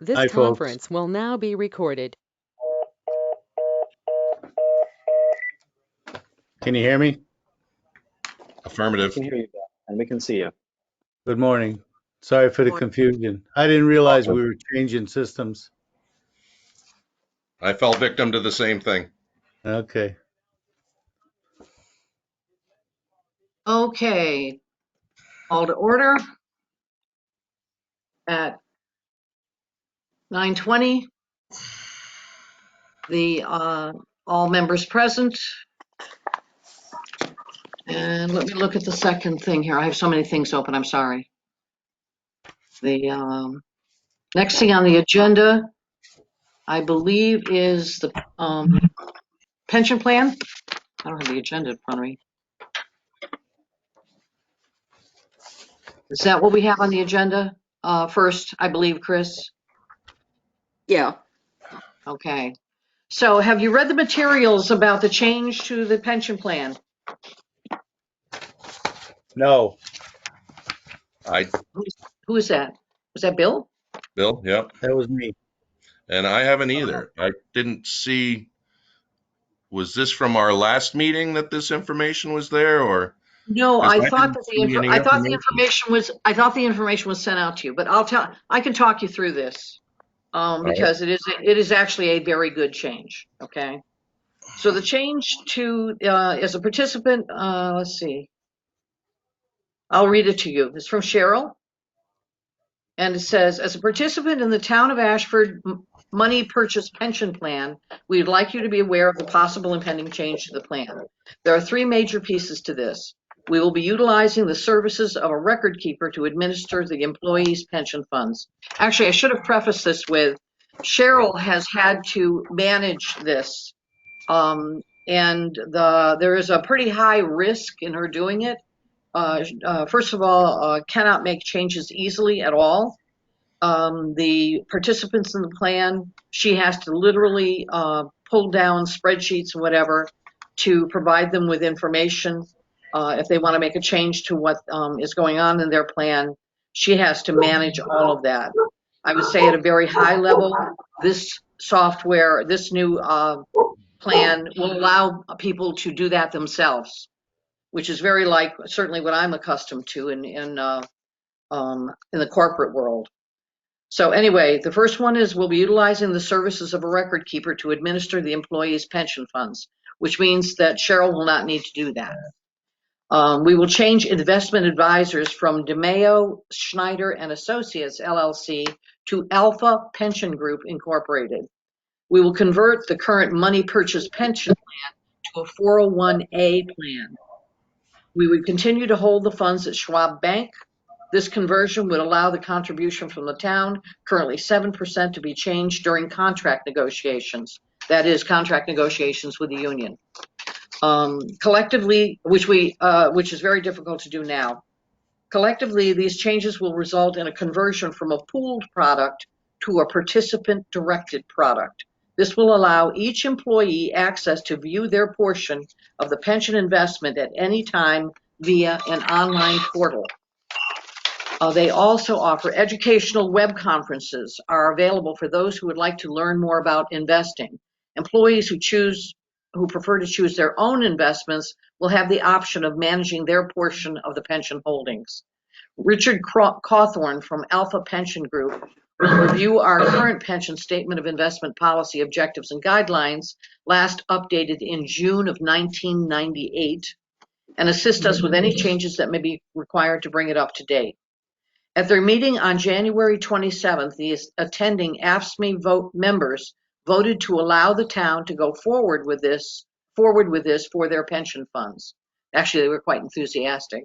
This Hi, folks. conference will now be recorded. Can you hear me? Affirmative. We can hear you, and we can see you. Good morning. Sorry for the confusion. I didn't realize we were changing systems. I fell victim to the same thing. Okay. Okay, all to order at 9:20. The all members present. And let me look at the second thing here. I have so many things open, I'm sorry. The next thing on the agenda, I believe, is the pension plan. I don't have the agenda in front of me. Is that what we have on the agenda? First, I believe, Chris? Yeah. Okay. So have you read the materials about the change to the pension plan? No. Who is that? Was that Bill? Bill, yep. That was me. And I haven't either. I didn't see, was this from our last meeting that this information was there, or? No, 'Cause I I thought didn't that see any information. I thought the information was sent out to you, but I can talk you through this. Because it is actually a very good change. Okay. So the change to, as a participant, let's see. I'll read it to you. It's from Cheryl. And it says, as a participant in the town of Ashford money purchase pension plan, we'd like you to be aware of the possible impending change to the plan. There are three major pieces to this. We will be utilizing the services of a record keeper to administer the employees' pension funds. Actually, I should have prefaced this with Cheryl has had to manage this. And there is a pretty high risk in her doing it. First of all, cannot make changes easily at all. The participants in the plan, she has to literally pull down spreadsheets and whatever to provide them with information. If they want to make a change to what is going on in their plan, she has to manage all of that. I would say at a very high level, this software, this new plan will allow people to do that themselves, which is very like certainly what I'm accustomed to in the corporate world. So anyway, the first one is we'll be utilizing the services of a record keeper to administer the employees' pension funds, which means that Cheryl will not need to do that. We will change investment advisors from DeMayo, Schneider and Associates, LLC, to Alpha Pension Group, Incorporated. We will convert the current money purchase pension plan to a 401A plan. We would continue to hold the funds at Schwab Bank. This conversion would allow the contribution from the town, currently 7%, to be changed during contract negotiations. That is, contract negotiations with the union. Collectively, which is very difficult to do now. Collectively, these changes will result in a conversion from a pooled product to a participant-directed product. This will allow each employee access to view their portion of the pension investment at any time via an online portal. They also offer educational web conferences are available for those who would like to learn more about investing. Employees who prefer to choose their own investments will have the option of managing their portion of the pension holdings. Richard Cawthorn from Alpha Pension Group will review our current pension statement of investment policy objectives and guidelines, last updated in June of 1998, and assist us with any changes that may be required to bring it up to date. At their meeting on January 27th, the attending AFSCME members voted to allow the town to go forward with this for their pension funds. Actually, they were quite enthusiastic.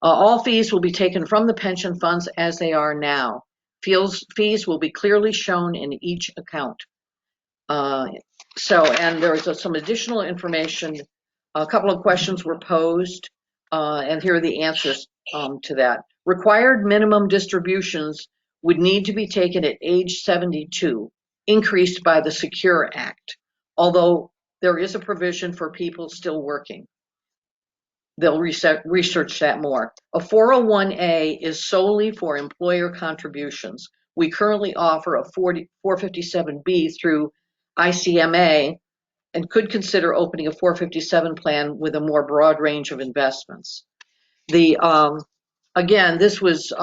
All fees will be taken from the pension funds as they are now. Fees will be clearly shown in each account. And there was some additional information. A couple of questions were posed, and here are the answers to that. Required minimum distributions would need to be taken at age 72, increased by the Secure Act, although there is a provision for people still working. They'll research that more. A 401A is solely for employer contributions, We currently offer a 457B through ICMA and could consider opening a 457 plan with a more broad range of investments. Again, this was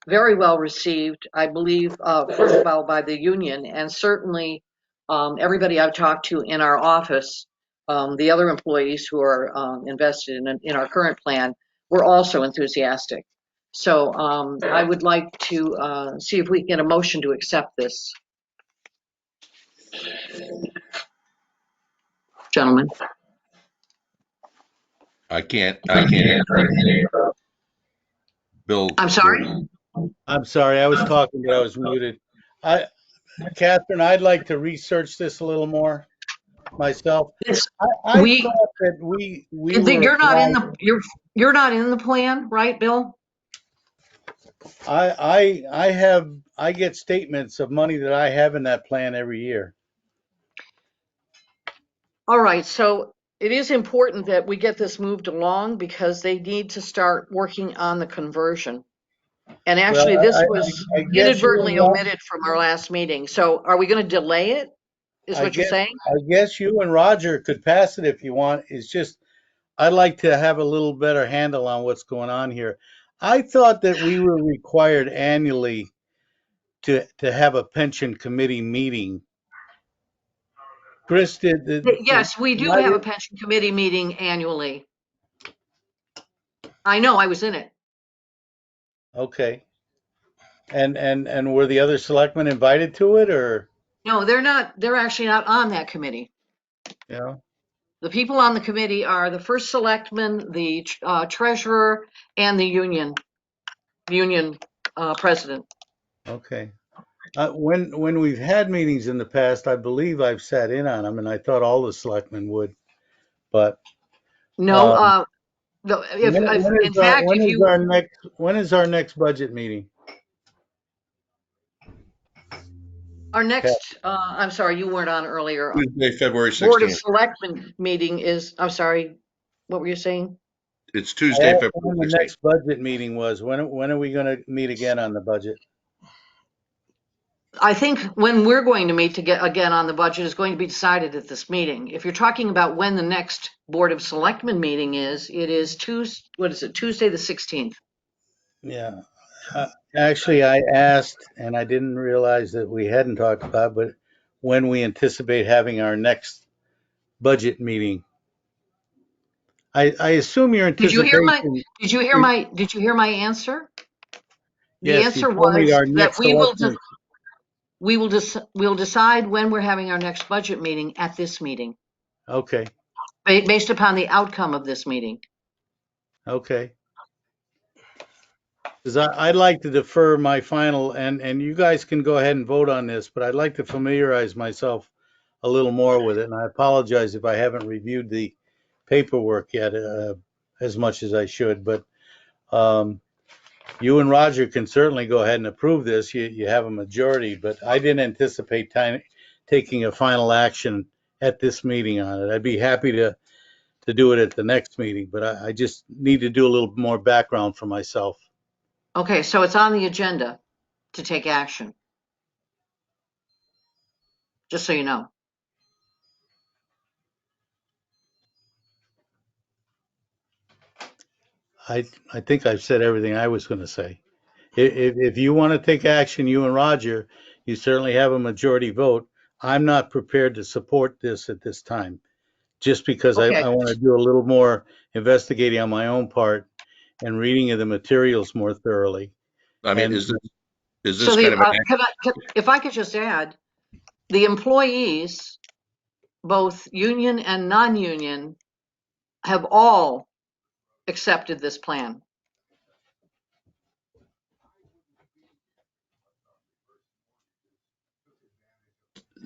very well received, I believe, first of all, by the union, and certainly everybody I've talked to in our office, the other employees who are invested in our current plan, were also enthusiastic. So I would like to see if we can get a motion to accept this. Gentlemen. I can't hear you. Bill. I'm sorry? I'm sorry, I was talking, but I was muted. Catherine, I'd like to research this a little more myself. It's, I we, thought that we you're not in were, the, you're not in the plan, right, Bill? I get statements of money that I have in that plan every year. All right, so it is important that we get this moved along because they need to start working on the conversion. And Well, actually, this was I guess you inadvertently and Roger, omitted from our last meeting. So are we going to delay it, is I what you're guess, saying? I guess you and Roger could pass it if you want. It's just, I'd like to have a little better handle on what's going on here. I thought that we were required annually to have a pension committee meeting. Chris, Yes, we do am I have a pension committee meeting annually. I know, I was in it. okay. And were the other selectmen invited to it, or, No, they're not, they're actually not on that committee. you know? The people on the committee are the first selectman, the treasurer, and the union president. Okay. When we've had meetings in the past, I believe I've sat in on them, and I thought all the selectmen would. But No, um, if in fact, if you, when is our next budget meeting? our Pat? next, I'm sorry, you weren't on earlier. Tuesday, February Board of 16th. Selectmen meeting is, I'm sorry, what were you saying? It's I Tuesday, asked February when the 16th. next budget meeting was. When are we going to meet again on the budget? I think when we're going to meet to get again on the budget is going to be decided at this meeting. If you're talking about when the next Board of Selectmen meeting is, it is Tuesday the 16th. Yeah. Actually, I asked, and I didn't realize that we hadn't talked about, but when we anticipate having our next budget meeting. I assume your Did you hear anticipation. did you hear my answer? The Yes, you answer told me was our that next selectmen. we'll decide when we're having our next budget meeting at this meeting, Okay, based upon the outcome of this meeting. okay. Because I'd like to defer my final, and you guys can go ahead and vote on this, but I'd like to familiarize myself a little more with it. And I apologize if I haven't reviewed the paperwork yet as much as I should. But you and Roger can certainly go ahead and approve this. You have a majority, but I didn't anticipate taking a final action at this meeting on it. I'd be happy to do it at the next meeting, but I just need to do a little more background for myself. Okay, so it's on the agenda to take action, just so you know. I think I've said everything I was going to say. If you want to take action, you and Roger, you certainly have a majority vote. I'm not prepared to support this at this time, just because Okay. I want to do a little more investigating on my own part and reading of the materials more thoroughly. I mean, And is So this kind of an if I could just add, the employees, both union and non-union, have all accepted this plan.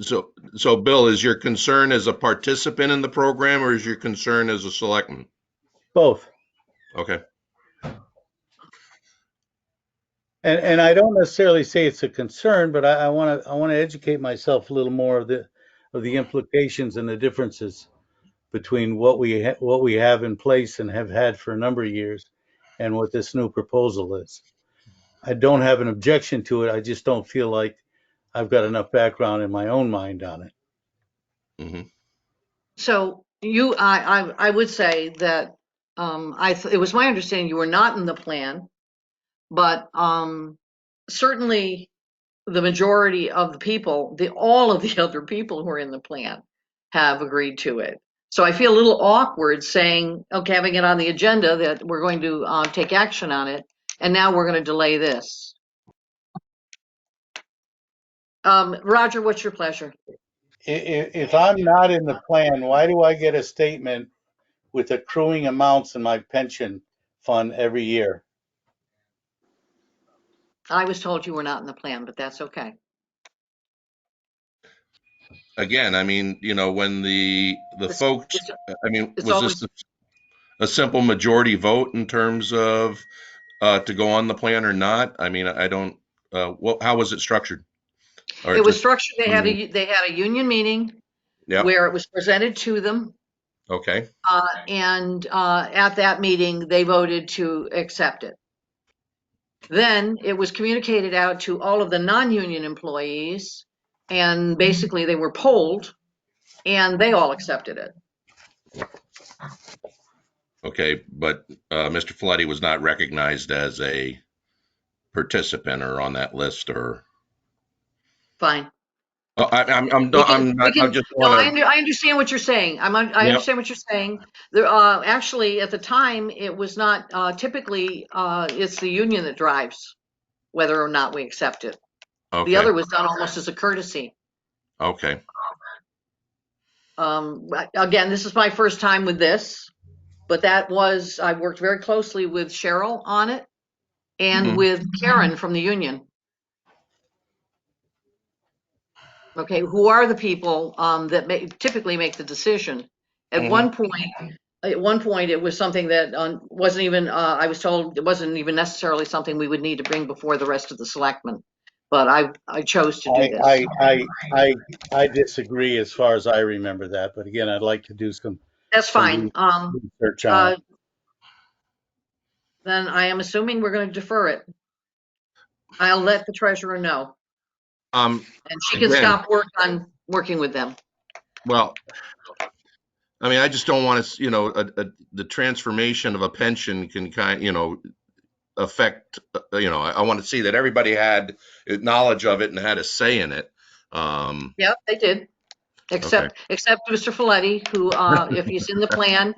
so Bill, is your concern as a participant in the program or is your concern as a selectman? both. Okay. And I don't necessarily say it's a concern, but I want to educate myself a little more of the implications and the differences between what we have in place and have had for a number of years and what this new proposal is. I don't have an objection to it. I just don't feel like I've got enough background in my own mind on it. Mhm. So I would say that it was my understanding you were not in the plan, but certainly the majority of the people, all of the other people who are in the plan have agreed to it. So I feel a little awkward saying, okay, having it on the agenda that we're going to take action on it, and now we're going to delay this. Roger, what's your pleasure? If I'm not in the plan, why do I get a statement with accruing amounts in my pension fund every year? I was told you were not in the plan, but that's okay. Again, I mean, when the It's, folks, it's, I mean, it's was this always, a simple majority vote in terms of to go on the plan or not? I mean, I don't. How was it structured? Or it was just structured, they had a union meeting yeah. where it was presented to them. Okay. And at that meeting, they voted to accept it. Then it was communicated out to all of the non-union employees, and basically they were polled, and they all accepted it. Okay, but Mr. Floody was not recognized as a participant or on that list, or Fine. I'm We not. can, I'm we not. I can, just no, want to. I understand what you're saying. I Yeah. understand what you're saying. There, actually, at the time, it was not, typically, it's the union that drives whether or not we accept it. The Okay. other was done almost as a courtesy. Okay. Again, this is my first time with this, but I worked very closely with Cheryl on it and Mhm. with Karen from the union. Okay, who are the people that typically make the decision? At Mhm. one point, it was something that wasn't even. I was told it wasn't even necessarily something we would need to bring before the rest of the selectmen. But I chose to do I, this. I, I, I, I disagree as far as I remember that, but again, I'd like to do That's some fine. research on Uh, it. then I am assuming we're going to defer it. I'll let the treasurer know, and she can Again, stop working with them. well, I mean, I just don't want to. The transformation of a pension can affect. I want to see that everybody had knowledge of it and had a say in it. Yep, they did. Okay. Except Mr. Folletti, who, if he's in the plan,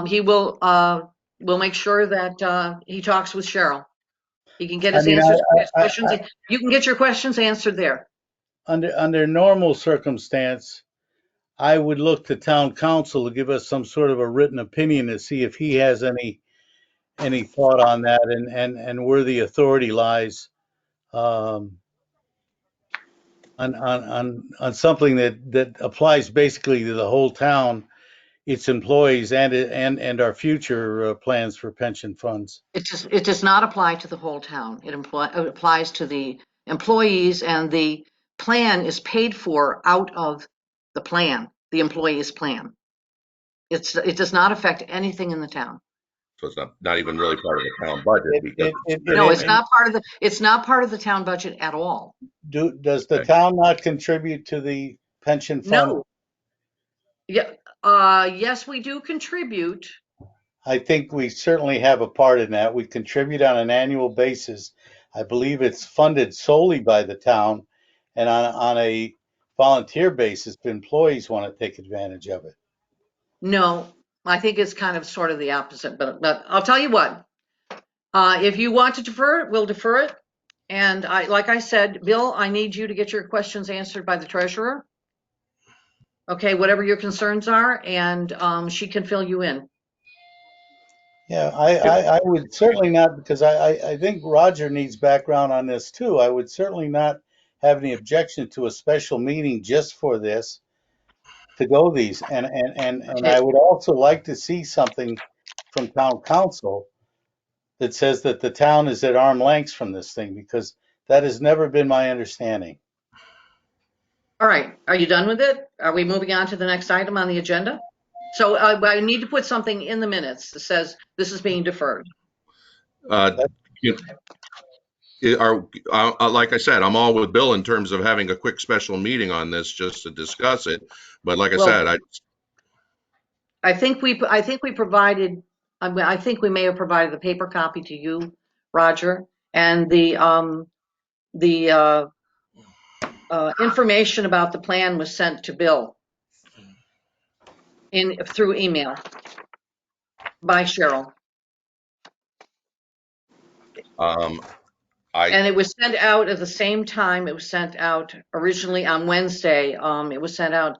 he will make sure that he talks with Cheryl. He can get I his mean, answers, his I, questions. You can get your questions answered there. under normal circumstance, I would look to town council to give us some sort of a written opinion to see if he has any thought on that and where the authority lies um, on something that applies basically to the whole town, its employees, and our future plans for pension funds. It does not apply to the whole town. It applies to the employees, and the plan is paid for out of the plan, the employee's plan. It does not affect anything in the town. So it's not even really part of the town budget It, because it, it, No, it, it, it's not part of the town budget at all. does the okay. town not contribute to the pension fund? No. Yeah. Yes, we do contribute. I think we certainly have a part in that. We contribute on an annual basis. I believe it's funded solely by the town and on a volunteer basis if employees want to take advantage of it. No, I think it's kind of sort of the opposite, but I'll tell you what, if you want to defer it, we'll defer it. And like I said, Bill, I need you to get your questions answered by the treasurer. Okay, whatever your concerns are, and she can fill you in. Yeah, I would certainly not, because I think Roger needs background on this too. I would certainly not have any objection to a special meeting just for this to go these. And Okay. I would also like to see something from town council that says that the town is at arm's length from this thing, because that has never been my understanding. All right, are you done with it? Are we moving on to the next item on the agenda? So I need to put something in the minutes that says this is being deferred. Uh, That- you- like I said, I'm all with Bill in terms of having a quick special meeting on this just to discuss it. But like I Well, said, I think we provided, I think we may have provided the paper copy to you, Roger, and the information about the plan was sent to Bill through email by Cheryl. um, And it was sent out at the same time. It was sent out originally on Wednesday. It was sent out,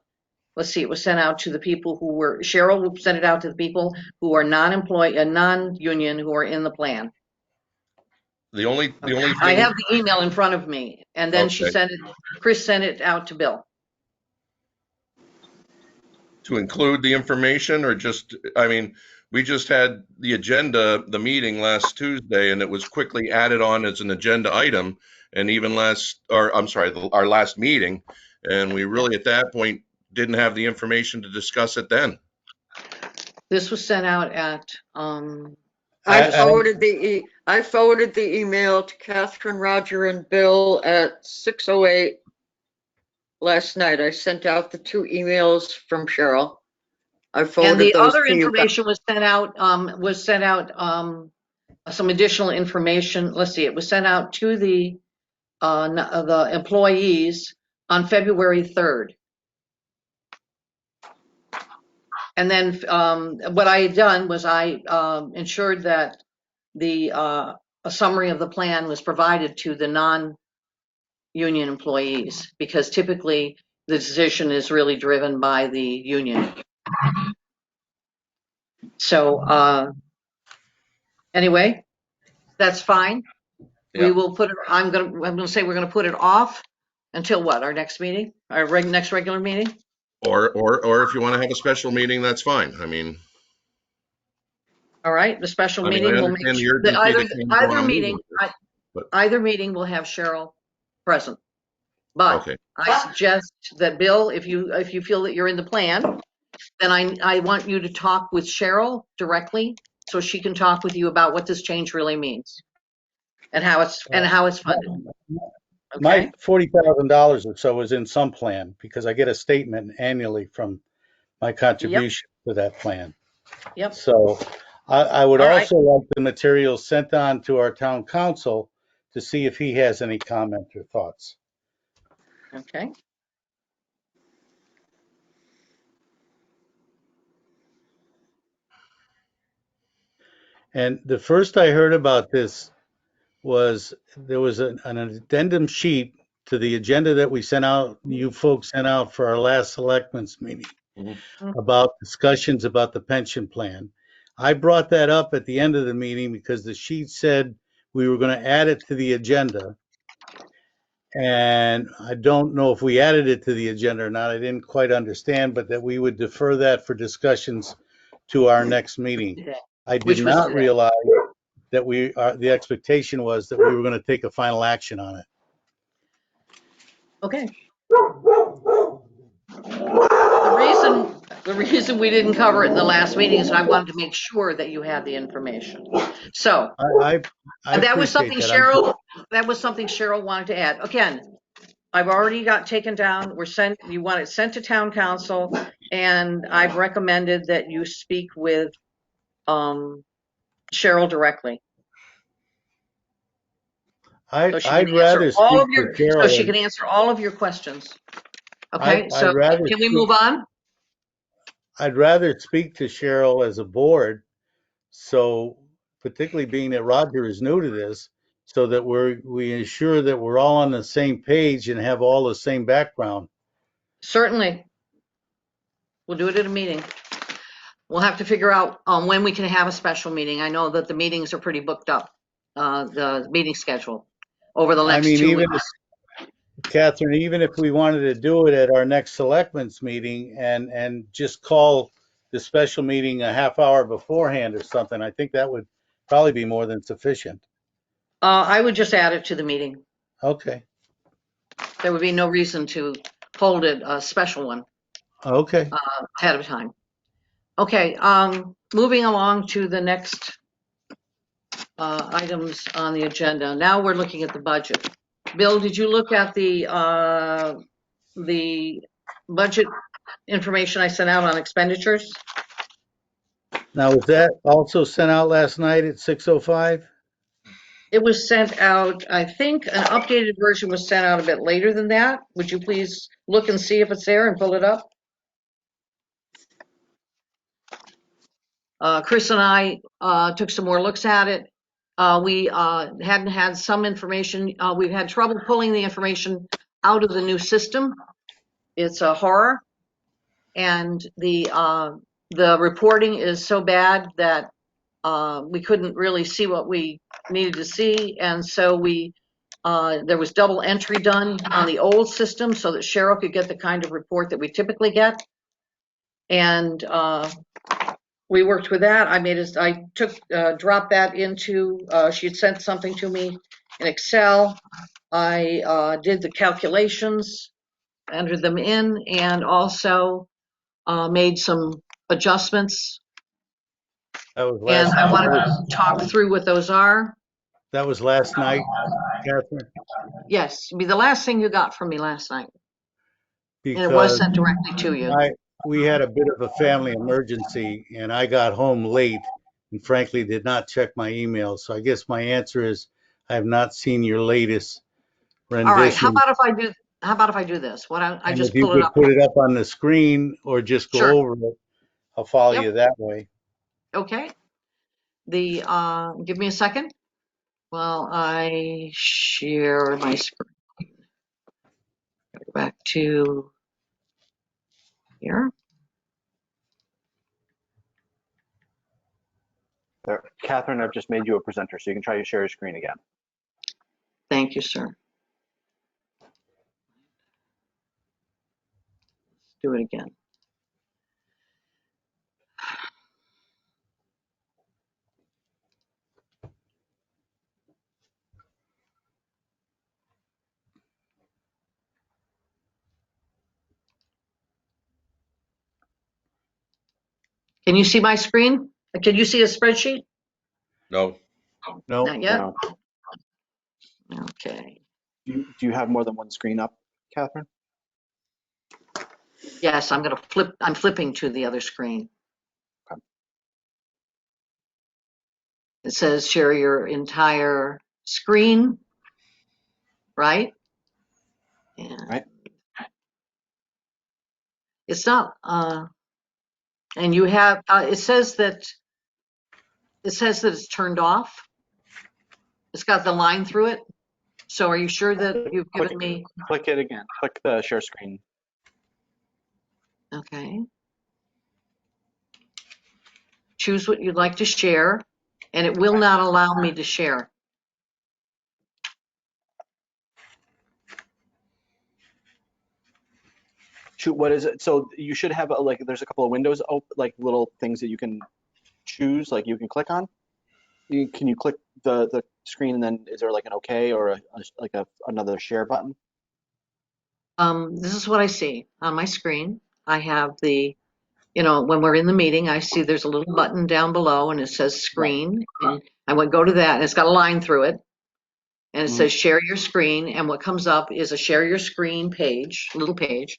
let's see, it was sent out to the people who were, Cheryl sent it out to the people who are non-employee and non-union who are in the plan. the only I thing. have the email in front of me, and then she Okay. sent it, Chris sent it out to Bill. To include the information, or just, I mean, we just had the agenda, the meeting last Tuesday, and it was quickly added on as an agenda item. And even our last meeting, and we really at that point didn't have the information to discuss it then. This was sent out at, I I- forwarded the email to Catherine, Roger, and Bill at 6:08 last night. I sent out the 2 emails from Cheryl. I and forwarded the those other to you. information was sent out, some additional information. Let's see, it was sent out to the employees on February 3rd. And then what I had done was I ensured that a summary of the plan was provided to the non-union employees, because typically the decision is really driven by the union. So anyway, that's fine. Yeah. We will put it, I'm gonna say we're gonna put it off until what, our next meeting, our next regular meeting? Or if you want to have a special meeting, that's fine. I mean, All right, the special I meeting will make understand the sure that urgency that came going on moving with this, but either meeting will have Cheryl present. But okay. I suggest that Bill, if you feel that you're in the plan, then I want you to talk with Cheryl directly so she can talk with you about what this change really means and how it's funded. My Okay? $40,000 or so is in some plan because I get a statement annually from my contribution to that plan. Yep. So I would All right. also like the materials sent on to our town council to see if he has any comments or thoughts. Okay. And the first I heard about this was there was an addendum sheet to the agenda that we sent out, you folks sent out for our last selectmen's meeting Mhm. about discussions about the pension plan. I brought that up at the end of the meeting because the sheet said we were going to add it to the agenda. And I don't know if we added it to the agenda or not. I didn't quite understand, but that we would defer that for discussions to our next meeting. I did Which was not today. realize that the expectation was that we were going to take a final action on it. Okay. The reason we didn't cover it in the last meeting is I wanted to make sure that you had the information. So I that was appreciate something that. Cheryl wanted to add. Again, I've already got taken down. You want it sent to town council, and I've recommended that you speak with Cheryl directly. I'd rather speak to So she Cheryl. can answer all of your questions. Okay, I'd so rather can we move on? I'd rather speak to Cheryl as a board. So particularly being that Roger is new to this, so that we ensure that we're all on the same page and have all the same background. Certainly. We'll do it at a meeting. We'll have to figure out when we can have a special meeting. I know that the meetings are pretty booked up, the meeting schedule over the I next mean, 2 even weeks. Catherine, even if we wanted to do it at our next selectmen's meeting and just call the special meeting a half hour beforehand or something, I think that would probably be more than sufficient. I would just add it to the meeting. Okay. There would be no reason to hold it a special one Okay. ahead of time. Okay, moving along to the next items on the agenda. Now we're looking at the budget. Bill, did you look at the budget information I sent out on expenditures? Now, was that also sent out last night at 6:05? It was sent out, I think an updated version was sent out a bit later than that. Would you please look and see if it's there and pull it up? Chris and I took some more looks at it. We hadn't had some information. We've had trouble pulling the information out of the new system. It's a horror. And the reporting is so bad that we couldn't really see what we needed to see. And so there was double entry done on the old system so that Cheryl could get the kind of report that we typically get. And we worked with that. I dropped that into, she had sent something to me in Excel. I did the calculations, entered them in, and also made some adjustments. That was And last, I wanted to talk through what those are. that was last night, Catherine, Yes, it'd be the last thing you got from me last night. And it was because sent directly to you. we had a bit of a family emergency and I got home late and frankly did not check my email. So I guess my answer is I have not seen your latest All right, rendition. how about if I do this? I And just if you pull it could up. put it up on the screen or just go Sure. over it, I'll follow Yep. you that way. Okay. Give me a second while I share my screen. Go back to here. There, Catherine, I've just made you a presenter, so you can try to share your screen again. Thank you, sir. Let's do it again. Can you see my screen? Can you see a spreadsheet? No. No, Not yet? No. Okay. Do you have more than one screen up, Catherine? Yes, I'm flipping to the other screen. Okay. It says share your entire screen, right? And Right. it's not, and you have, it says that it's turned off. It's got the line through it. So are you sure that you've given me? Click it again. Click the share screen. Okay. Choose what you'd like to share, and it will not allow me to share. Shoot, what is it? So you should have like there's a couple of windows open, like little things that you can choose, like you can click on. Can you click the screen and then is there like an OK or another share button? This is what I see on my screen. I have when we're in the meeting, I see there's a little button down below and it says screen. And I would go to that and it's got a line through it. And it says share your screen. And what comes up is a share your screen page, little page.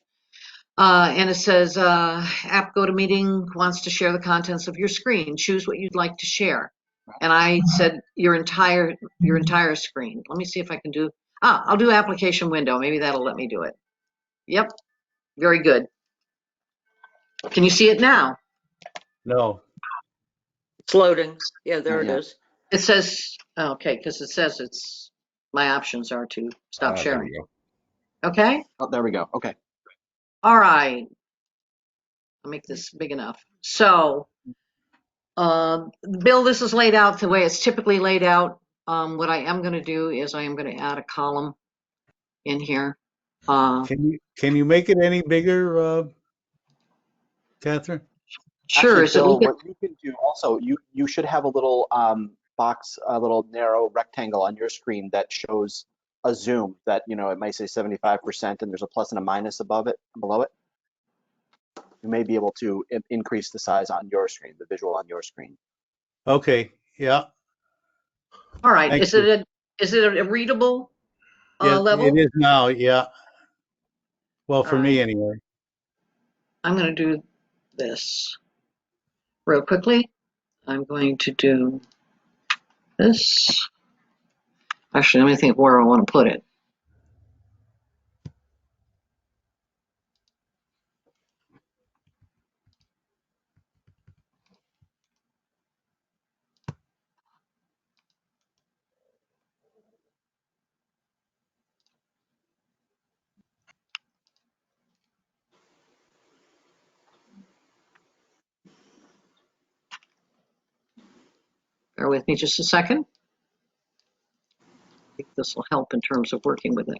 And it says app GoToMeeting wants to share the contents of your screen. Choose what you'd like to share. And I said your entire screen. Let me see if I can do, I'll do application window. Maybe that'll let me do it. Yep, very good. Can you see it now? no. It's loading. Yeah, there it Yeah. is. It says, okay, because it says my options are to stop There sharing. we go. Okay, Oh, there we go. Okay. all right. I'll make this big enough. So, Bill, this is laid out the way it's typically laid out. What I am going to do is I am going to add a column in here. Can you make it any bigger, Catherine? Sure. Actually, Is it Bill, look at, what you can do also, you should have a little box, a little narrow rectangle on your screen that shows a zoom that, it might say 75% and there's a plus and a minus above it, below it. You may be able to increase the size on your screen, the visual on your screen. Okay, yeah. All right, Thank is you. it a readable level? It is now, yeah. Well, for All me right, anyway. I'm going to do this real quickly. I'm going to do this. Actually, let me think where I want to put it. Bear with me just a second. I think this will help in terms of working with it.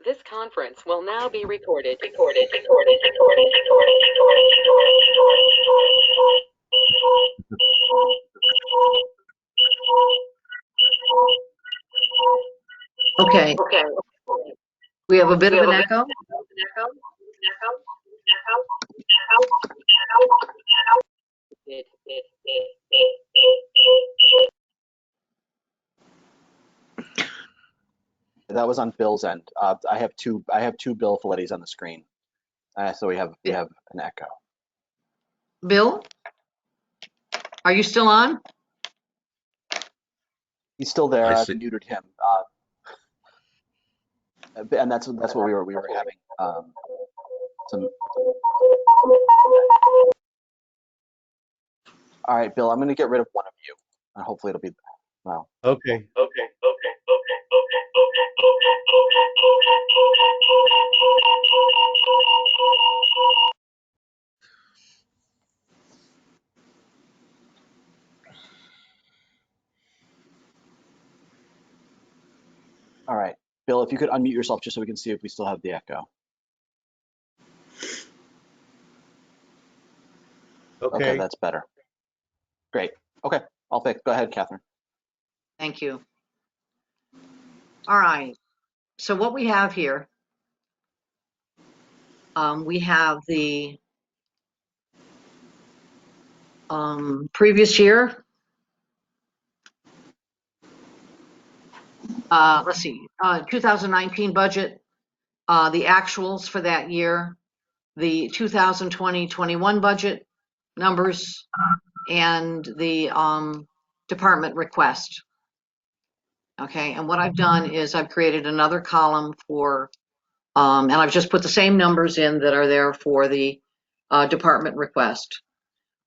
This conference will now be recorded. Okay, we have a bit of an echo. That was on Bill's end. I have two Bill Follettis on the screen. So we have an echo. Bill, are you still on? He's still there. I I've see. muted him. And that's what we were having some. All right, Bill, I'm going to get rid of one of you, and hopefully it'll be well. Okay. All right, Bill, if you could unmute yourself just so we can see if we still have the echo. Okay, that's better. Great. Okay, I'll fix. Go ahead, Catherine. Thank you. All right. So what we have here, we have the previous year. Let's see, 2019 budget, the actuals for that year, the 2020-21 budget numbers, and the department request. Okay, and what I've done is I've created another column for, and I've just put the same numbers in that are there for the department request.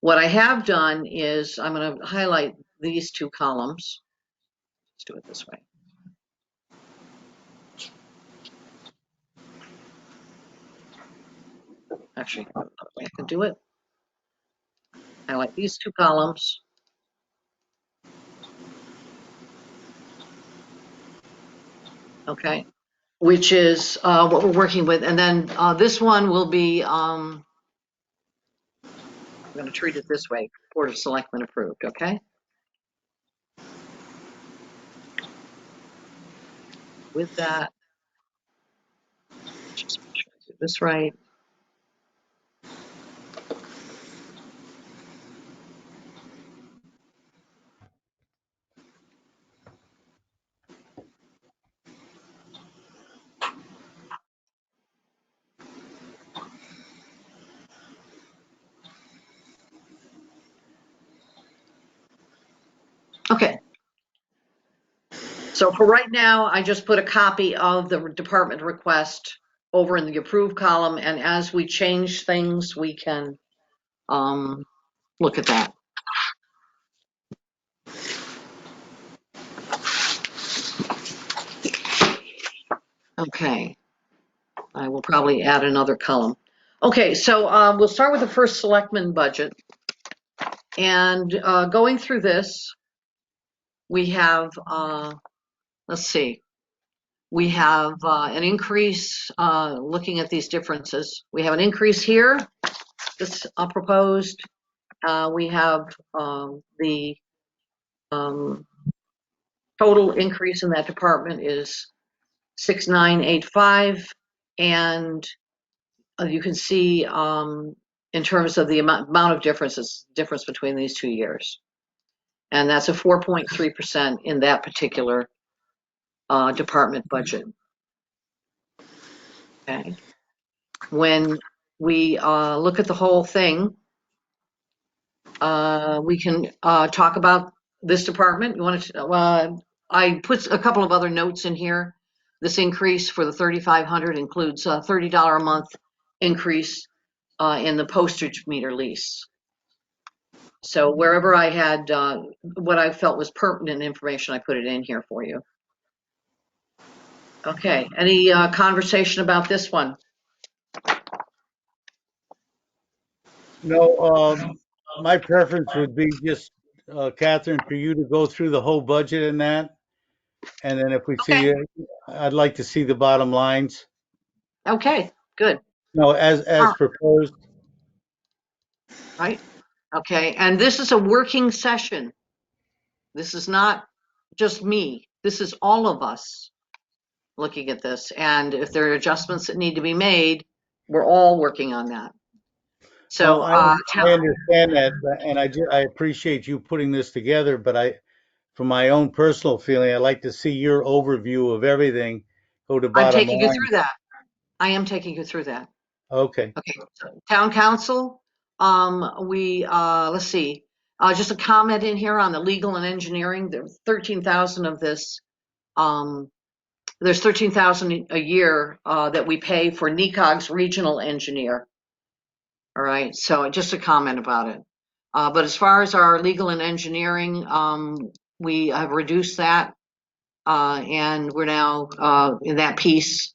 What I have done is I'm going to highlight these two columns. Let's do it this way. Actually, I can do it. Highlight these two columns. Okay, which is what we're working with. And then this one will be, I'm going to treat it this way, Board of Selectmen approved, okay? With that, just make sure I do this right. Okay. So for right now, I just put a copy of the department request over in the approved column, and as we change things, we can look at that. Okay, I will probably add another column. Okay, so we'll start with the first selectman budget. And going through this, we have, let's see, we have an increase, looking at these differences. We have an increase here, this proposed. We have the total increase in that department is 6,985, and you can see in terms of the amount of difference between these 2 years. And that's a 4.3% in that particular department budget. Okay. When we look at the whole thing, we can talk about this department. You want to? I put a couple of other notes in here. This increase for the 3,500 includes a $30 a month increase in the postage meter lease. So wherever I had what I felt was pertinent information, I put it in here for you. Okay. Any conversation about this one? No, my preference would be just, Catherine, for you to go through the whole budget in that. And then if we see Okay. it, I'd like to see the bottom lines. Okay. Good. No, All as proposed. right. Okay. And this is a working session. This is not just me. This is all of us looking at this. And if there are adjustments that need to be made, we're all working on that. Well, So, I understand that, and I appreciate you putting this together, but from my own personal feeling, I'd like to see your overview of everything, go to I'm bottom taking you line. through that. I am taking you through that. Okay. Okay. So town council, let's see, just a comment in here on the legal and engineering. There's 13,000 of this. There's 13,000 a year that we pay for NECOG's regional engineer. All right, so just a comment about it. But as far as our legal and engineering, we have reduced that, and we're now in that piece.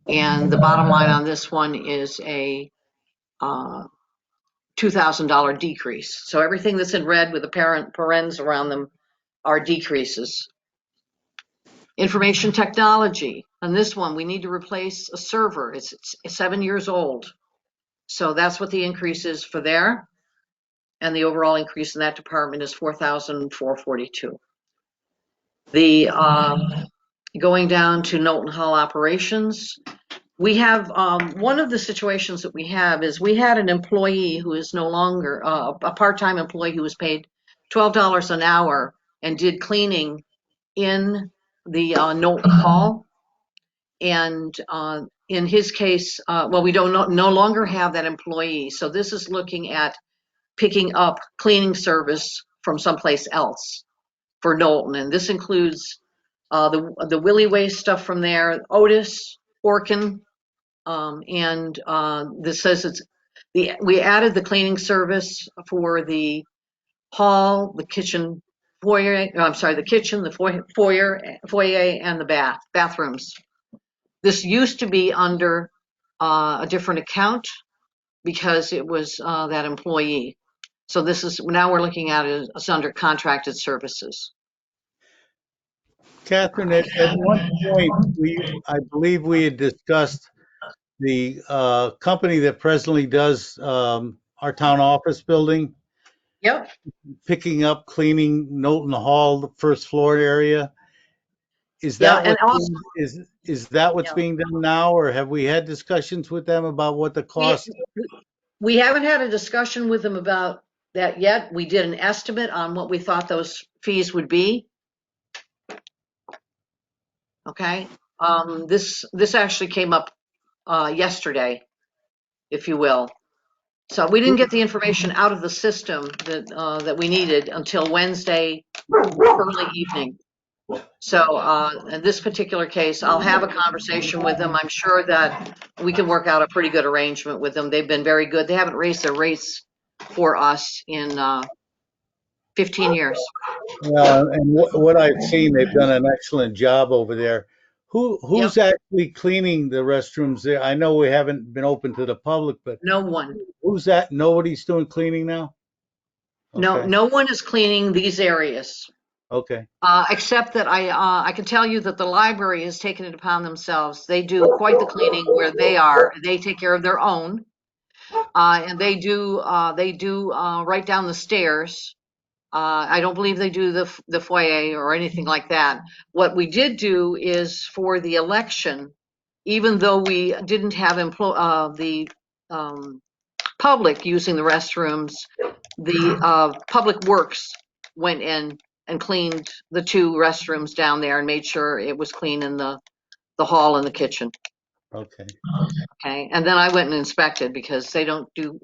And the bottom line on this one is a $2,000 decrease. So everything that's in red with the parens around them are decreases. Information technology. On this one, we need to replace a server. It's 7 years old. So that's what the increase is for there. And the overall increase in that department is $4,442. The going down to Knowlton Hall operations, we have one of the situations that we have is we had an employee who is no longer a part-time employee who was paid $12 an hour and did cleaning in the Knowlton Hall. And in his case, well, we don't no longer have that employee. So this is looking at picking up cleaning service from someplace else for Knowlton. And this includes the Willie Waste stuff from there, Otis, Orkin, and this says we added the cleaning service for the hall, the kitchen, foyer. I'm sorry, the kitchen, the foyer, and the bathrooms. This used to be under a different account because it was that employee. So this is now we're looking at it as under contracted services. Catherine, at one point, I believe we had discussed the company that presently does our town office building, Yep. picking up, cleaning Knowlton Hall, the first floor area. Is Yeah, that and also is that what's yeah. being done now, or have we had discussions with them about what the cost? We haven't had a discussion with them about that yet. We did an estimate on what we thought those fees would be. Okay. This actually came up yesterday, if you will. So we didn't get the information out of the system that we needed until Wednesday early evening. So in this particular case, I'll have a conversation with them. I'm sure that we can work out a pretty good arrangement with them. They've been very good. They haven't raised their rates for us in 15 years. Well, and what I've seen, they've done an excellent job over there. Yep. Who's actually cleaning the restrooms there? I know we haven't been open to the public, but No one. who's that? Nobody's doing cleaning now? Okay. No one is cleaning these areas. Okay. Except that I can tell you that the library has taken it upon themselves. They do quite the cleaning where they are. They take care of their own, and they do right down the stairs. I don't believe they do the foyer or anything like that. What we did do is for the election, even though we didn't have the public using the restrooms, the Public Works went in and cleaned the 2 restrooms down there and made sure it was clean in the hall and the kitchen. Okay. Okay, and then I went and inspected because they don't do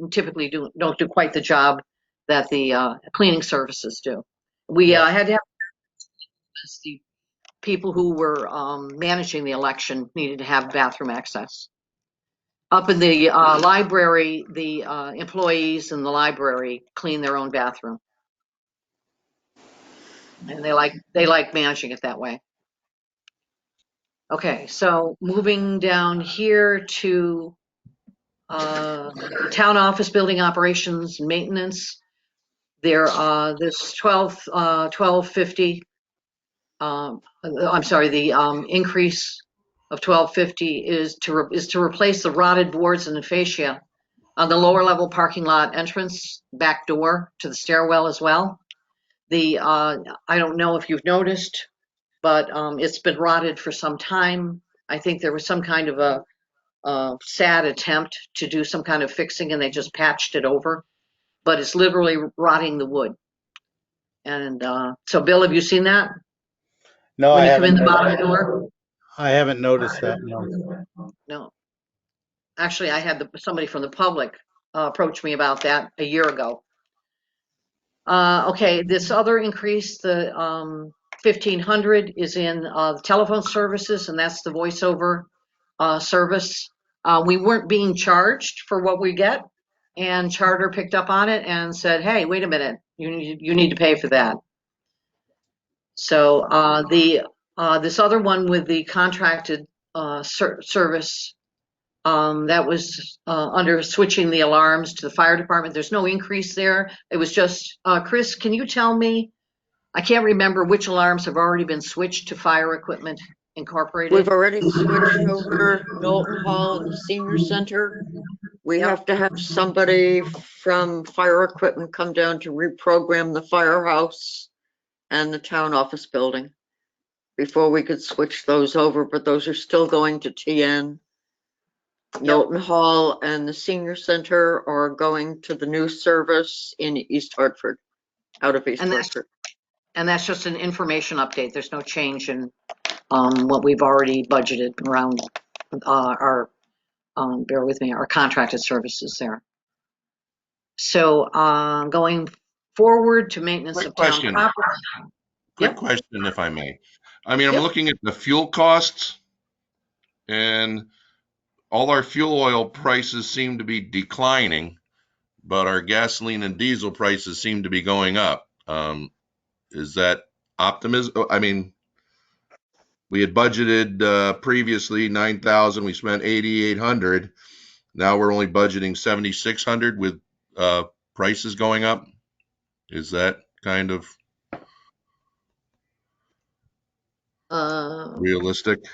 quite the job that the cleaning services do. We Yeah. had to have the people who were managing the election needed to have bathroom access. Up in the library, the employees in the library clean their own bathroom, and they like managing it that way. Okay, so moving down here to town office building operations and maintenance. There, this 1250. I'm sorry, the increase of 1250 is to replace the rotted boards and the fascia on the lower level parking lot entrance back door to the stairwell as well. I don't know if you've noticed, but it's been rotted for some time. I think there was some kind of a sad attempt to do some kind of fixing and they just patched it over, but it's literally rotting the wood. And so Bill, have you seen that No, when I you come in haven't. the bottom of the door? I haven't noticed that. No. No. Actually, I had somebody from the public approach me about that a year ago. Okay, this other increase, the 1,500 is in the telephone services, and that's the voiceover service. We weren't being charged for what we get, and Charter picked up on it and said, "Hey, wait a minute, you need to pay for that." So this other one with the contracted service, that was under switching the alarms to the fire department. There's no increase there. It was just, Chris, can you tell me? I can't remember which alarms have already been switched to Fire Equipment Incorporated. We've already switched over Knowlton Hall and the senior center. We Yep. have to have somebody from fire equipment come down to reprogram the firehouse and the town office building before we could switch those over, but those are still going to TN. Knowlton Hall and the senior center are going to the new service in East Hartford, out of East Hartford. And that's just an information update. There's no change in what we've already budgeted around our, bear with me, our contracted services there. So going forward to maintenance Quick of town question. property. Quick Yep. question, if I may. I mean, I'm Yep. looking at the fuel costs, and all our fuel oil prices seem to be declining, but our gasoline and diesel prices seem to be going up. Is that optimism? I mean, we had budgeted previously 9,000. We spent 8,800. Now we're only budgeting 7,600 with prices going up. Is that kind of realistic?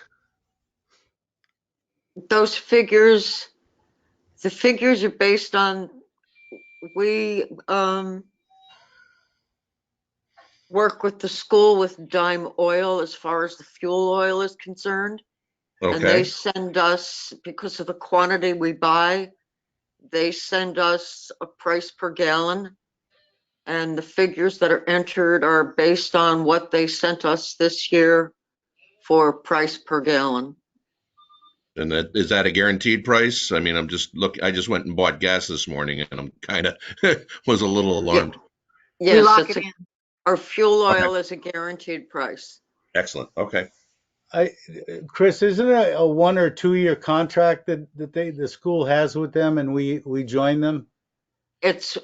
Those figures, the figures are based on, we work with the school with Dime Oil as far as the fuel oil is concerned. And they Okay. send us, because of the quantity we buy, they send us a price per gallon. And the figures that are entered are based on what they sent us this year for price per gallon. And is that a guaranteed price? I mean, I just went and bought gas this morning and I'm kind of was a little alarmed. We Yes, lock it in. our fuel Okay. oil is a guaranteed price. Excellent. Okay. Chris, isn't it a 1 or 2 year contract that the school has with them and we join them? It's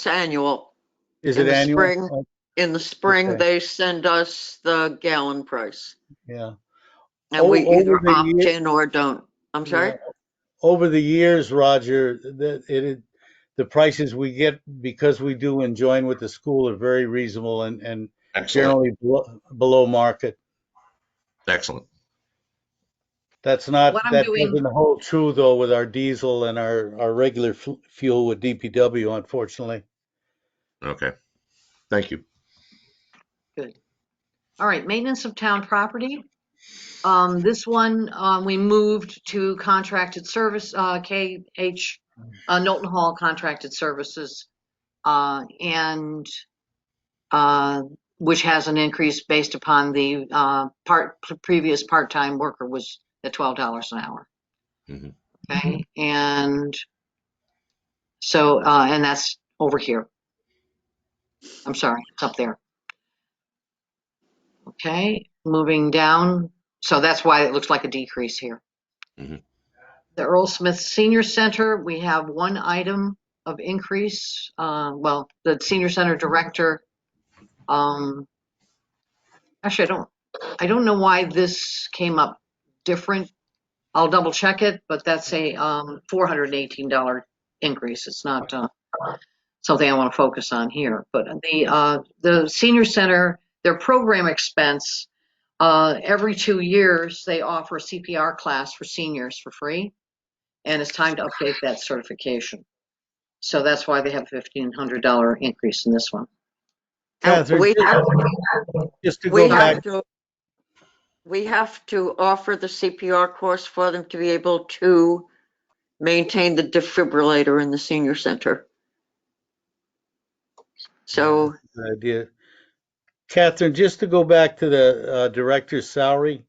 annual. Is In it the annual? spring, in the spring, Okay. they send us the gallon price. Yeah. And we Over either the opt year, in or don't. I'm sorry? yeah, over the years, Roger, the prices we get because we do and join with the school are very reasonable and Excellent. generally below market. Excellent. That's not, What I'm that doing, doesn't hold true though with our diesel and our regular fuel with DPW, unfortunately. Okay. Thank you. good. All right, maintenance of town property. This one, we moved to contracted service, KH, Knowlton Hall Contracted Services, and which has an increase based upon the previous part-time worker was at $12 an hour. Mhm. Okay, and so, and that's over here. I'm sorry, it's up there. Okay, moving down. So that's why it looks like a decrease here. Mhm. The Earl Smith Senior Center, we have one item of increase. Well, the Senior Center Director, actually, I don't know why this came up different. I'll double check it, but that's a $418 increase. It's not something I want to focus on here. But the Senior Center, their program expense, every 2 years they offer a CPR class for seniors for free, and it's time to update that certification. So that's why they have a $1,500 increase in this one. And Catherine, just to go back, we have to offer the CPR course for them to be able to maintain the defibrillator in the senior center. So good idea. Catherine, just to go back to the director's salary,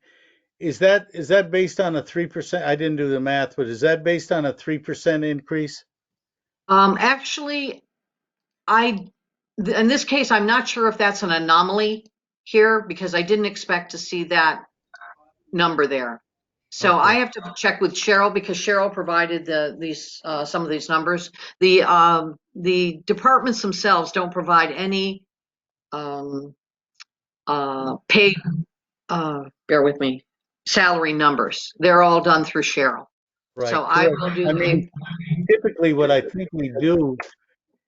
is that based on a 3%? I didn't do the math, but is that based on a 3% increase? Actually, in this case, I'm not sure if that's an anomaly here because I didn't expect to see that number there. So Okay. I have to check with Cheryl because Cheryl provided some of these numbers. The departments themselves don't provide any pay, bear with me, salary numbers. They're all done through Cheryl. Right, So I correct. will do I mean, typically what I think we do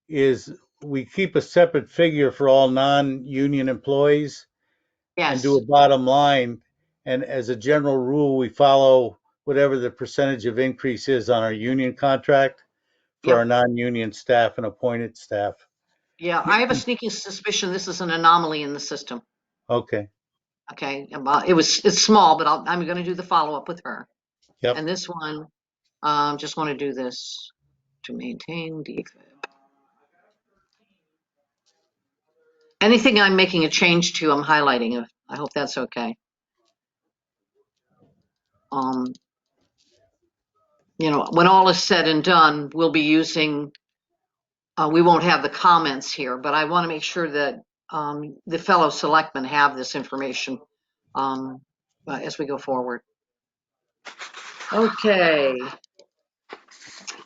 is we keep a separate figure for all non-union employees and do yes, a bottom line. And as a general rule, we follow whatever the percentage of increase is on our union contract for our yep, non-union staff and appointed staff. yeah. I have a sneaking suspicion this is an anomaly in the system. Okay, Okay, it's small, but I'm going to do the follow up with her. yep. And this one, just want to do this to maintain defib. Anything I'm making a change to, I'm highlighting. I hope that's okay. When all is said and done, we'll be using. We won't have the comments here, but I want to make sure that the fellow selectmen have this information as we go forward. Okay.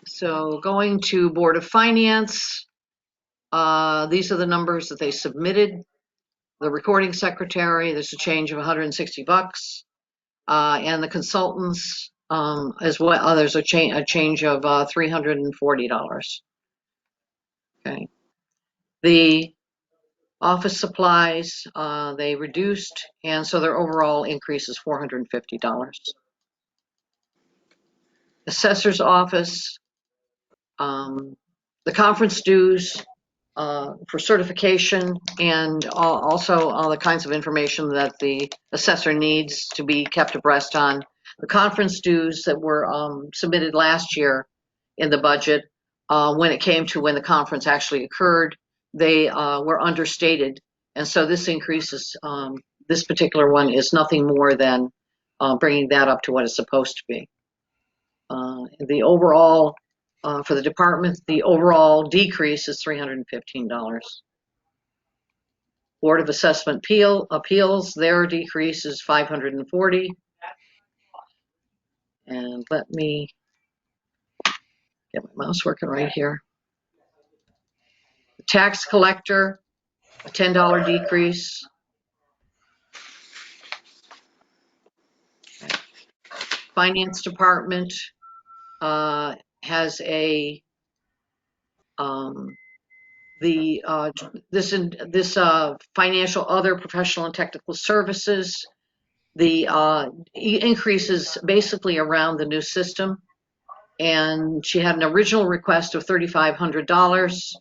So going to Board of Finance, these are the numbers that they submitted. The recording secretary, there's a change of $160, and the consultants as well. There's a change of $340. Okay. The office supplies they reduced, and so their overall increase is $450. Assessor's office, the conference dues for certification and also all the kinds of information that the assessor needs to be kept abreast on. The conference dues that were submitted last year in the budget, when it came to when the conference actually occurred, they were understated. And so this increases, this particular one is nothing more than bringing that up to what it's supposed to be. The overall for the department, the overall decrease is $315. Board of Assessment Appeals, their decrease is $540. And let me get my mouse working right here. The tax collector, a $10 decrease. Okay. Finance department has a this financial other professional and technical services. The increase is basically around the new system, and she had an original request of $3,500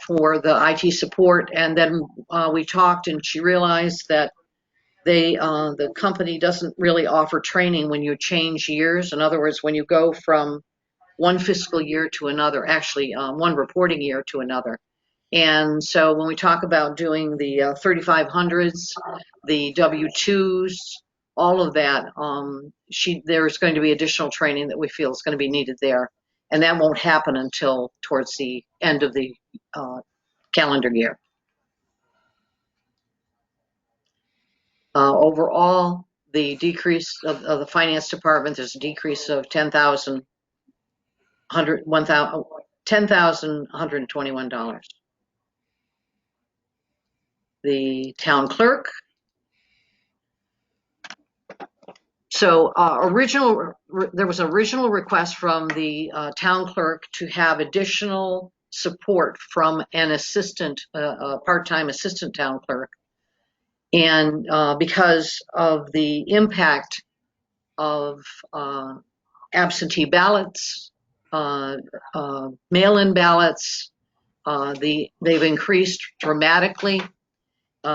for the IT support, and then we talked, and she realized that the company doesn't really offer training when you change years. In other words, when you go from one fiscal year to another, actually one reporting year to another. And so when we talk about doing the 3500s, the W-2s, all of that, there's going to be additional training that we feel is going to be needed there. And that won't happen until towards the end of the calendar year. Overall, the decrease of the finance department, there's a decrease of $10,121. The town clerk. So there was an original request from the town clerk to have additional support from an assistant, a part-time assistant town clerk. And because of the impact of absentee ballots, mail-in ballots, they've increased dramatically.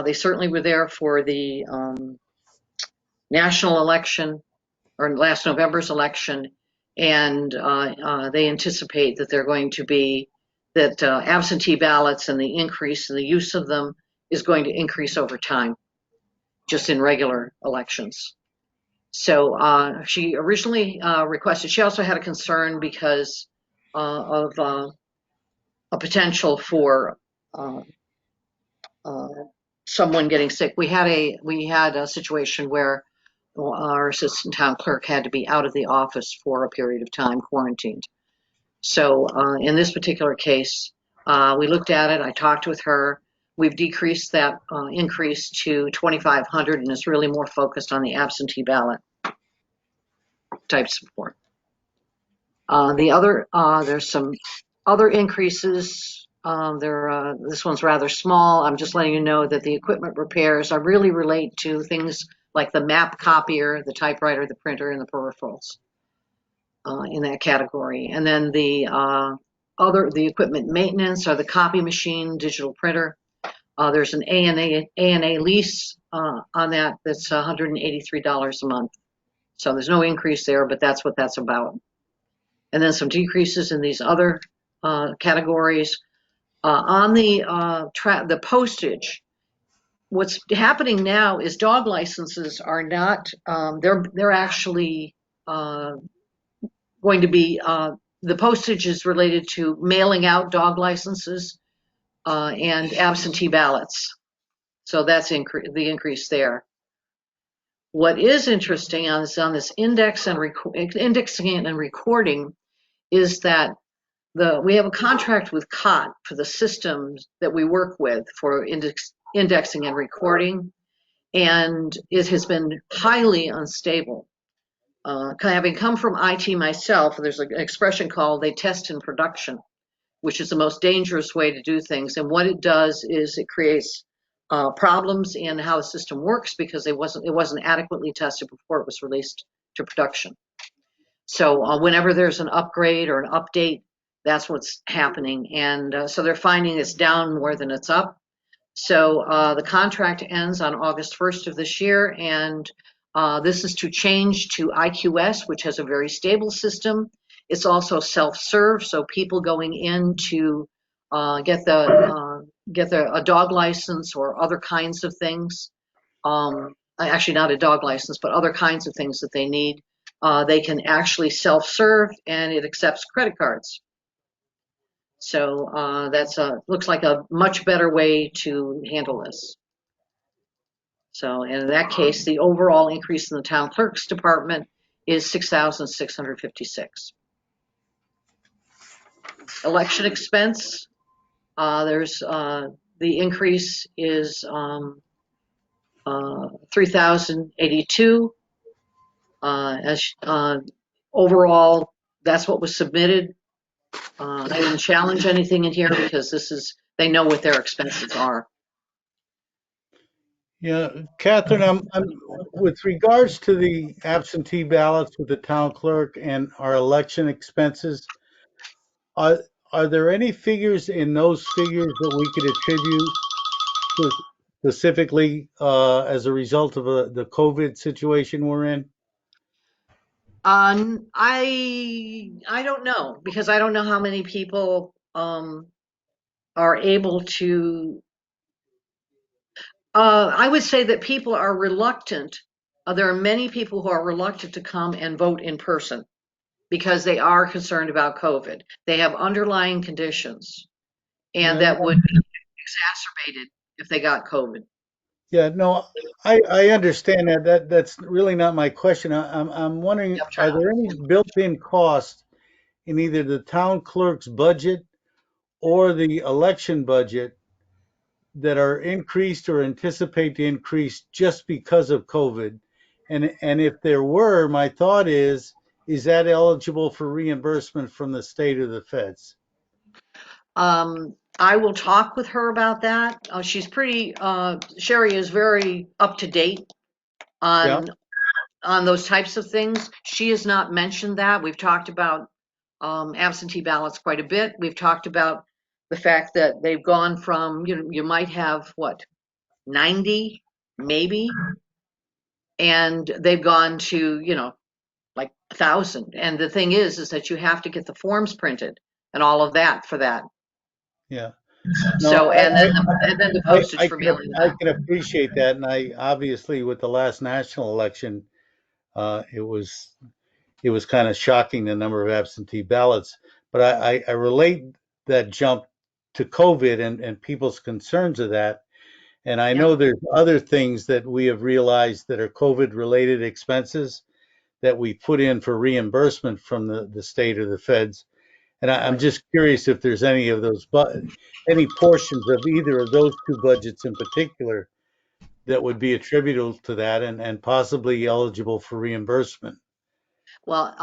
They certainly were there for the national election or last November's election, and they anticipate that they're going to be that absentee ballots and the increase in the use of them is going to increase over time, just in regular elections. So she originally requested, she also had a concern because of a potential for someone getting sick. We had a situation where our assistant town clerk had to be out of the office for a period of time, quarantined. So in this particular case, we looked at it. I talked with her. We've decreased that increase to $2,500, and it's really more focused on the absentee ballot type support. There's some other increases. This one's rather small. I'm just letting you know that the equipment repairs really relate to things like the map copier, the typewriter, the printer, and the peripherals in that category. And then the equipment maintenance are the copy machine, digital printer. There's an A&A lease on that that's $183 a month. So there's no increase there, but that's what that's about. And then some decreases in these other categories. On the postage, what's happening now is dog licenses are not, they're actually going to be, the postage is related to mailing out dog licenses and absentee ballots. So that's the increase there. What is interesting on this indexing and recording is that we have a contract with COT for the systems that we work with for indexing and recording, and it has been highly unstable. Having come from IT myself, there's an expression called "they test in production," which is the most dangerous way to do things. And what it does is it creates problems in how the system works because it wasn't adequately tested before it was released to production. So whenever there's an upgrade or an update, that's what's happening. And so they're finding it's down more than it's up. So the contract ends on August 1st of this year, and this is to change to IQS, which has a very stable system. It's also self-serve, so people going in to get a dog license or other kinds of things, actually not a dog license, but other kinds of things that they need, they can actually self-serve, and it accepts credit cards. So that's looks like a much better way to handle this. So in that case, the overall increase in the town clerk's department is $6,656. Election expense, there's the increase is $3,082. Overall, that's what was submitted. I didn't challenge anything in here because they know what their expenses are. Yeah, Catherine, I'm with regards to the absentee ballots with the town clerk and our election expenses, are there any figures in those figures that we could attribute specifically as a result of the COVID situation we're in? I don't know, because I don't know how many people are able to. I would say that people are reluctant. There are many people who are reluctant to come and vote in person because they are concerned about COVID. They have underlying conditions, and Yeah, that would be exacerbated if they got COVID. yeah, no, I understand that. That's really not my question. I'm wondering, Yep, are there any built-in costs in either the town clerk's budget or the election budget that are increased or anticipate to increase just because of COVID? And if there were, my thought is that eligible for reimbursement from the state or the feds? I will talk with her about that. She's pretty, Sherry is very up to date Yeah. on those types of things. She has not mentioned that. We've talked about absentee ballots quite a bit. We've talked about the fact that they've gone from, you might have what, 90 maybe, and they've gone to, like 1,000. And the thing is that you have to get the forms printed and all of that for that. Yeah. No, So, and then the postage for mailing them I out. can appreciate that, and I obviously with the last national election, it was kind of shocking the number of absentee ballots. But I relate that jump to COVID and people's concerns of that. And I Yep. know there's other things that we have realized that are COVID related expenses that we put in for reimbursement from the state or the feds. And I'm Right. just curious if there's any of those, any portions of either of those two budgets in particular that would be attributable to that and possibly eligible for reimbursement. Well,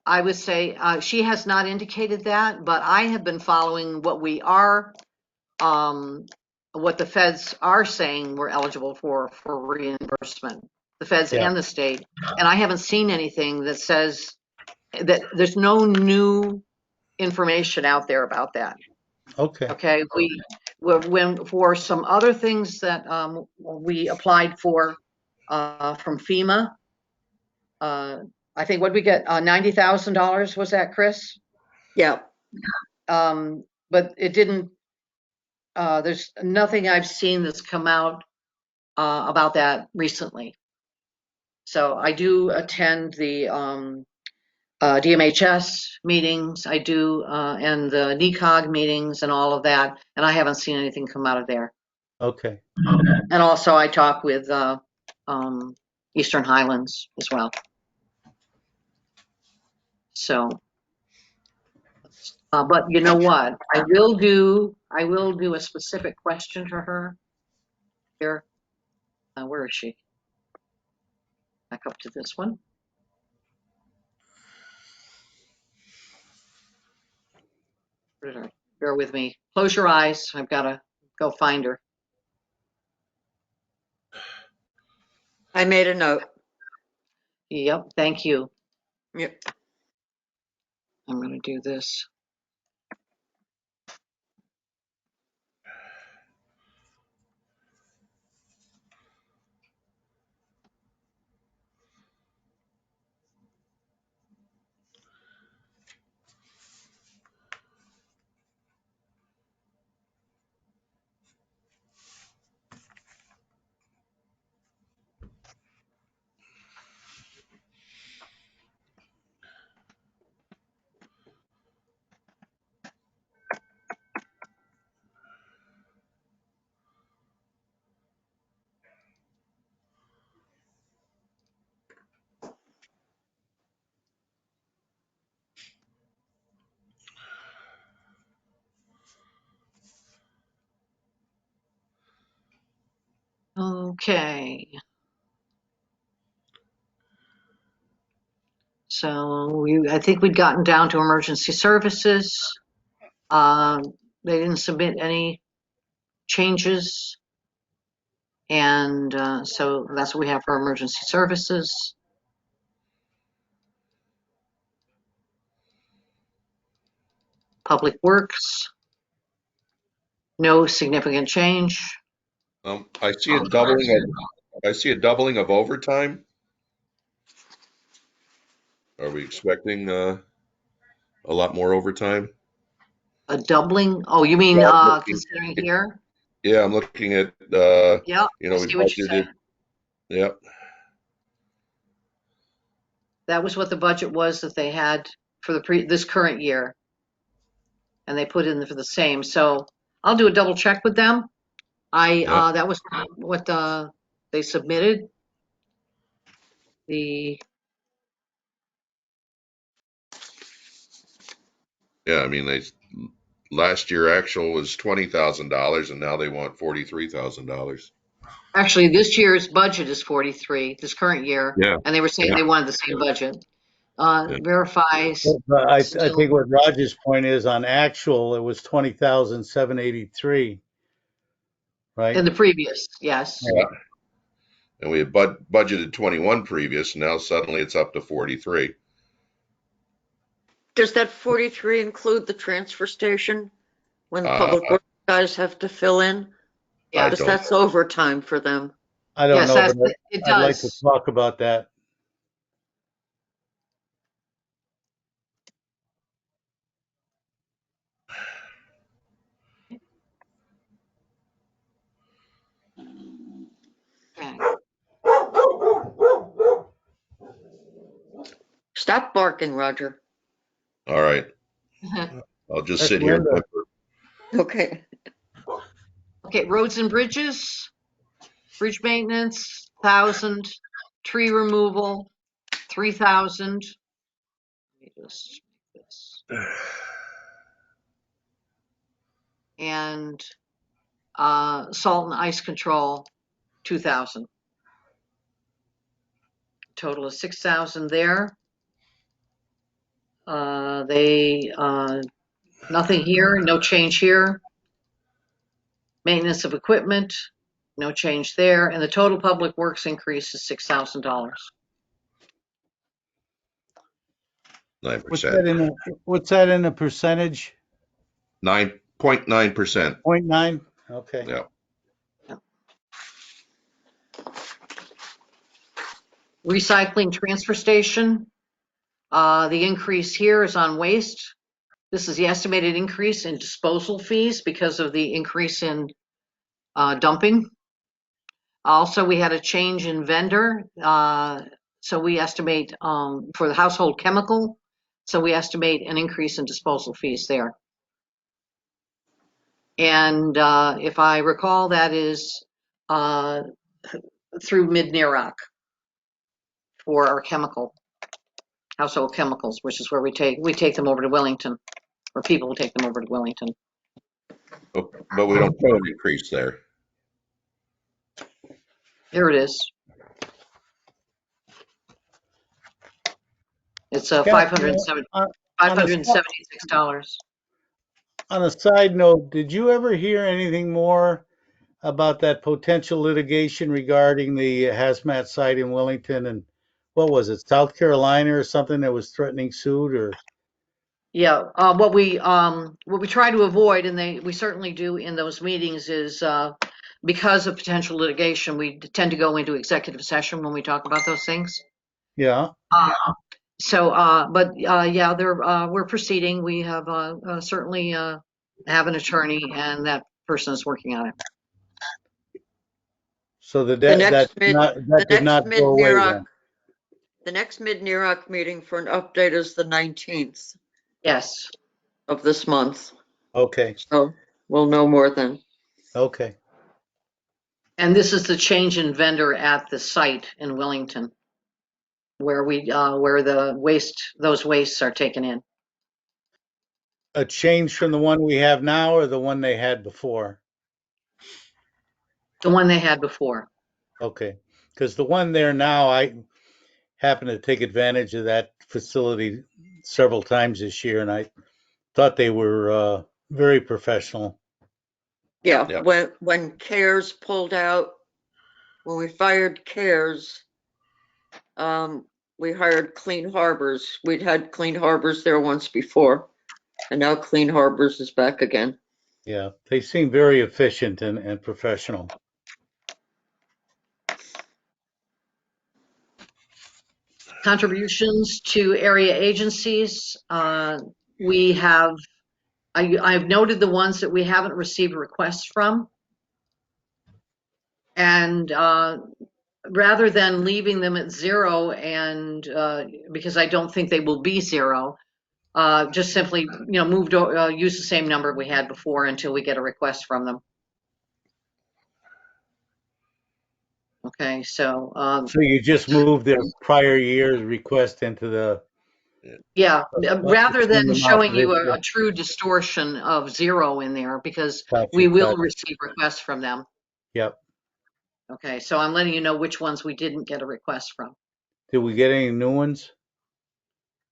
I would say she has not indicated that, but I have been following um, what the feds are saying we're eligible for reimbursement, the feds Yeah. and the state. And I haven't seen anything that says that there's no new information out there about that. Okay. Okay, when for some other things that we applied for from FEMA, I think what we get $90,000 was that, Chris? Yeah, But it didn't. There's nothing I've seen that's come out about that recently. So I do attend the DMHS meetings. I do and the NECOG meetings and all of that, and I haven't seen anything come out of there. Okay. And also I talk with um, Eastern Highlands as well. So, but you know what? I will do a specific question to her here. Where is she? Back up to this one. Where did I? Bear with me. Close your eyes. I've got to go find her. I made a note. Yep. Thank you. Yep. I'm going to do this. Okay. So I think we'd gotten down to emergency services. They didn't submit any changes. And so that's what we have for emergency services. Public Works, no significant change. I see a doubling of overtime. Are we expecting a lot more overtime? A doubling? Oh, you mean, Yeah, I'm looking, considering here? yeah, I'm looking at, Yeah, I we see what you're budgeted, saying. yep, That was what the budget was that they had for this current year. And they put in for the same. So I'll do a double check with them. yep, That was what, they submitted. yeah, I mean, last year actual was $20,000 and now they want $43,000. Actually, this year's budget is 43, this current year, Yeah, and they were saying yeah, they wanted the same budget. yeah. Verifies But I still think what Roger's point is on actual, it was 20,783, right? in the previous, yes. Right. Yeah. And we had budgeted 21 previous, and now suddenly it's up to 43. Does that 43 include the transfer station when the Uh, public works guys have to fill in? I Yeah, Because don't, that's overtime for them. I don't yes, know, but it I'd like to does. talk about that. Okay. Stop barking, Roger. all right, I'll just That's sit here and Linda. whimper. Okay. Okay, roads and bridges, bridge maintenance, 1,000, tree removal, 3,000. Let me just make this. And salt and ice control, 2,000. Total of 6,000 there. Nothing here, no change here. Maintenance of equipment, no change there. And the total public works increase is $6,000. 9%, What's that in a percentage? 9.9%. 0.9? Okay. Yeah. Recycling transfer station, the increase here is on waste. This is the estimated increase in disposal fees because of the increase in dumping. Also, we had a change in vendor. So we estimate for the household chemical. So we estimate an increase in disposal fees there. And if I recall, that is through Mid-Nerock for our household chemicals, which is where we take them over to Wellington, or people will take them over to Wellington. But we don't show an increase there. Here it is. It's $576. On a side note, did you ever hear anything more about that potential litigation regarding the hazmat site in Wellington and what was it, South Carolina or something that was threatening suit or? Yeah, what we try to avoid, and we certainly do in those meetings, is because of potential litigation, we tend to go into executive session when we talk about those things. Yeah. Yeah, we're proceeding. We have certainly have an attorney, and that person is working on it. So The that next mid, that did not go away then. the next Mid-Nerock meeting for an update is the 19th Yes. of this month. Okay. So we'll know more then. Okay. And this is the change in vendor at the site in Wellington, where those wastes are taken in. A change from the one we have now or the one they had before? The one they had before. Okay. Because the one there now, I happened to take advantage of that facility several times this year, and I thought they were very professional. Yeah, Yeah. when CARES pulled out, when we fired CARES, we hired Clean Harbors. We'd had Clean Harbors there once before, and now Clean Harbors is back again. Yeah, they seem very efficient and professional. Contributions to area agencies, we have, I've noted the ones that we haven't received requests from. And rather than leaving them at zero and because I don't think they will be zero, just simply, use the same number we had before until we get a request from them. Okay, so So you just moved their prior year's request into the. yeah, rather than Same amount showing for this you year. a true distortion of zero in there, because we Gotcha, will gotcha. receive requests from them. Yep. Okay, so I'm letting you know which ones we didn't get a request from. Did we get any new ones?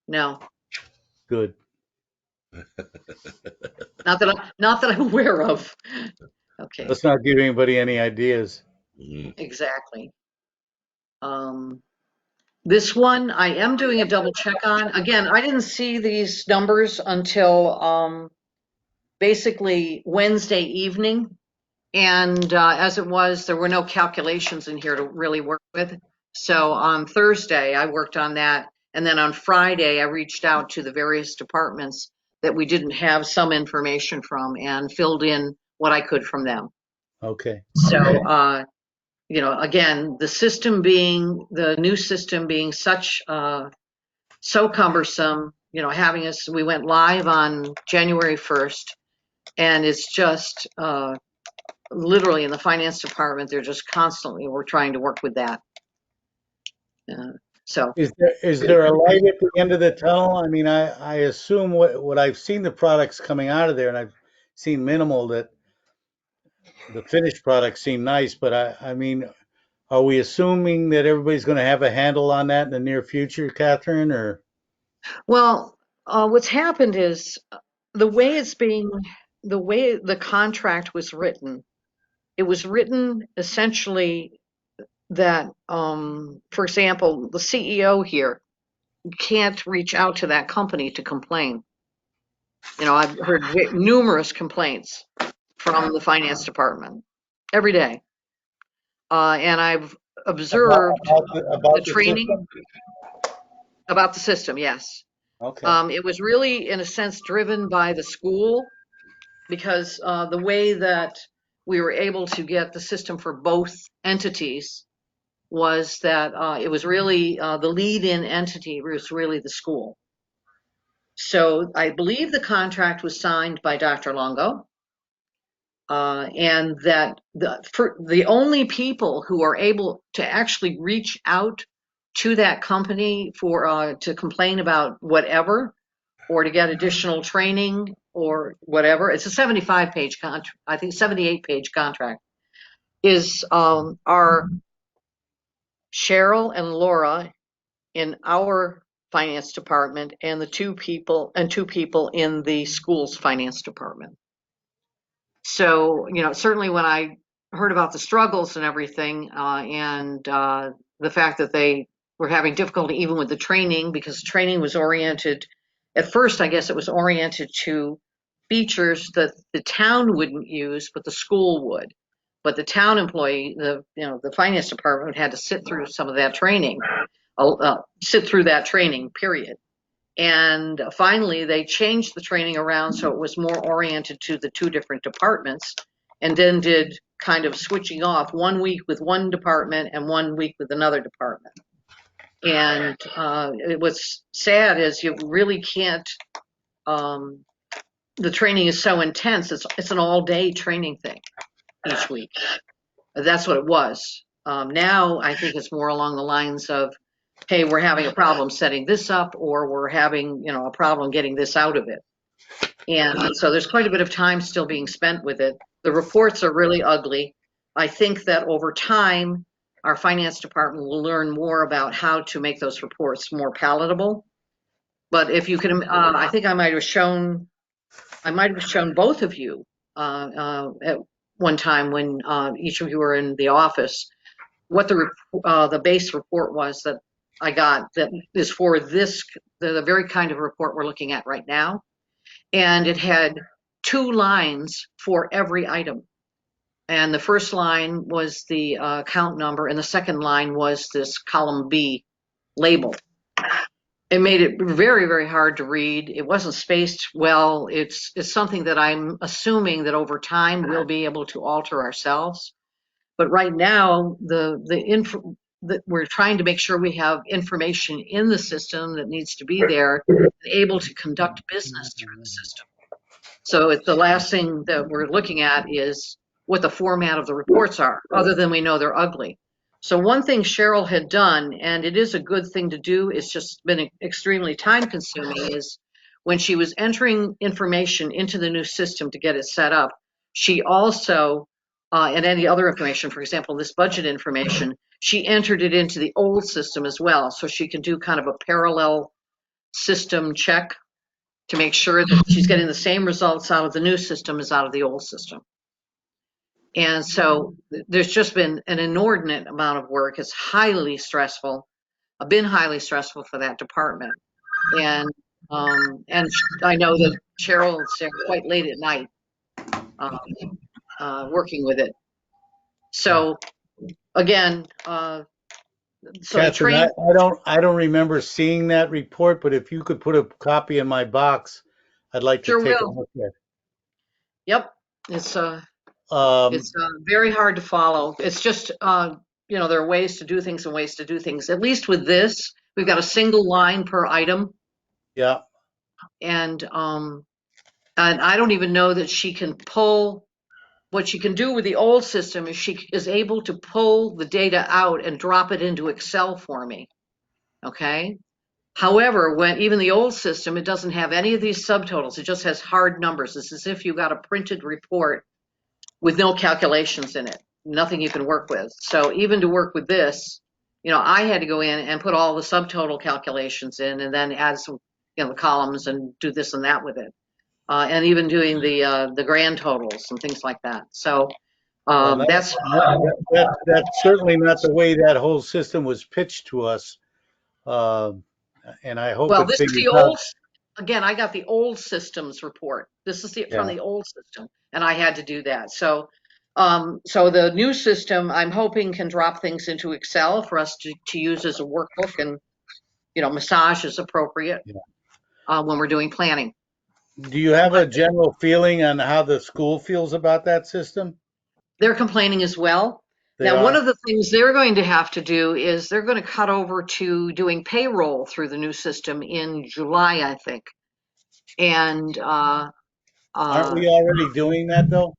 No, Good. not that I'm aware of. Okay, Let's not give anybody any ideas. Mhm. exactly. This one I am doing a double check on. Again, I didn't see these numbers until basically Wednesday evening. And as it was, there were no calculations in here to really work with. So on Thursday, I worked on that. And then on Friday, I reached out to the various departments that we didn't have some information from and filled in what I could from them. Okay. So, again, the new system being so cumbersome, we went live on January 1st, and it's just literally in the finance department, we're trying to work with that. So Is there a light at the end of the tunnel? I mean, I assume what I've seen the products coming out of there, and I've seen minimal that the finished products seem nice, but I mean, are we assuming that everybody's going to have a handle on that in the near future, Catherine, or? well, what's happened is the way the contract was written, it was written essentially that, for example, the CEO here can't reach out to that company to complain. I've heard numerous complaints from the finance department every day. And I've observed the About the training system? about the system, yes. Okay. It was really, in a sense, driven by the school, because the way that we were able to get the system for both entities was that it was really the lead-in entity was really the school. So I believe the contract was signed by Dr. Longo, and that the only people who are able to actually reach out to that company to complain about whatever or to get additional training or whatever. It's a 75-page contract, I think 78-page contract, is our Cheryl and Laura in our finance department and two people in the school's finance department. So, certainly when I heard about the struggles and everything, and the fact that they were having difficulty even with the training, because training was oriented, at first, I guess it was oriented to features that the town wouldn't use, but the school would. But the town employee, the finance department had to sit through some of that training, period. And finally, they changed the training around so it was more oriented to the two different departments, and then did kind of switching off 1 week with one department and 1 week with another department. And what's sad is you really can't, the training is so intense, it's an all-day training thing each week. That's what it was. Now I think it's more along the lines of, hey, we're having a problem setting this up, or we're having, a problem getting this out of it. And so there's quite a bit of time still being spent with it. The reports are really ugly. I think that over time, our finance department will learn more about how to make those reports more palatable. But if you can, I think I might have shown both of you at one time when each of you were in the office, what the base report was that I got that is for the very kind of report we're looking at right now. And it had 2 lines for every item. And the first line was the account number, and the second line was this column B label. It made it very, very hard to read. It wasn't spaced well. It's something that I'm assuming that over time we'll be able to alter ourselves. But right now, that we're trying to make sure we have information in the system that needs to be there, and able to conduct business through the system. So the last thing that we're looking at is what the format of the reports are, other than we know they're ugly. So one thing Cheryl had done, and it is a good thing to do, it's just been extremely time consuming, is when she was entering information into the new system to get it set up, she also, and any other information, for example, this budget information, she entered it into the old system as well. So she can do kind of a parallel system check to make sure that she's getting the same results out of the new system as out of the old system. And so there's just been an inordinate amount of work. It's highly stressful, been highly stressful for that department. And I know that Cheryl's there quite late at night working with it. So again, so Catherine, I don't remember seeing that report, but if you could put a copy in my box, I'd like to sure take a will. look at. Yep, it's very hard to follow. It's just there are ways to do things and ways to do things. At least with this, we've got a single line per item, Yeah, and I don't even know that she can pull. What she can do with the old system is she is able to pull the data out and drop it into Excel for me. Okay. However, when even the old system, it doesn't have any of these subtotals. It just has hard numbers. It's as if you got a printed report with no calculations in it, nothing you can work with. So even to work with this, I had to go in and put all the subtotal calculations in and then add some, the columns and do this and that with it. And even doing the grand totals and things like that. So that's that's certainly not the way that whole system was pitched to us. And I hope well, it this is figures the out. old. Again, I got the old systems report. This is from Yeah. the old system, and I had to do that. So, so the new system, I'm hoping, can drop things into Excel for us to use as a workbook, and massage is appropriate when we're doing planning. Do you have a general feeling on how the school feels about that system? They're complaining as well. They Now, one are. of the things they're going to have to do is they're going to cut over to doing payroll through the new system in July, I think. And Aren't we already doing that though?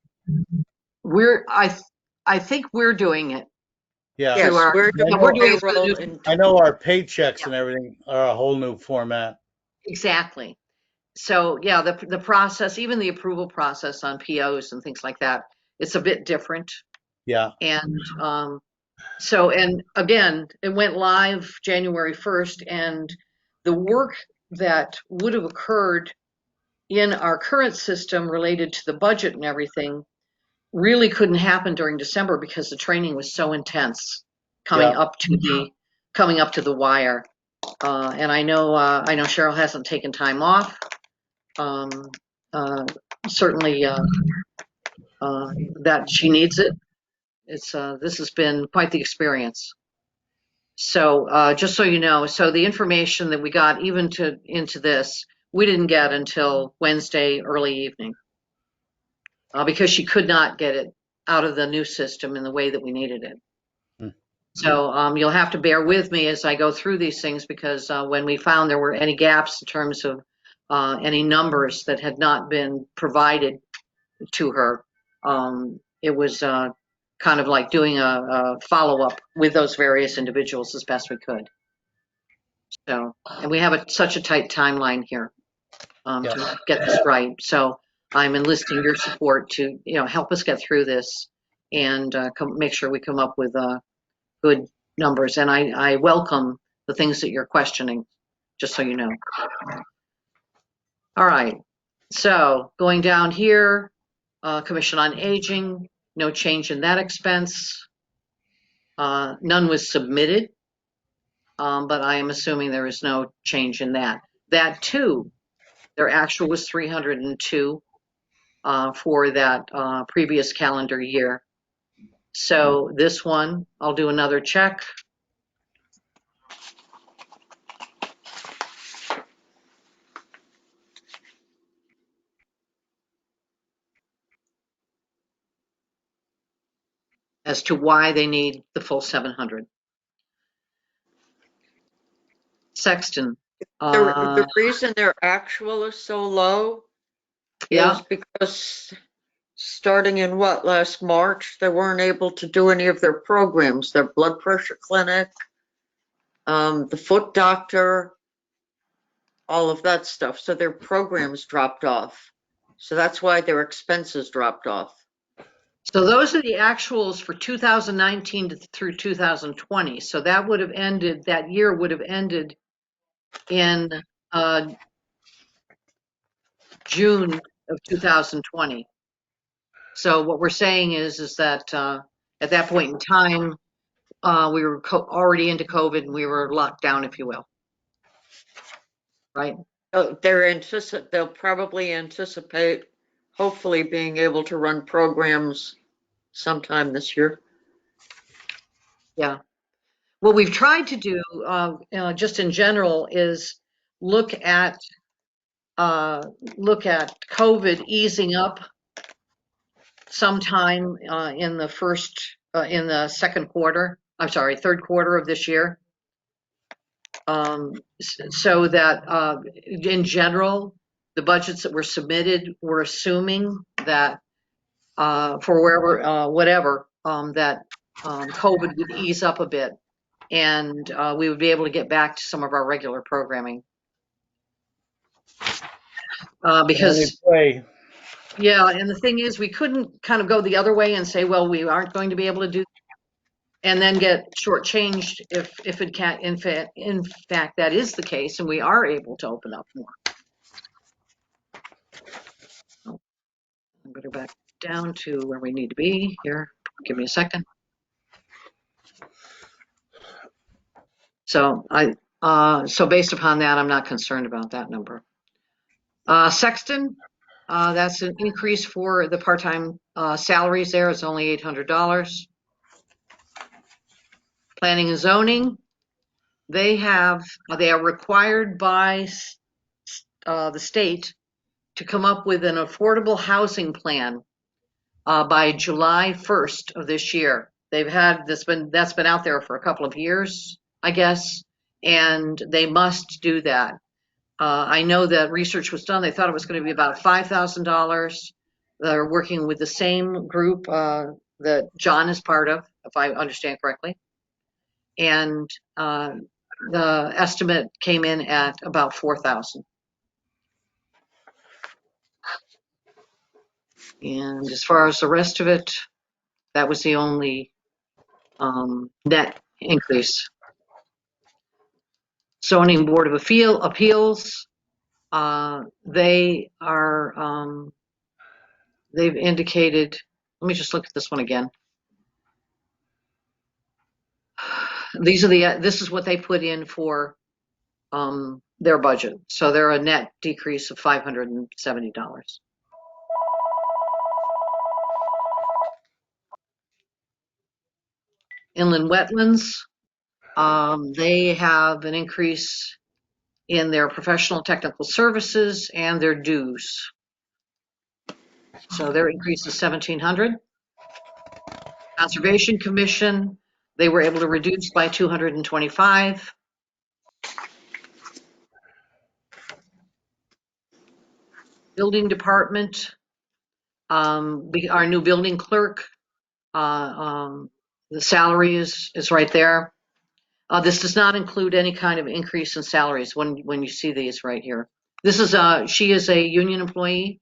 I think we're doing it Yeah. through Yes, our, we're I doing we're know, doing it through the payroll new, and I know our paychecks yeah, and everything are a whole new format. exactly. So yeah, the process, even the approval process on POs and things like that, it's a bit different. Yeah. And and again, it went live January 1st, and the work that would have occurred in our current system related to the budget and everything really couldn't happen during December because the training was so intense coming Yeah. up to the wire. And I know Cheryl hasn't taken time off. Um, Certainly that she needs it. It's this has been quite the experience. So just so you know, so the information that we got even into this, we didn't get until Wednesday early evening because she could not get it out of the new system in the way that we needed it. Hmm. So you'll have to bear with me as I go through these things because when we found there were any gaps in terms of any numbers that had not been provided to her, it was kind of like doing a follow-up with those various individuals as best we could. So, and we have such a tight timeline here to get this right. So I'm enlisting your support to help us get through this and make sure we come up with good numbers. And I welcome the things that you're questioning, just so you know. All right. So going down here, Commission on Aging, no change in that expense. None was submitted, but I am assuming there is no change in that. That too, their actual was 302 for that previous calendar year. So this one, I'll do another check. as to why they need the full 700. Sexton, The reason their actual is so low yeah, is because starting in last March, they weren't able to do any of their programs, their blood pressure clinic, the foot doctor, all of that stuff. So their programs dropped off. So that's why their expenses dropped off. so those are the actuals for 2019 through 2020. So that would have ended, that year would have ended in June of 2020. So what we're saying is that at that point in time, we were already into COVID and we were locked down, if you will. Right? They'll probably anticipate, hopefully, being able to run programs sometime this year. Yeah. What we've tried to do, just in general, is look at COVID easing up sometime in the third quarter of this year. So that in general, the budgets that were submitted were assuming that for whatever, that COVID would ease up a bit and we would be able to get back to some of our regular programming. Because yeah, and the thing is, we couldn't kind of go the other way and say, well, we aren't going to be able to do, and then get shortchanged if it can't. In fact, that is the case, and we are able to open up more. Oh, I'm going to go back down to where we need to be here. Give me a second. So so based upon that, I'm not concerned about that number. Sexton. That's an increase for the part-time salaries there. It's only $800. Planning and zoning, they are required by the state to come up with an affordable housing plan by July 1st of this year. That's been out there for a couple of years, I guess, and they must do that. I know that research was done. They thought it was going to be about $5,000. They're working with the same group that John is part of, if I understand correctly. And the estimate came in at about $4,000. And as far as the rest of it, that was the only net increase. Zoning Board of Appeals, they've indicated, let me just look at this one again. This is what they put in for their budget. So they're a net decrease of $570. Inland wetlands, they have an increase in their professional technical services and their dues. So their increase is $1,700. Conservation Commission, they were able to reduce by $225. Building Department, our new building clerk, the salary is right there. This does not include any kind of increase in salaries when you see these right here. This is she is a union employee,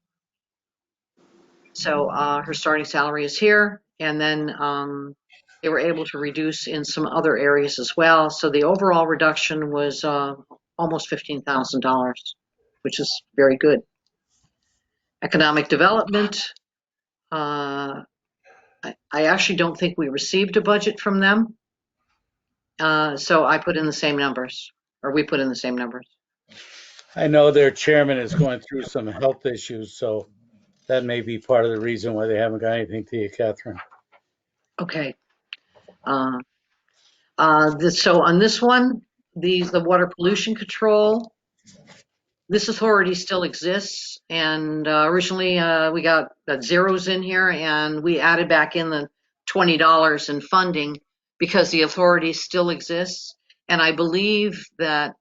so her starting salary is here, and then they were able to reduce in some other areas as well. So the overall reduction was almost $15,000, which is very good. Economic development. I actually don't think we received a budget from them. So I put in the same numbers, or we put in the same numbers. I know their chairman is going through some health issues, so that may be part of the reason why they haven't got anything to you, Catherine. Okay. So on this one, the water pollution control, this authority still exists, and originally we got zeros in here, and we added back in $20 in funding because the authority still exists. And I believe that,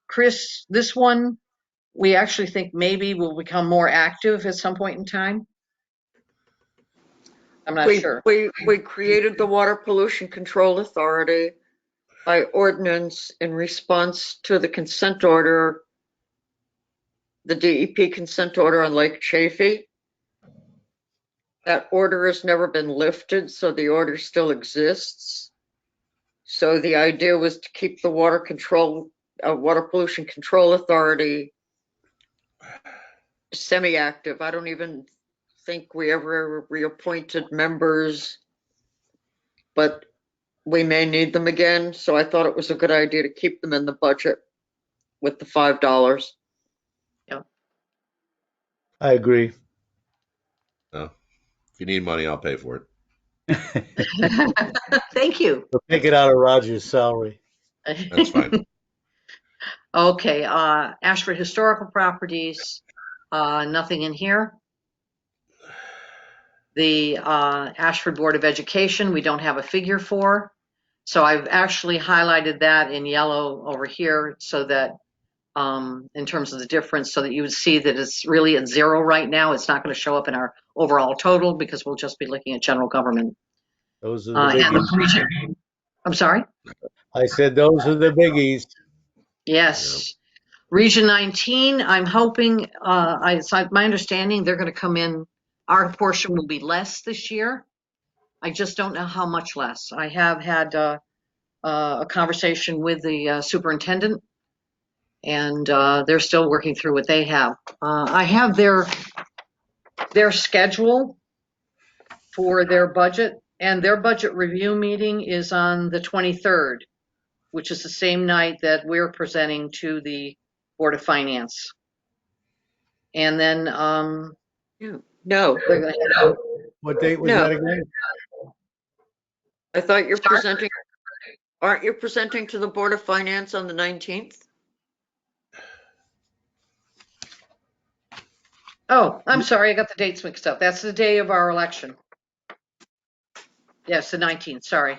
Chris, this one, we actually think maybe will become more active at some point in time. I'm not sure. We created the Water Pollution Control Authority by ordinance in response to the consent order, the DEP consent order on Lake Chaffee. That order has never been lifted, so the order still exists. So the idea was to keep the Water Pollution Control Authority semi-active. I don't even think we ever reappointed members, but we may need them again. So I thought it was a good idea to keep them in the budget with the $5. I agree. No. If you need money, I'll pay for it. Thank you. We'll take it out of Roger's salary. That's fine. Okay, Ashford Historical Properties, nothing in here. The Ashford Board of Education, we don't have a figure for. So I've actually highlighted that in yellow over here so that in terms of the difference, so that you would see that it's really at 0 right now. It's not going to show up in our overall total because we'll just be looking at general government. Those are the biggies. I'm sorry? I said those are the biggies. Yes. Region 19, I'm hoping, it's my understanding they're going to come in, our portion will be less this year. I just don't know how much less. I have had a conversation with the superintendent, and they're still working through what they have. I have their schedule for their budget, and their budget review meeting is on the 23rd, which is the same night that we're presenting to the Board of Finance. And then No, they're gonna have, What date was No. that again? I thought you're presenting, aren't you presenting to the Board of Finance on the 19th? oh, I'm sorry, I got the dates mixed up. That's the day of our election. Yes, the 19th, sorry.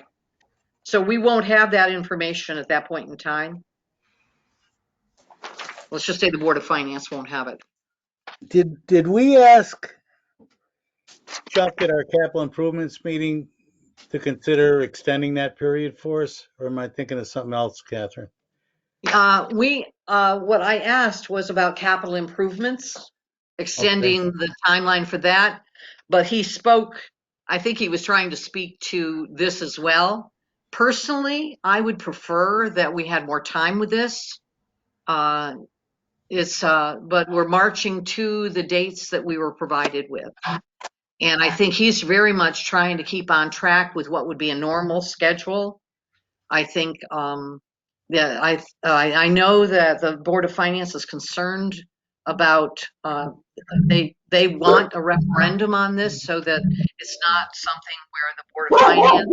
So we won't have that information at that point in time. Let's just say the Board of Finance won't have it. Did we ask Chuck at our capital improvements meeting to consider extending that period for us? Or am I thinking of something else, Catherine? What I asked was about capital improvements, extending the timeline for that, but he spoke, I think he was trying to speak to this as well. Personally, I would prefer that we had more time with this. But we're marching to the dates that we were provided with. And I think he's very much trying to keep on track with what would be a normal schedule. I think, I know that the Board of Finance is concerned about, they want a referendum on this so that it's not something where the Board of Finance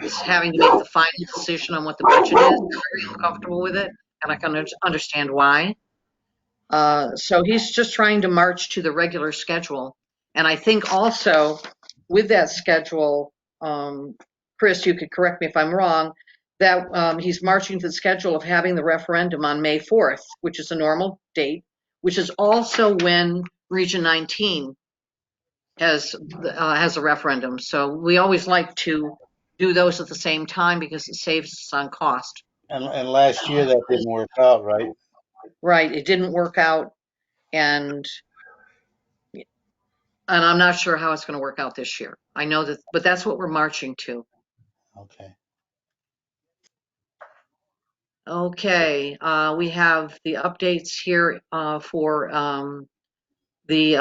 is having to make the final decision on what the budget is. They're very uncomfortable with it, and I can understand why. So he's just trying to march to the regular schedule. And I think also with that schedule, Chris, you could correct me if I'm wrong, that he's marching to the schedule of having the referendum on May 4th, which is a normal date, which is also when Region 19 has a referendum. So we always like to do those at the same time because it saves us on cost. And last year that didn't work out, right? Right, it didn't work out, and I'm not sure how it's going to work out this year. I know that, but that's what we're marching to. Okay. Okay, we have the updates here for the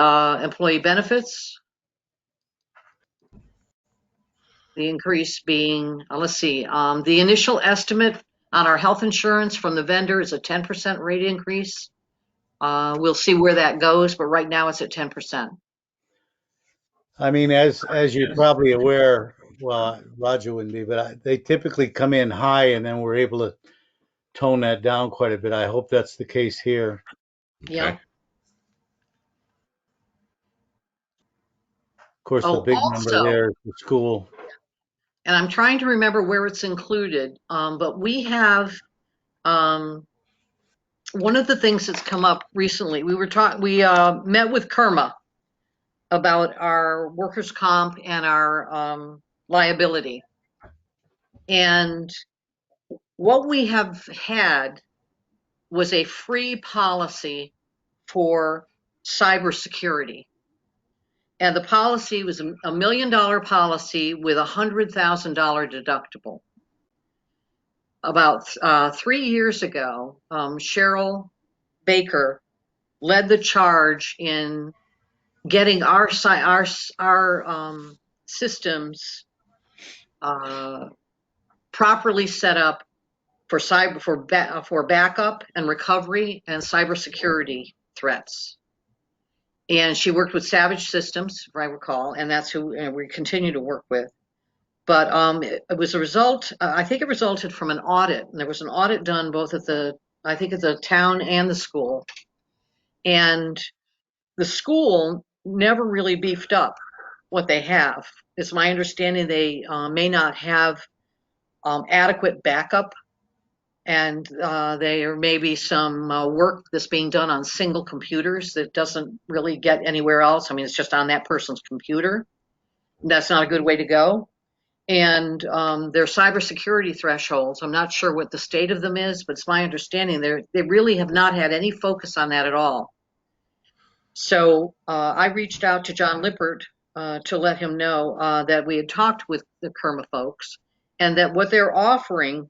employee benefits. The increase being, let's see, the initial estimate on our health insurance from the vendor is a 10% rate increase. We'll see where that goes, but right now it's at 10%. I mean, as you're probably aware, well, Roger wouldn't be, but they typically come in high and then we're able to tone that down quite a bit. I hope that's the case here. Yeah. Okay. Of course, the big number Also, there is the school. and I'm trying to remember where it's included, but we have, one of the things that's come up recently, we met with Kerma about our workers' comp and our liability. And what we have had was a free policy for cybersecurity. And the policy was a $1 million policy with a $100,000 deductible. About 3 years ago, Cheryl Baker led the charge in getting our systems properly set up for backup and recovery and cybersecurity threats. And she worked with Savage Systems, if I recall, and that's who we continue to work with. But it was a result. I think it resulted from an audit, and there was an audit done both at the town and the school. And the school never really beefed up what they have. It's my understanding they may not have adequate backup, and there may be some work that's being done on single computers that doesn't really get anywhere else. I mean, it's just on that person's computer. That's not a good way to go. And their cybersecurity thresholds, I'm not sure what the state of them is, but it's my understanding they really have not had any focus on that at all. So I reached out to John Lippert to let him know that we had talked with the Kerma folks, and that what they're offering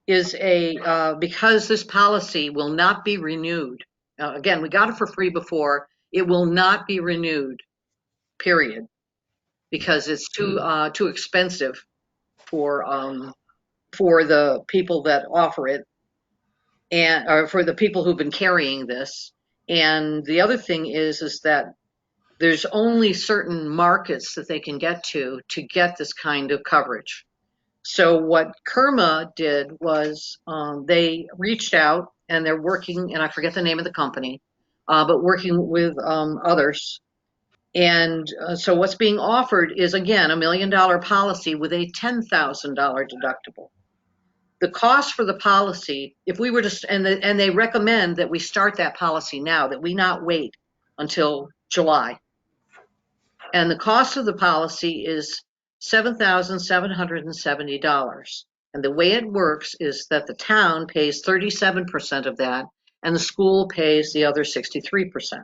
is because this policy will not be renewed. Again, we got it for free before. It will not be renewed, period, because it's too expensive for the people that offer it, or for the people who've been carrying this. And the other thing is that there's only certain markets that they can get to get this kind of coverage. So what Kerma did was they reached out, and they're working, and I forget the name of the company, but working with others. And so what's being offered is, again, $1 million policy with a $10,000 deductible. The cost for the policy, if we were to, and they recommend that we start that policy now, that we not wait until July. And the cost of the policy is $7,770. And the way it works is that the town pays 37% of that, and the school pays the other 63%.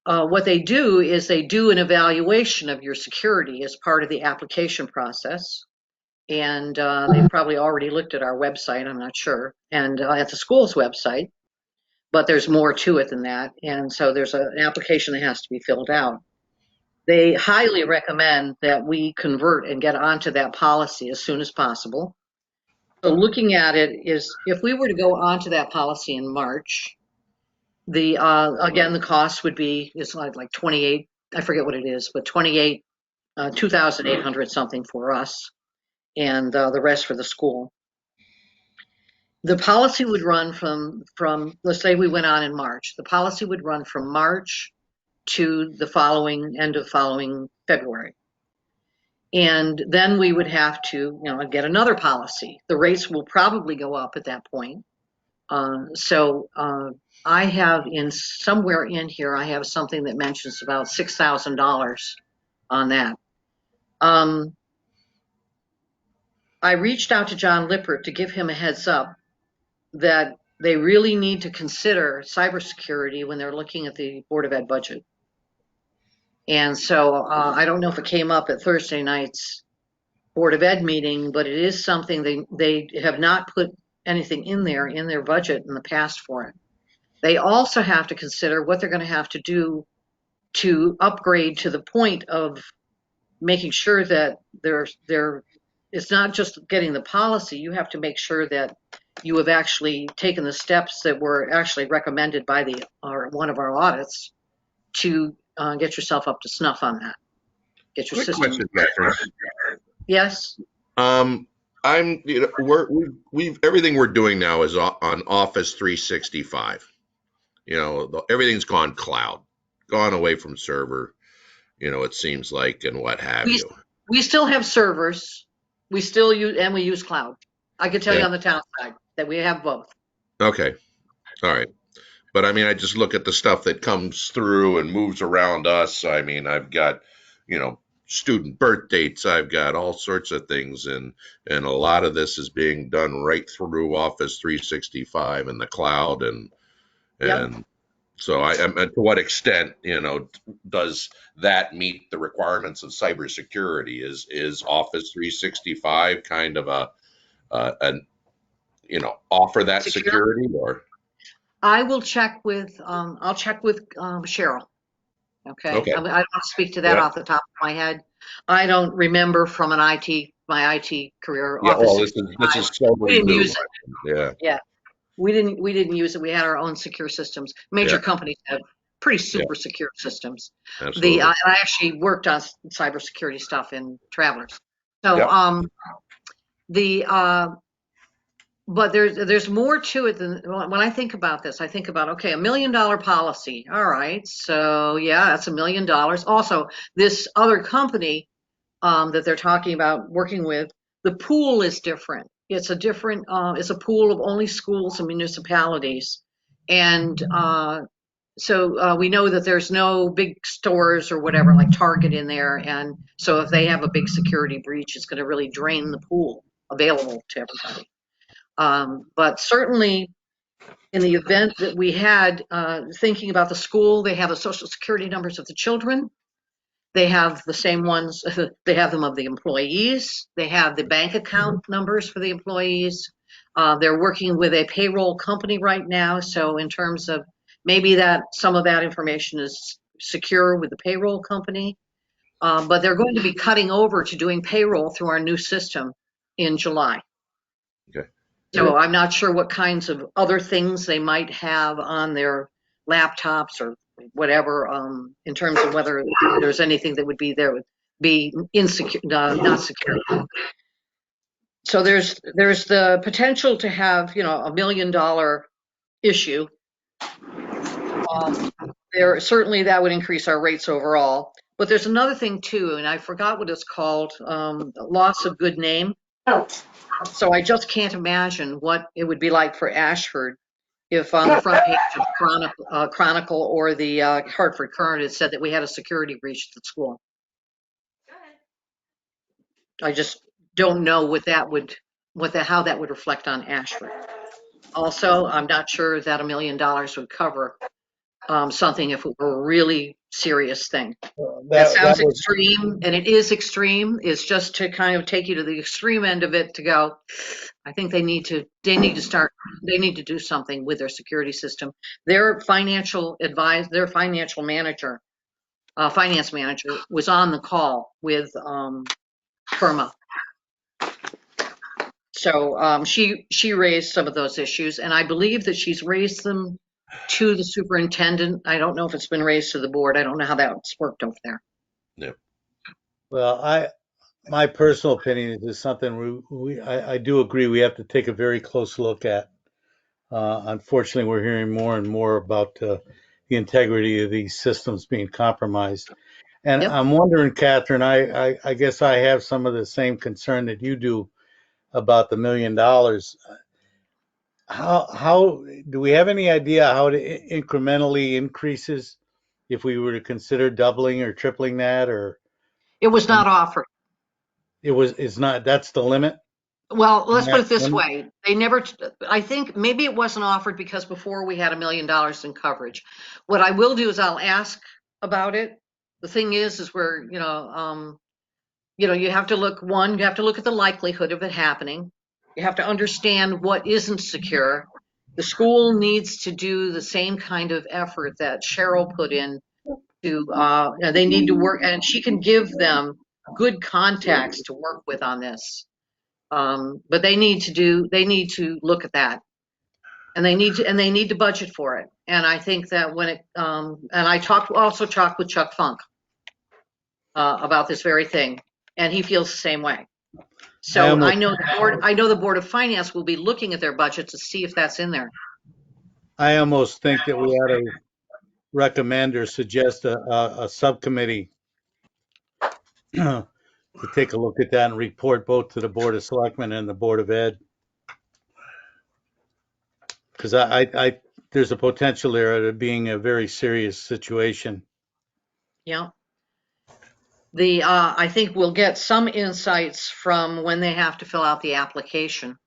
What they do is they do an evaluation of your security as part of the application process. And they've probably already looked at our website, I'm not sure, and at the school's website. But there's more to it than that. And so there's an application that has to be filled out. They highly recommend that we convert and get onto that policy as soon as possible. So looking at it is, if we were to go onto that policy in March, again, the cost would be, it's like 28, I forget what it is, but 2,800 something for us, and the rest for the school. The policy would run from, let's say we went on in March. The policy would run from March to the end of following February. And then we would have to, get another policy. The rates will probably go up at that point. So I have somewhere in here, I have something that mentions about $6,000 on that. I reached out to John Lippert to give him a heads up that they really need to consider cybersecurity when they're looking at the Board of Ed budget. And so I don't know if it came up at Thursday night's Board of Ed meeting, but it is something they have not put anything in their budget in the past for it. They also have to consider what they're going to have to do to upgrade to the point of making sure that it's not just getting the policy. You have to make sure that you have actually taken the steps that were actually recommended by one of our audits to get yourself up to snuff on that. Get your Quick system. question, Catherine. Yes. Everything we're doing now is on Office 365. Everything's gone cloud, gone away from server. it seems like, and what have We, you. we still have servers. We still use, and we use cloud. I can tell you Yeah. on the town side that we have both. Okay. All right. But I mean, I just look at the stuff that comes through and moves around us. I mean, I've got, student birth dates. I've got all sorts of things, and a lot of this is being done right through Office 365 and the cloud, and Yep. and so to what extent, does that meet the requirements of cybersecurity? Is Office 365 kind of an offer that Secure. security or? I will check with, I'll check with Cheryl. Okay. Okay. I don't want to speak to that Yeah. off the top of my head. I don't remember from my IT career, Yeah. Office Well, this is 65. We totally didn't new. use it. Yeah. Yeah. We didn't use it. We had our own secure systems. Yeah. Major companies have pretty Yeah. super secure systems. Absolutely. And I actually worked on cybersecurity stuff in Travelers. So, Yeah. the, but there's more to it than when I think about this. I think about, okay, $1 million policy. All right, so yeah, that's $1 million. Also, this other company that they're talking about working with, the pool is different. It's a different. It's a pool of only schools and municipalities, and so we know that there's no big stores or whatever like Target in there, and so if they have a big security breach, it's going to really drain the pool available to everybody. But certainly, in the event that we had, thinking about the school, they have the social security numbers of the children. They have the same ones, they have them of the employees. They have the bank account numbers for the employees. They're working with a payroll company right now. So in terms of maybe that some of that information is secure with the payroll company. But they're going to be cutting over to doing payroll through our new system in July. Okay. So I'm not sure what kinds of other things they might have on their laptops or whatever, in terms of whether there's anything that would be there would be insecure, not secure. So there's the potential to have, $1 million issue. There certainly that would increase our rates overall. But there's another thing too, and I forgot what it's called, loss of good name. So I just can't imagine what it would be like for Ashford if on the front page of Chronicle or the Hartford Current it said that we had a security breach at the school. I just don't know how that would reflect on Ashford. Also, I'm not sure that $1 million would cover something if it were a really serious thing. That sounds extreme, and it is extreme. It's just to kind of take you to the extreme end of it to go, I think they need to do something with their security system. Their finance manager was on the call with Perma. So she raised some of those issues, and I believe that she's raised them to the superintendent. I don't know if it's been raised to the board. I don't know how that's worked over there. Yeah. Well, my personal opinion is this something I do agree we have to take a very close look at. Unfortunately, we're hearing more and more about the integrity of these systems being compromised. And Yep. I'm wondering, Catherine, I guess I have some of the same concern that you do about the $1 million. How do we have any idea how it incrementally increases if we were to consider doubling or tripling that, or It was not offered. it's not, that's the limit? Well, let's put it this Limit? way. I think maybe it wasn't offered because before we had $1 million in coverage. What I will do is I'll ask about it. The thing is where, you have to look at the likelihood of it happening. You have to understand what isn't secure. The school needs to do the same kind of effort that Cheryl put in they need to work, and she can give them good contacts to work with on this. But they need to look at that, and they need to budget for it. And I think that and I also talked with Chuck Funk about this very thing, and he feels the same way. So I know the board of finance will be looking at their budget to see if that's in there. I almost think that we ought to recommend or suggest a subcommittee to take a look at that and report both to the Board of Selectmen and the Board of Ed. Because there's a potential there of it being a very serious situation. Yeah. I think we'll get some insights from when they have to fill out the application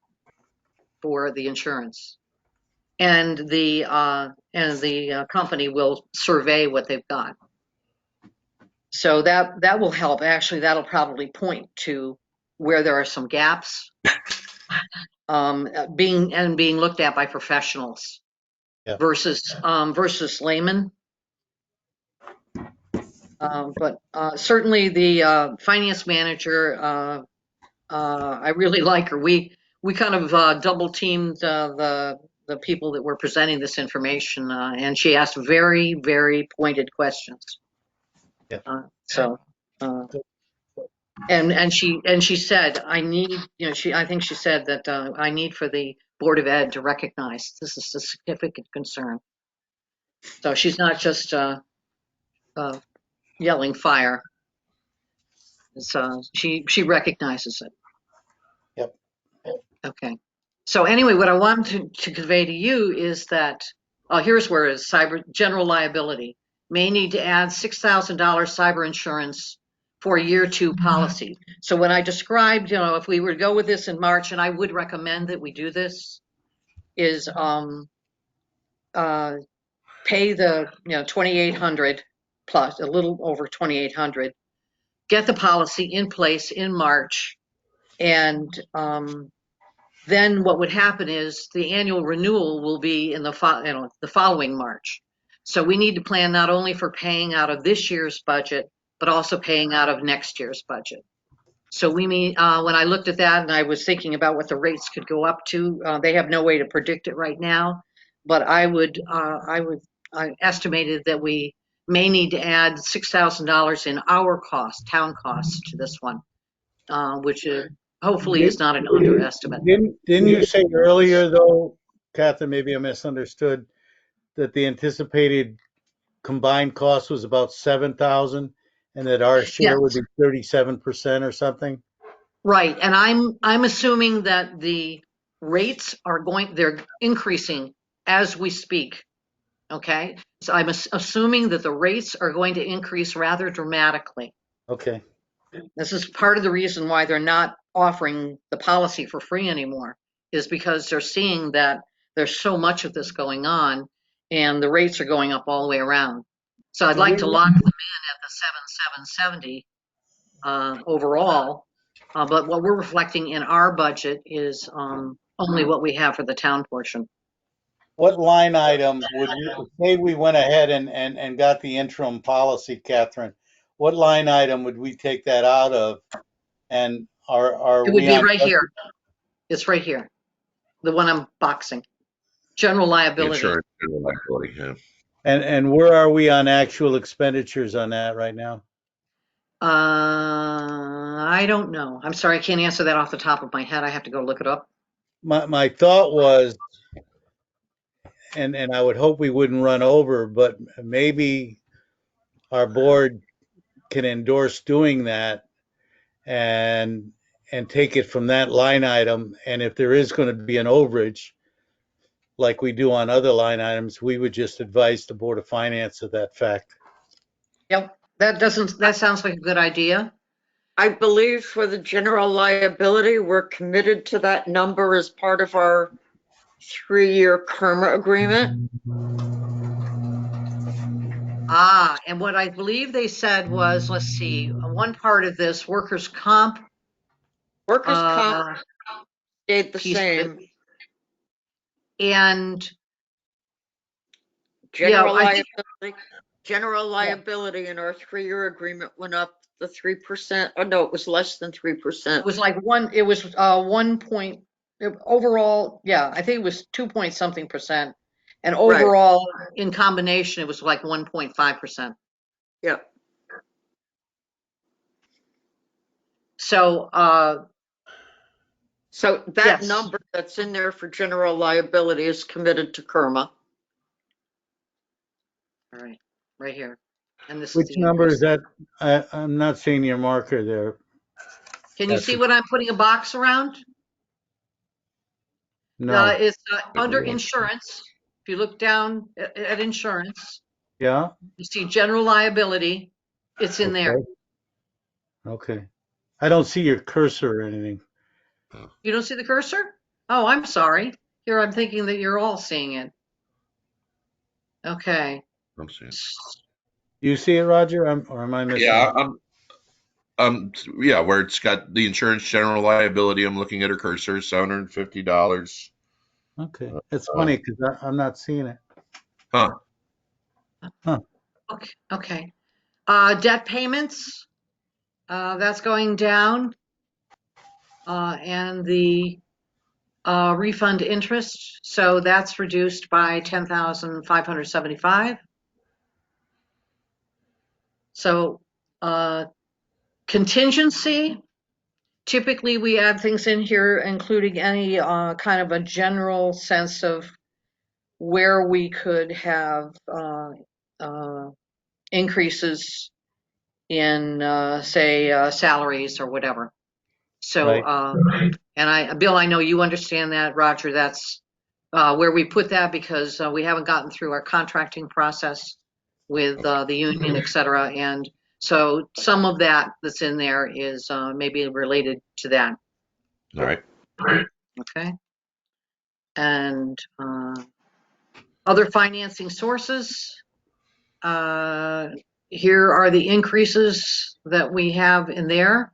for the insurance. And the company will survey what they've got. So that will help. Actually, that'll probably point to where there are some gaps, being looked at by professionals Yeah. versus laymen. But certainly the finance manager, I really like her. We kind of double teamed the people that were presenting this information, and she asked very, very pointed questions. Yeah. And she said, I need, I think she said that I need for the Board of Ed to recognize this is a significant concern. So she's not just yelling fire. It's, she recognizes it. Yep. Okay. So anyway, what I wanted to convey to you is that, here's where it is: cyber general liability may need to add $6,000 cyber insurance for a year 2 policy. So when I described, if we were to go with this in March, and I would recommend that we do this, is pay the 2,800 plus a little over 2,800, get the policy in place in March, and then what would happen is the annual renewal will be in the following March. So we need to plan not only for paying out of this year's budget, but also paying out of next year's budget. So when I looked at that and I was thinking about what the rates could go up to, they have no way to predict it right now, but I estimated that we may need to add $6,000 in our cost, town costs, to this one, which hopefully is not an underestimate. Didn't you say earlier, though, Catherine, maybe I misunderstood, that the anticipated combined cost was about 7,000 and that our share would be 37% or something? Right, and I'm assuming that the rates they're increasing as we speak. Okay, so I'm assuming that the rates are going to increase rather dramatically. Okay. This is part of the reason why they're not offering the policy for free anymore, is because they're seeing that there's so much of this going on and the rates are going up all the way around. So I'd like to lock them in at the 7,770 overall, but what we're reflecting in our budget is only what we have for the town portion. What line item would you, say we went ahead and got the interim policy, Catherine, what line item would we take that out of? And are It would we be on right budget? here. It's right here. The one I'm boxing. General The liability. insurance, general liability, yeah. And where are we on actual expenditures on that right now? I don't know. I'm sorry, I can't answer that off the top of my head. I have to go look it up. My thought was, and I would hope we wouldn't run over, but maybe our board can endorse doing that and take it from that line item. And if there is going to be an overage, like we do on other line items, we would just advise the Board of Finance of that fact. Yep, that sounds like a good idea. I believe for the general liability, we're committed to that number as part of our 3-year KERMA agreement. And what I believe they said was, let's see, one part of this workers' comp. Workers' comp stayed the piece of it. same. And General I think- liability, general liability in our 3-year agreement went up the 3%. Oh, no, it was less than 3%. it was like it was 1 point overall. Yeah, I think it was 2 point something percent. And overall, in combination, it was like 1.5%. Yeah. So, So that yes. number that's in there for general liability is committed to KERMA. All right, right here. And this is Which the number increase. is that? I'm not seeing your marker there. Can you see what I'm putting a box around? No. It's under insurance. If you look down at insurance, Yeah? you see general liability. It's in there. Okay. Okay. I don't see your cursor or anything. You don't see the cursor? Oh, I'm sorry. Here, I'm thinking that you're all seeing it. Okay. I'm seeing. You see it, Roger? Or am I missing Yeah, it? yeah, where it's got the insurance general liability. I'm looking at her cursor, $750. Okay. It's funny because I'm not seeing it. Huh. Huh. Okay. Okay. Debt payments, that's going down. And the refund interest, so that's reduced by 10,575. So contingency, typically we add things in here, including any kind of a general sense of where we could have increases in, say, salaries or whatever. So, Right. and Bill, I know you understand that, Roger, that's where we put that because we haven't gotten through our contracting process with the union, et cetera. And so some of that that's in there is maybe related to that. All right. Okay. And other financing sources. Here are the increases that we have in there.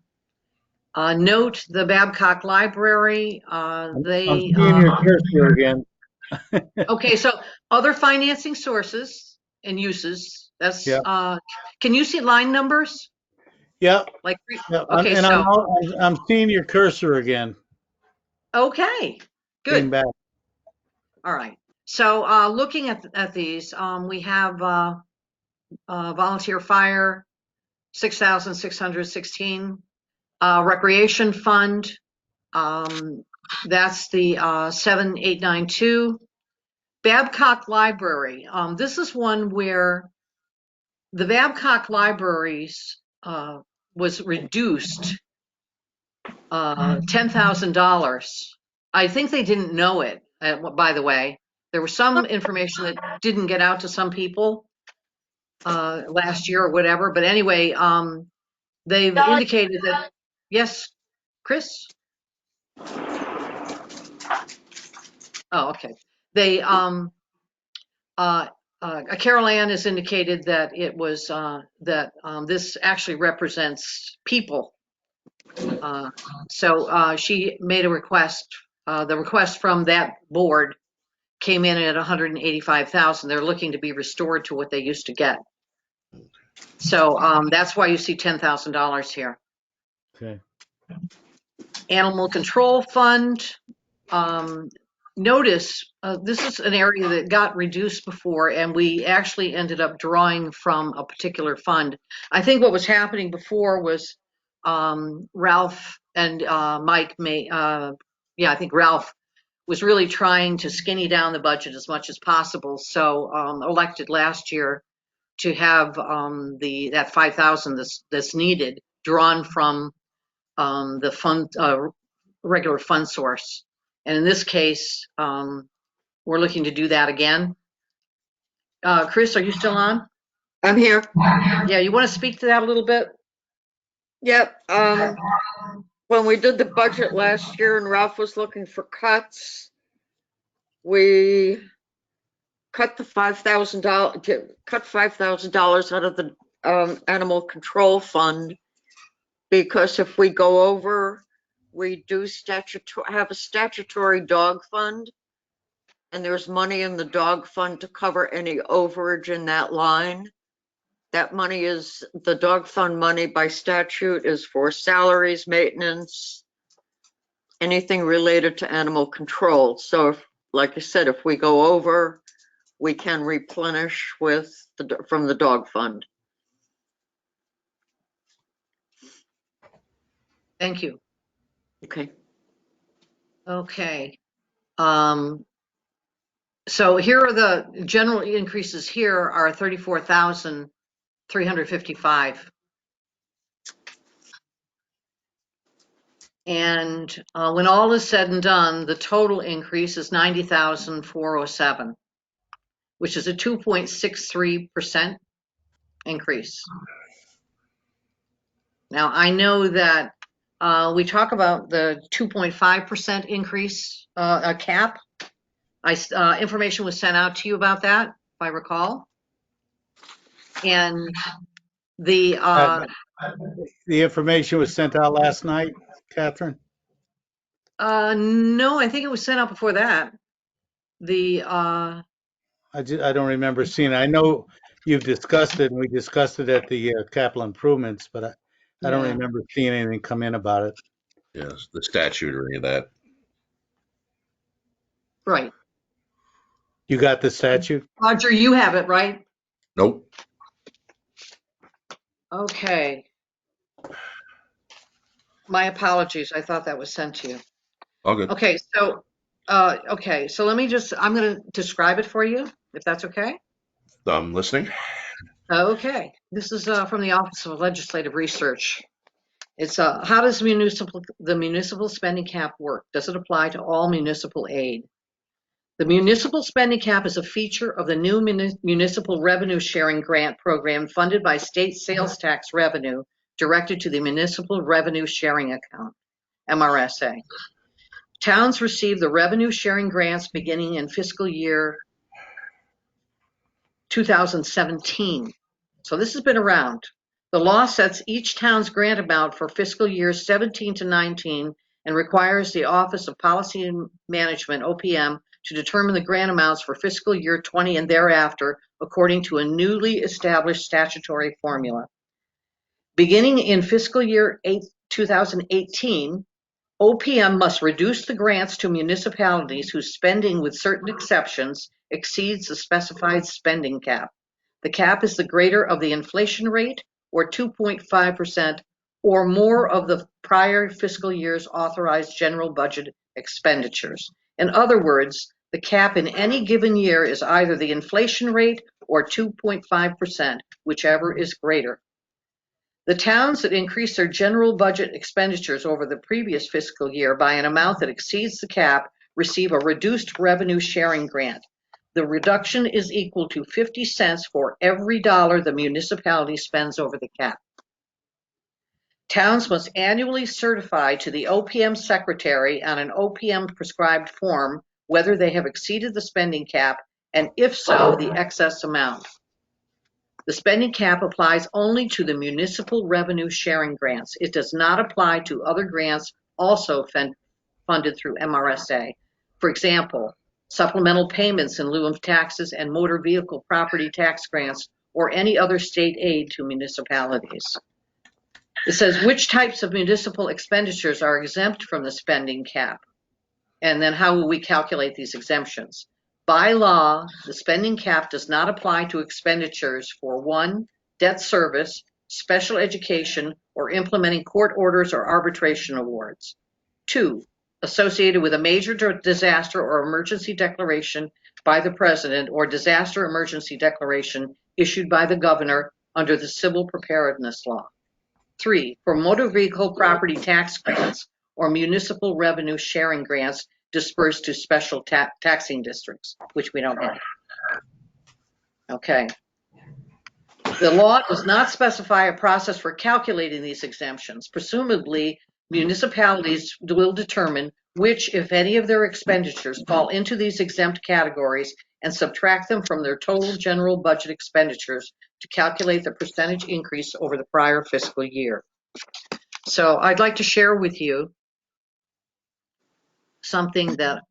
Note the Babcock Library. I'm They seeing your cursor again. okay. So other financing sources and uses. That's Yeah. can you see line numbers? Yeah. Like Yeah. okay, And so I'm seeing your cursor again. okay, Came good. back. All right. So looking at these, we have volunteer fire 6,616, recreation fund. That's the 7892. Babcock Library. This is one where the Babcock Libraries was reduced $10,000. I think they didn't know it, by the way. There was some information that didn't get out to some people last year or whatever. But anyway, they've indicated that, yes, Chris? Oh, okay. They, Carol Ann has indicated that it was, that this actually represents people. So she made a request. The request from that board came in at 185,000. They're looking to be restored to what they used to get. So that's why you see $10,000 here. Okay. Animal Control Fund. Notice this is an area that got reduced before, and we actually ended up drawing from a particular fund. I think what was happening before was Ralph and Mike I think Ralph was really trying to skinny down the budget as much as possible. So elected last year to have that 5,000 that's needed drawn from the fund regular fund source. And in this case, we're looking to do that again. Chris, are you still on? I'm here. Yeah, you want to speak to that a little bit? Yep. When we did the budget last year and Ralph was looking for cuts, we cut the $5,000 out of the animal control fund, because if we go over, we do have a statutory dog fund, and there's money in the dog fund to cover any overage in that line. That money is, the dog fund money by statute is for salaries, maintenance, anything related to animal control. So if, like I said, if we go over, we can replenish from the dog fund. Thank you. Okay. Okay. So here are the general increases. Here are 34,000 $355. And when all is said and done, the total increase is $90,407, which is a 2.63% increase. Now, I know that we talk about the 2.5% increase, a cap. Information was sent out to you about that, if I recall. And the information was sent out last night, Catherine? no, I think it was sent out before that. I don't remember seeing it. I know you've discussed it, and we discussed it at the capital improvements, but I don't Yeah. remember seeing anything come in about it. Yes, the statute or any of that. Right. You got the statute? Roger, you have it, right? Nope. Okay. My apologies. I thought that was sent to you. All good. Okay, so let me I'm going to describe it for you, if that's okay. I'm listening. Okay, this is from the Office of Legislative Research. It's how does the municipal spending cap work? Does it apply to all municipal aid? The municipal spending cap is a feature of the new municipal revenue sharing grant program funded by state sales tax revenue directed to the municipal revenue sharing account, MRSA. Towns receive the revenue sharing grants beginning in fiscal year 2017. So this has been around. The law sets each town's grant amount for fiscal years 17 to 19 and requires the Office of Policy and Management, OPM, to determine the grant amounts for fiscal year 20 and thereafter according to a newly established statutory formula. Beginning in fiscal year 2018, OPM must reduce the grants to municipalities whose spending, with certain exceptions, exceeds the specified spending cap. The cap is the greater of the inflation rate, or 2.5%, or more of the prior fiscal year's authorized general budget expenditures. In other words, the cap in any given year is either the inflation rate or 2.5%, whichever is greater. The towns that increase their general budget expenditures over the previous fiscal year by an amount that exceeds the cap receive a reduced revenue sharing grant. The reduction is equal to 50 cents for every dollar the municipality spends over the cap. Towns must annually certify to the OPM secretary on an OPM prescribed form whether they have exceeded the spending cap, and if so, the excess amount. The spending cap applies only to the municipal revenue sharing grants. It does not apply to other grants also funded through MRSA. For example, supplemental payments in lieu of taxes and motor vehicle property tax grants or any other state aid to municipalities. It says which types of municipal expenditures are exempt from the spending cap, and then how will we calculate these exemptions? By law, the spending cap does not apply to expenditures for 1, debt service, special education, or implementing court orders or arbitration awards. 2, associated with a major disaster or emergency declaration by the president or disaster emergency declaration issued by the governor under the civil preparedness law. 3, for motor vehicle property tax grants or municipal revenue sharing grants dispersed to special taxing districts, which we don't have. Okay. The law does not specify a process for calculating these exemptions. Presumably, municipalities will determine which, if any, of their expenditures fall into these exempt categories and subtract them from their total general budget expenditures to calculate the percentage increase over the prior fiscal year. So I'd like to share with you something that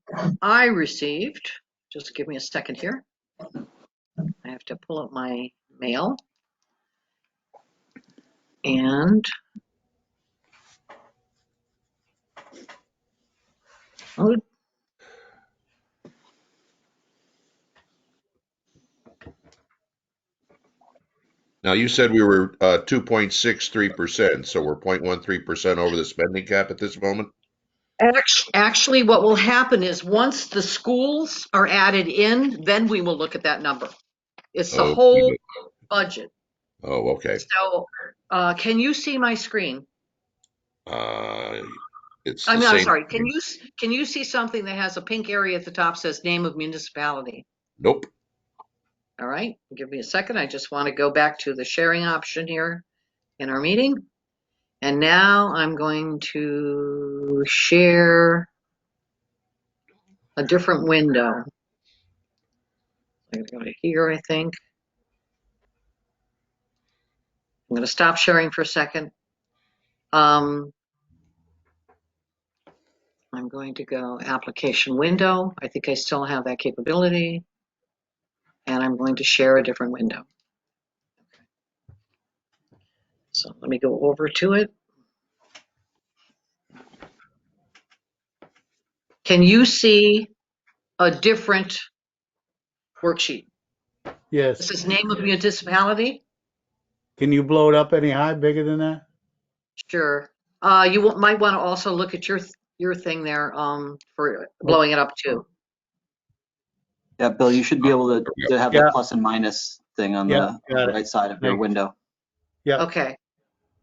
I received. Just give me a second here. I have to pull up my mail. And Now, you said we were 2.63%, so we're 0.13% over the spending cap at this moment? actually, what will happen is once the schools are added in, then we will look at that number. It's the whole budget. Oh, okay. So, can you see my screen? It's I the mean, I'm same. sorry. Can you see something that has a pink area at the top says name of municipality? Nope. All right, give me a second. I just want to go back to the sharing option here in our meeting. And now I'm going to share a different window. I'm going to go to here, I think. I'm going to stop sharing for a second. I'm going to go application window. I think I still have that capability. And I'm going to share a different window. So let me go over to it. Can you see a different worksheet? Yes. This is name of municipality? Can you blow it up any high, bigger than that? Sure. You might want to also look at your thing there for blowing it up too. Yeah, Bill, you should be able to have Yeah. the plus and minus thing on Yeah, the got it. right side of your Thanks. window. Yeah. Okay.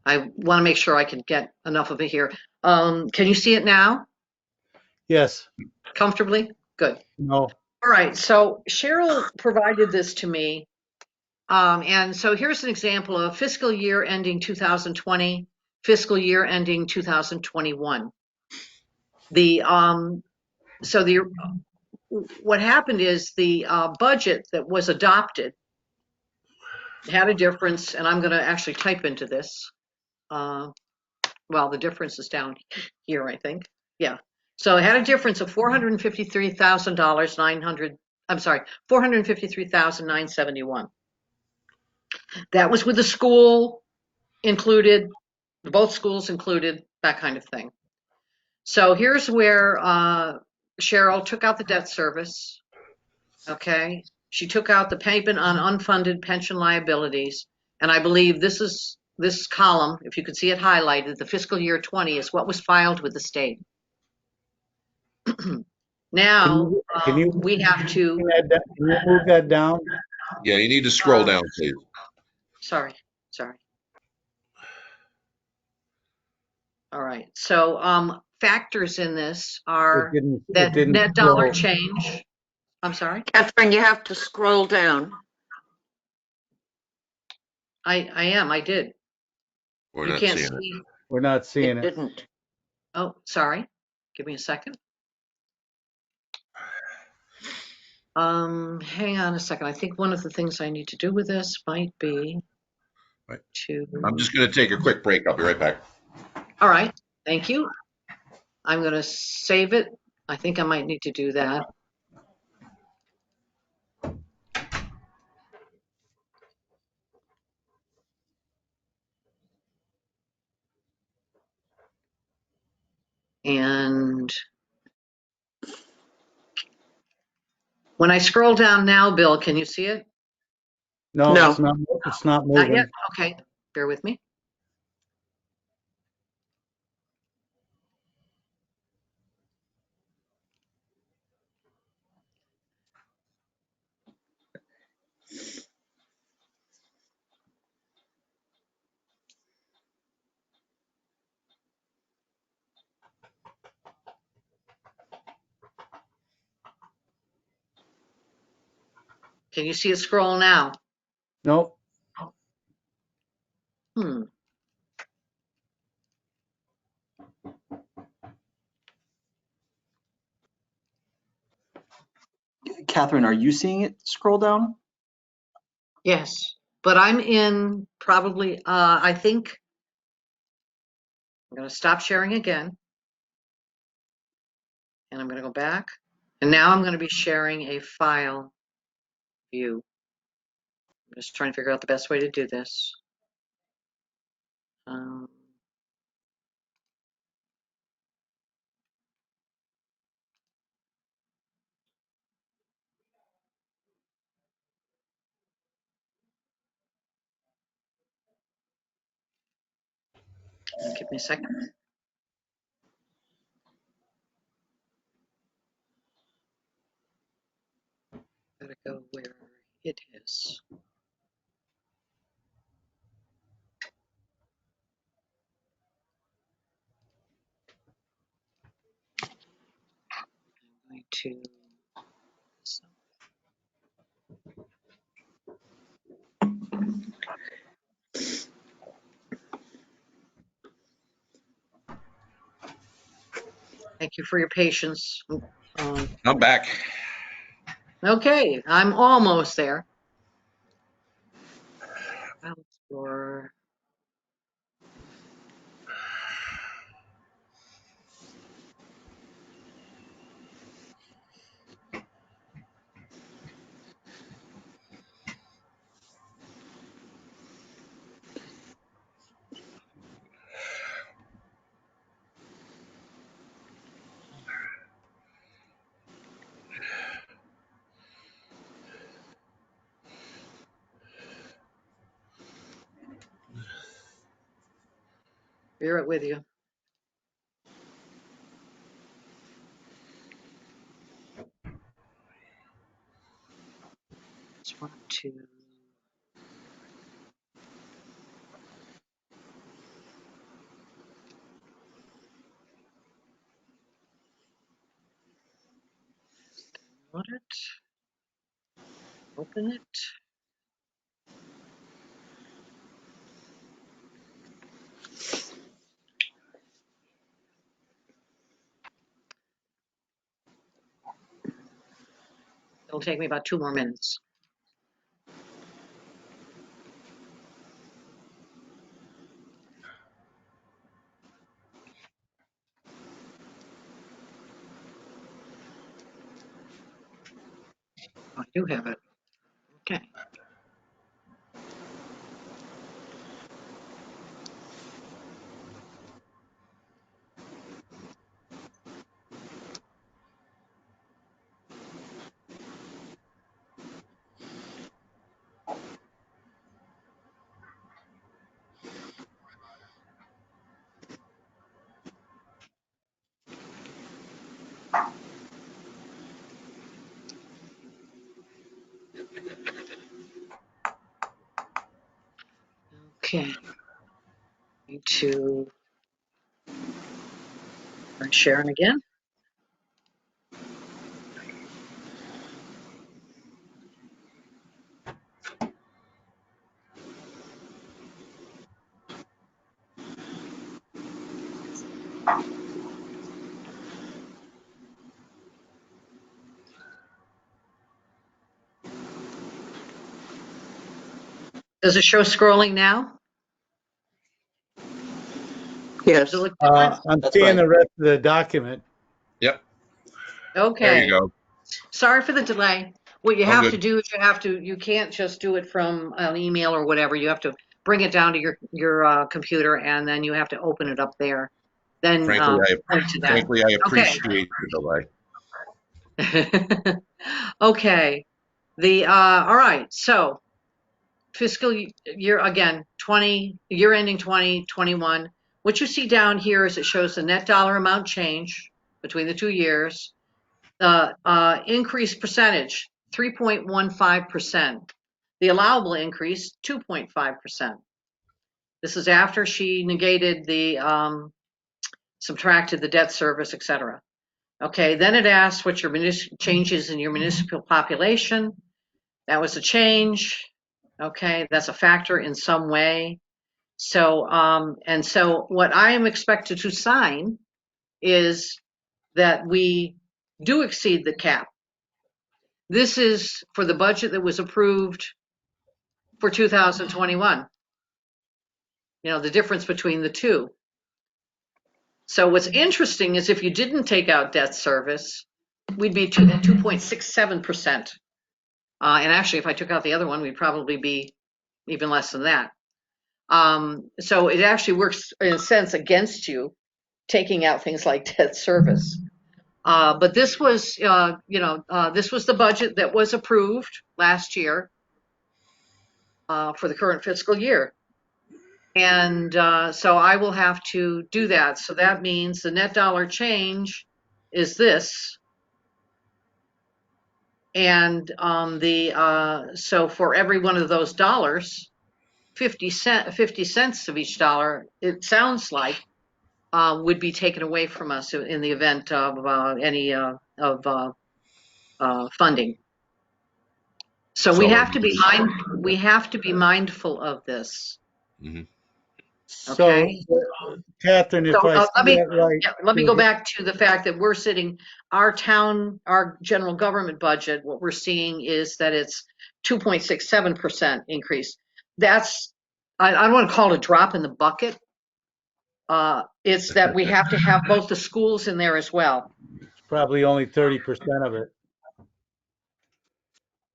I want to make sure I can get enough of it here. Can you see it now Yes. comfortably? Good. No. All right. So Cheryl provided this to me. And so here's an example of fiscal year ending 2020, fiscal year ending 2021. What happened is the budget that was adopted had a difference, and I'm going to actually type into this. Well, the difference is down here, I think. Yeah. So it had a difference of $453,900. I'm sorry, $453,971. That was with the school included, both schools included, that kind of thing. So here's where Cheryl took out the debt service. Okay. She took out the payment on unfunded pension liabilities. And I believe this column, if you could see it highlighted, the fiscal year 20 is what was filed with the state. Now, Can you we have to, can you move that down? Yeah, you need to scroll down, please. sorry. All right. So factors in this are It that didn't net dollar scroll. change. I'm sorry. Catherine, you have to scroll down. I did. We're You not can't seeing it. see. We're not seeing It it. didn't. Oh, sorry. Give me a second. Hang on a second. I think one of the things I need to do with this might be Right. to. I'm just going to take a quick break. I'll be right back. All right. Thank you. I'm going to save it. I think I might need to do that. And when I scroll down now, Bill, can you see it? No, No. it's not. It's not Not yet? moving. Okay. Bear with me. Can you see it scroll now? Nope. Hmm. Catherine, are you seeing it scroll down? Yes. But I'm in probably, I think I'm going to stop sharing again. And I'm going to go back. And now I'm going to be sharing a file view. I'm just trying to figure out the best way to do this. Give me a second. Gotta go where it is. to. Thank you for your patience. I'm back. Okay, I'm almost there. For bear it with you. Just want to. Download it. Open it. It'll take me about 2 more minutes. Oh, I do have it. Okay. Okay. Need to start sharing again. Does it show scrolling now? Yes. Does it look different? I'm That's seeing right. the rest of the document. Yep. There you Okay. go. Sorry for the delay. What you All have to good. do is you can't just do it from an email or whatever. You have to bring it down to your computer, and then you have to open it up there. Then Frankly, point to that. frankly, I Okay. appreciate the delay. Okay. All right. So fiscal year again, year ending 2021. What you see down here is it shows the net dollar amount change between the 2 years. The increase percentage, 3.15%. The allowable increase, 2.5%. This is after she negated subtracted the debt service, etc. Okay, then it asks what your changes in your municipal population. That was a change. Okay, that's a factor in some way. So, and so what I am expected to sign is that we do exceed the cap. This is for the budget that was approved for 2021. You know, the difference between the two. So what's interesting is if you didn't take out debt service, we'd be at 2.67%. And actually, if I took out the other one, we'd probably be even less than that. So it actually works in a sense against you taking out things like debt service. But this was, this was the budget that was approved last year for the current fiscal year. And so I will have to do that. So that means the net dollar change is this. And so for every one of those dollars, 50 cents of each dollar, it sounds like, would be taken away from us in the event of any of funding. So we have to be mindful of this. Mhm. So, Okay. Catherine, if So I see that right, let me go back to the fact that we're sitting, our general government budget, what we're seeing is that it's 2.67% increase. That's, I don't want to call it a drop in the bucket. It's that we have to have both the schools in there as well. it's probably only 30% of it.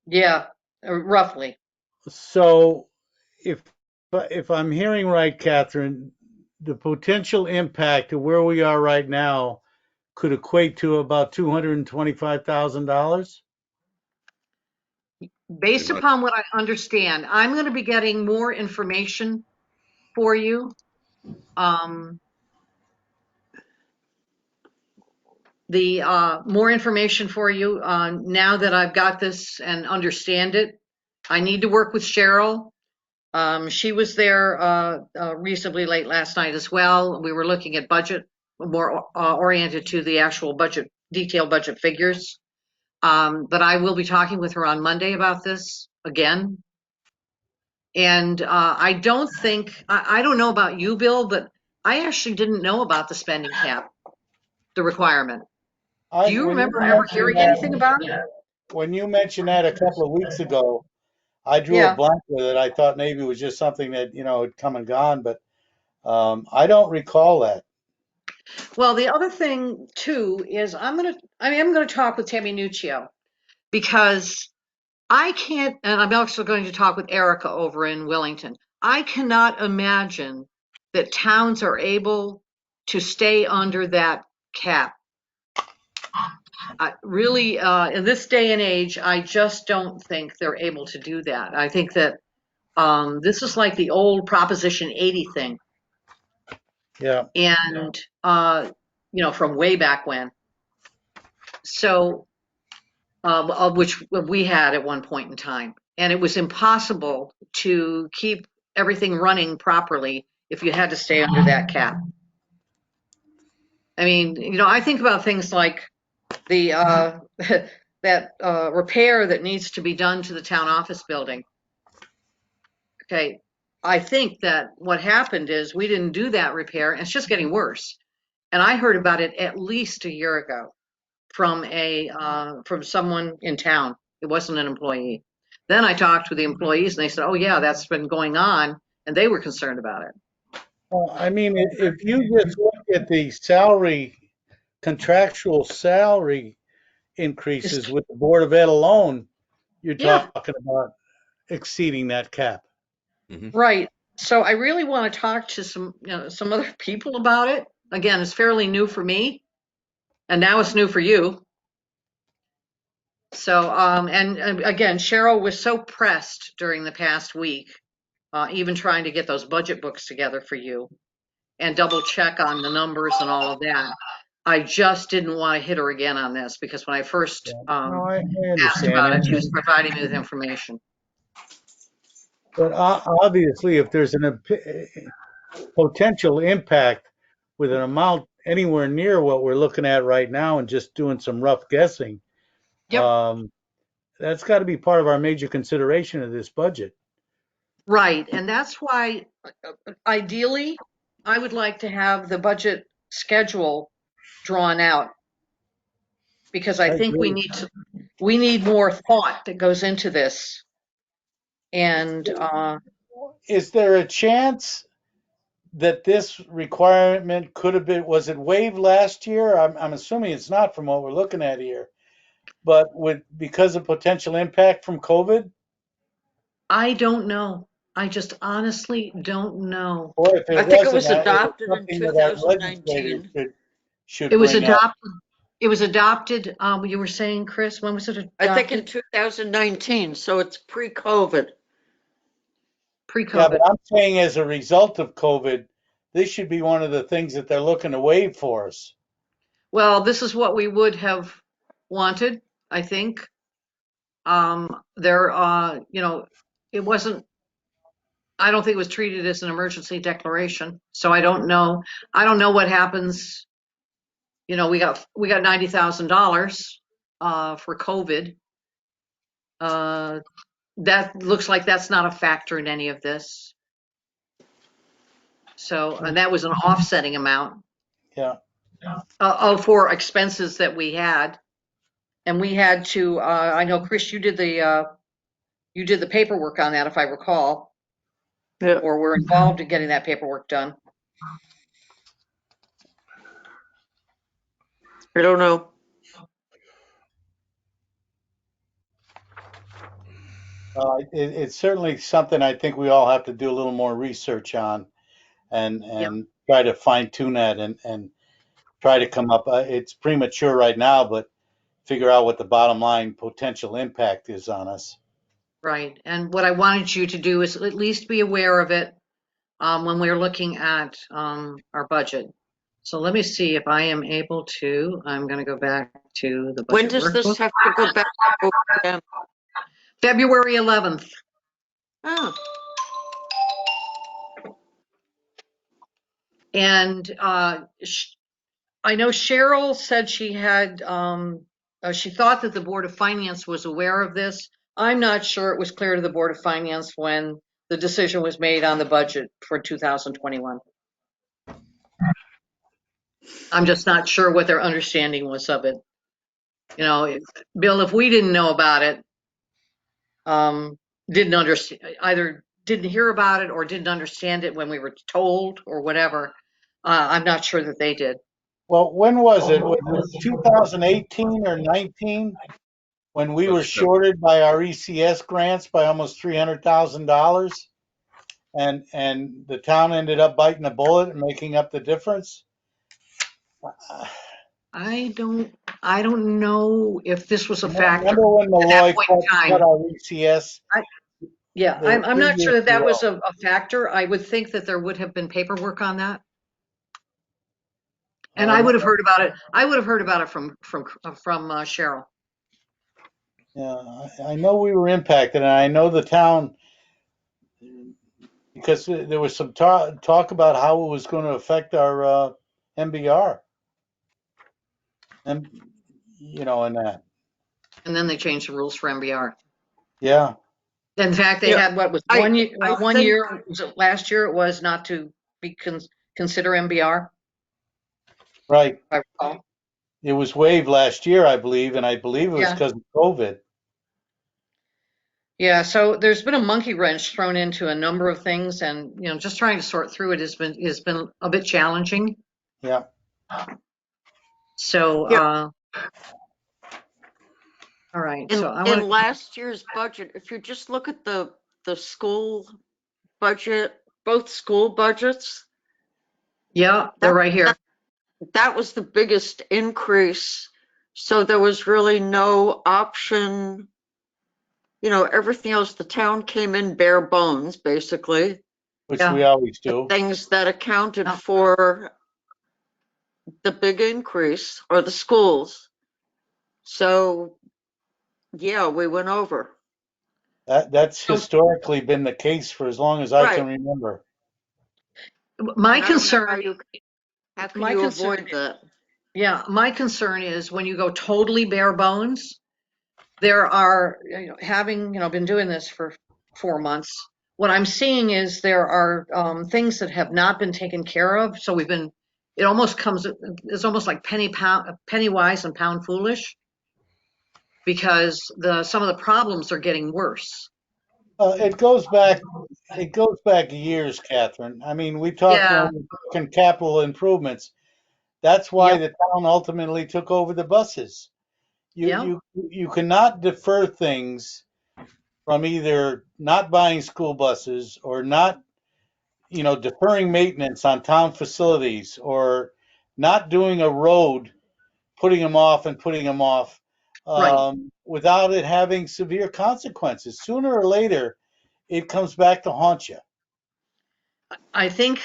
Yeah, roughly. So if I'm hearing right, Catherine, the potential impact of where we are right now could equate to about $225,000. Based upon what I understand, I'm going to be getting more information for you. More information for you now that I've got this and understand it. I need to work with Cheryl. She was there reasonably late last night as well. We were looking at budget, more oriented to the actual budget, detailed budget figures. But I will be talking with her on Monday about this again. And I don't think, I don't know about you, Bill, but I actually didn't know about the spending cap, the requirement. Do you remember ever hearing anything about it? When you mentioned that a couple of weeks ago, I drew a Yeah. blank with it. I thought maybe it was just something that, had come and gone, but I don't recall that. Well, the other thing too is I'm gonna talk with Tammy Nuccio because I can't, and I'm also going to talk with Erica over in Wellington. I cannot imagine that towns are able to stay under that cap. Really, in this day and age, I just don't think they're able to do that. I think that this is like the old Proposition 80 thing, Yeah. and from way back when. So, which we had at one point in time, and it was impossible to keep everything running properly if you had to stay under that cap. I mean, I think about things like the that repair that needs to be done to the town office building. Okay, I think that what happened is we didn't do that repair, and it's just getting worse. And I heard about it at least a year ago from from someone in town. It wasn't an employee. Then I talked with the employees, and they said, "Oh yeah, that's been going on," and they were concerned about it. Well, I mean, if you just look at the contractual salary increases with the Board of Ed alone, you're Yeah, talking about exceeding that cap. right. So I really want to talk to some other people about it. Again, it's fairly new for me, and now it's new for you. So, and again, Cheryl was so pressed during the past week, even trying to get those budget books together for you and double check on the numbers and all of that. I just didn't want to hit her again on this because when I first No, I asked about it, she was understand. providing me with information. But obviously, if there's a potential impact with an amount anywhere near what we're looking at right now and just doing some rough guessing, Yep. that's got to be part of our major consideration of this budget. Right. And that's why, ideally, I would like to have the budget schedule drawn out because I I think agree. we need more thought that goes into this. And Is there a chance that this requirement could have been, was it waived last year? I'm assuming it's not from what we're looking at here, but because of potential impact from COVID, I don't know. I just honestly don't know. or if it I think it wasn't, was it's adopted in something that our legislators 2019. should It was bring up. adopted. It was adopted. You were saying, Chris, when was it adopted? I think in 2019, so it's pre-COVID. Yeah, Pre-COVID. but I'm saying as a result of COVID, this should be one of the things that they're looking to waive for us. Well, this is what we would have wanted, I think. It wasn't, I don't think it was treated as an emergency declaration. So I don't know. I don't know what happens. We got $90,000 for COVID. That looks like that's not a factor in any of this. So, and that was an offsetting amount Yeah. for expenses that we had. And we had to, I know, Chris, you did the paperwork on that, if I recall, Yeah. or were involved in getting that paperwork done. I don't know. It's certainly something I think we all have to do a little more research on and try to fine tune that and try to come up. It's premature right now, but figure out what the bottom line potential impact is on us. Right. And what I wanted you to do is at least be aware of it when we're looking at our budget. So let me see if I am able to. I'm going to go back to the When budget does this workbook. have to go back over again? February 11th. Oh, And I know Cheryl said she had, she thought that the Board of Finance was aware of this. I'm not sure it was clear to the Board of Finance when the decision was made on the budget for 2021. I'm just not sure what their understanding was of it. You know, Bill, if we didn't know about it, didn't understand, either didn't hear about it or didn't understand it when we were told or whatever, I'm not sure that they did. Well, when was it? Was it 2018 or 19 when we were shorted by our ECS grants by almost $300,000 and the town ended up biting the bullet and making up the difference? I don't know if this was a factor Remember when at that Malloy point in cut time. our ECS? Yeah, There were I'm 2 not sure years that in a that was row. a factor. I would think that there would have been paperwork on that. And I would have heard about it. I would have heard about it from Cheryl. Yeah, I know we were impacted, and I know the town, because there was some talk about how it was going to affect our MBR, and and that. And then they changed the rules for MBR. Yeah, In fact, they Yeah, had what was I- 1 year, I 1 think- year, was it last year? It was not to be consider MBR, right. if I recall. It was waived last year, I believe, and I believe it was Yeah. because of COVID. Yeah, so there's been a monkey wrench thrown into a number of things, and just trying to sort through it has been a bit challenging. Yeah. So, Yeah. all right. In, So I in want last year's budget, if you just look at the school budget, both school budgets, yeah, they're right here. that was the biggest increase. So there was really no option. Everything else, the town came in bare bones, basically. Which Yeah. we always do. Things that accounted Yeah. for the big increase are the schools. So, yeah, we went over. That's historically been the case for as long as I Right. can remember. My And I don't know concern, how can my you concern- avoid that? yeah, my concern is when you go totally bare bones, there are, having, been doing this for 4 months, what I'm seeing is there are things that have not been taken care of. So it almost it's almost like penny wise and pound foolish, because some of the problems are getting worse. It goes back years, Catherine. I mean, we talked Yeah. when we were talking capital improvements. That's why Yep. the town ultimately took over the buses. Yep. You cannot defer things from either not buying school buses or not, deferring maintenance on town facilities or not doing a road, putting them off and putting them off, Right. without it having severe consequences. Sooner or later, it comes back to haunt you. I think,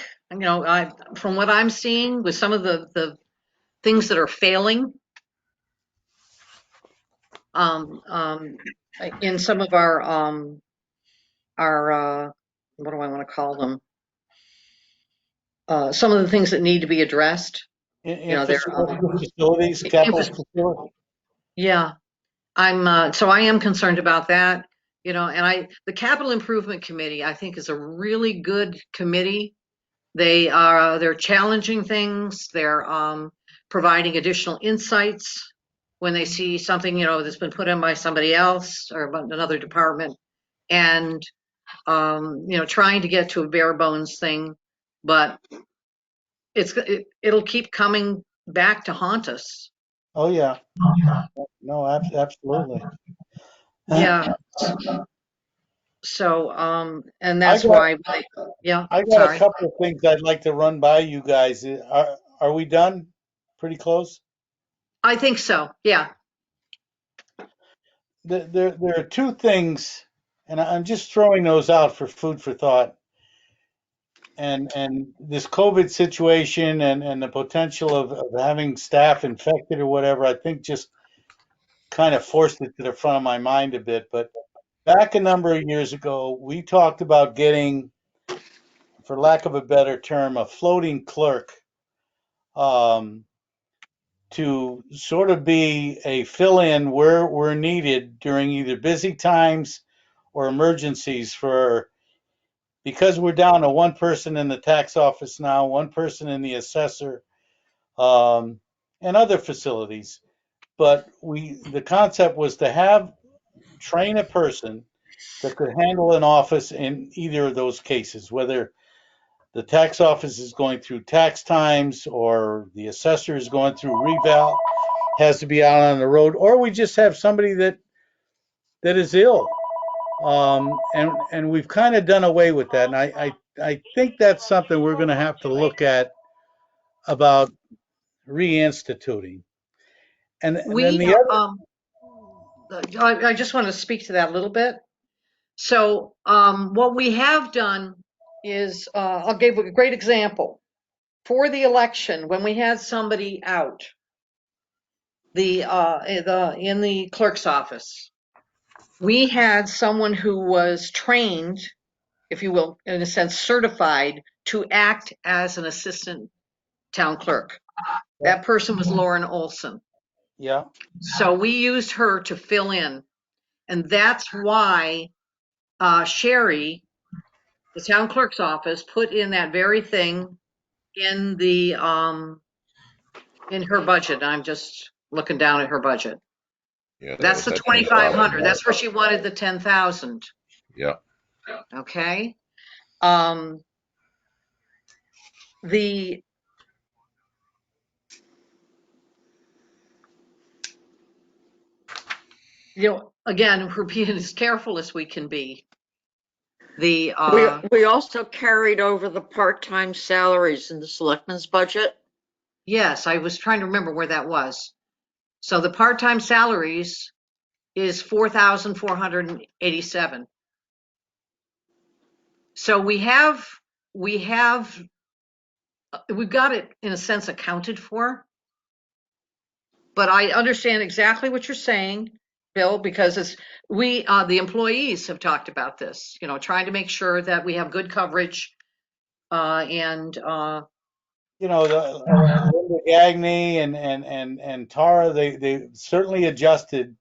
from what I'm seeing with some of the things that are failing, in some of our what do I want to call them? Some of the things that need to be addressed. They're Facilities, capital infrastructure. facilities. Yeah. so I am concerned about that, and the capital improvement committee, I think, is a really good committee. They're challenging things. They're providing additional insights when they see something, that's been put in by somebody else or another department, and trying to get to a bare bones thing, but it'll keep coming back to haunt us. Oh, yeah. No, absolutely. Yeah. So, and I that's got why, yeah, I got a sorry. couple of things I'd like to run by you guys. Are we done? Pretty close? I think so. Yeah. There are two things, and I'm just throwing those out for food for thought. And this COVID situation and the potential of having staff infected or whatever, I think just kind of forced it to the front of my mind a bit. But back a number of years ago, we talked about getting, for lack of a better term, a floating clerk, um, to sort of be a fill-in where we're needed during either busy times or emergencies because we're down to one person in the tax office now, one person in the assessor, and other facilities. But the concept was to train a person that could handle an office in either of those cases, whether the tax office is going through tax times or the assessor is going through reval, has to be out on the road, or we just have somebody that is ill. And we've kind of done away with that. And I think that's something we're going to have to look at about reinstituting. And then We, the other, I just want to speak to that a little bit. So, what we have done is, I'll give a great example. For the election, when we had somebody out, in the clerk's office, we had someone who was trained, if you will, in a sense, certified to act as an assistant town clerk. That person was Lauren Olson. yeah, So we used her to fill in. And that's why Sherry, the town clerk's office, put in that very thing in in her budget. I'm just looking down at her budget. Yeah, that That's was the that 2,500. 10,000. That's where she wanted the 10,000. Yeah. Okay. Um, the again, we're being as careful as we can be. We also carried over the part-time salaries in the selectmen's budget. Yes, I was trying to remember where that was. So the part-time salaries is 4,487. So we've got it in a sense accounted for. But I understand exactly what you're saying, Bill, because the employees have talked about this, trying to make sure that we have good coverage, and Linda Gagney and Tara, they certainly adjusted,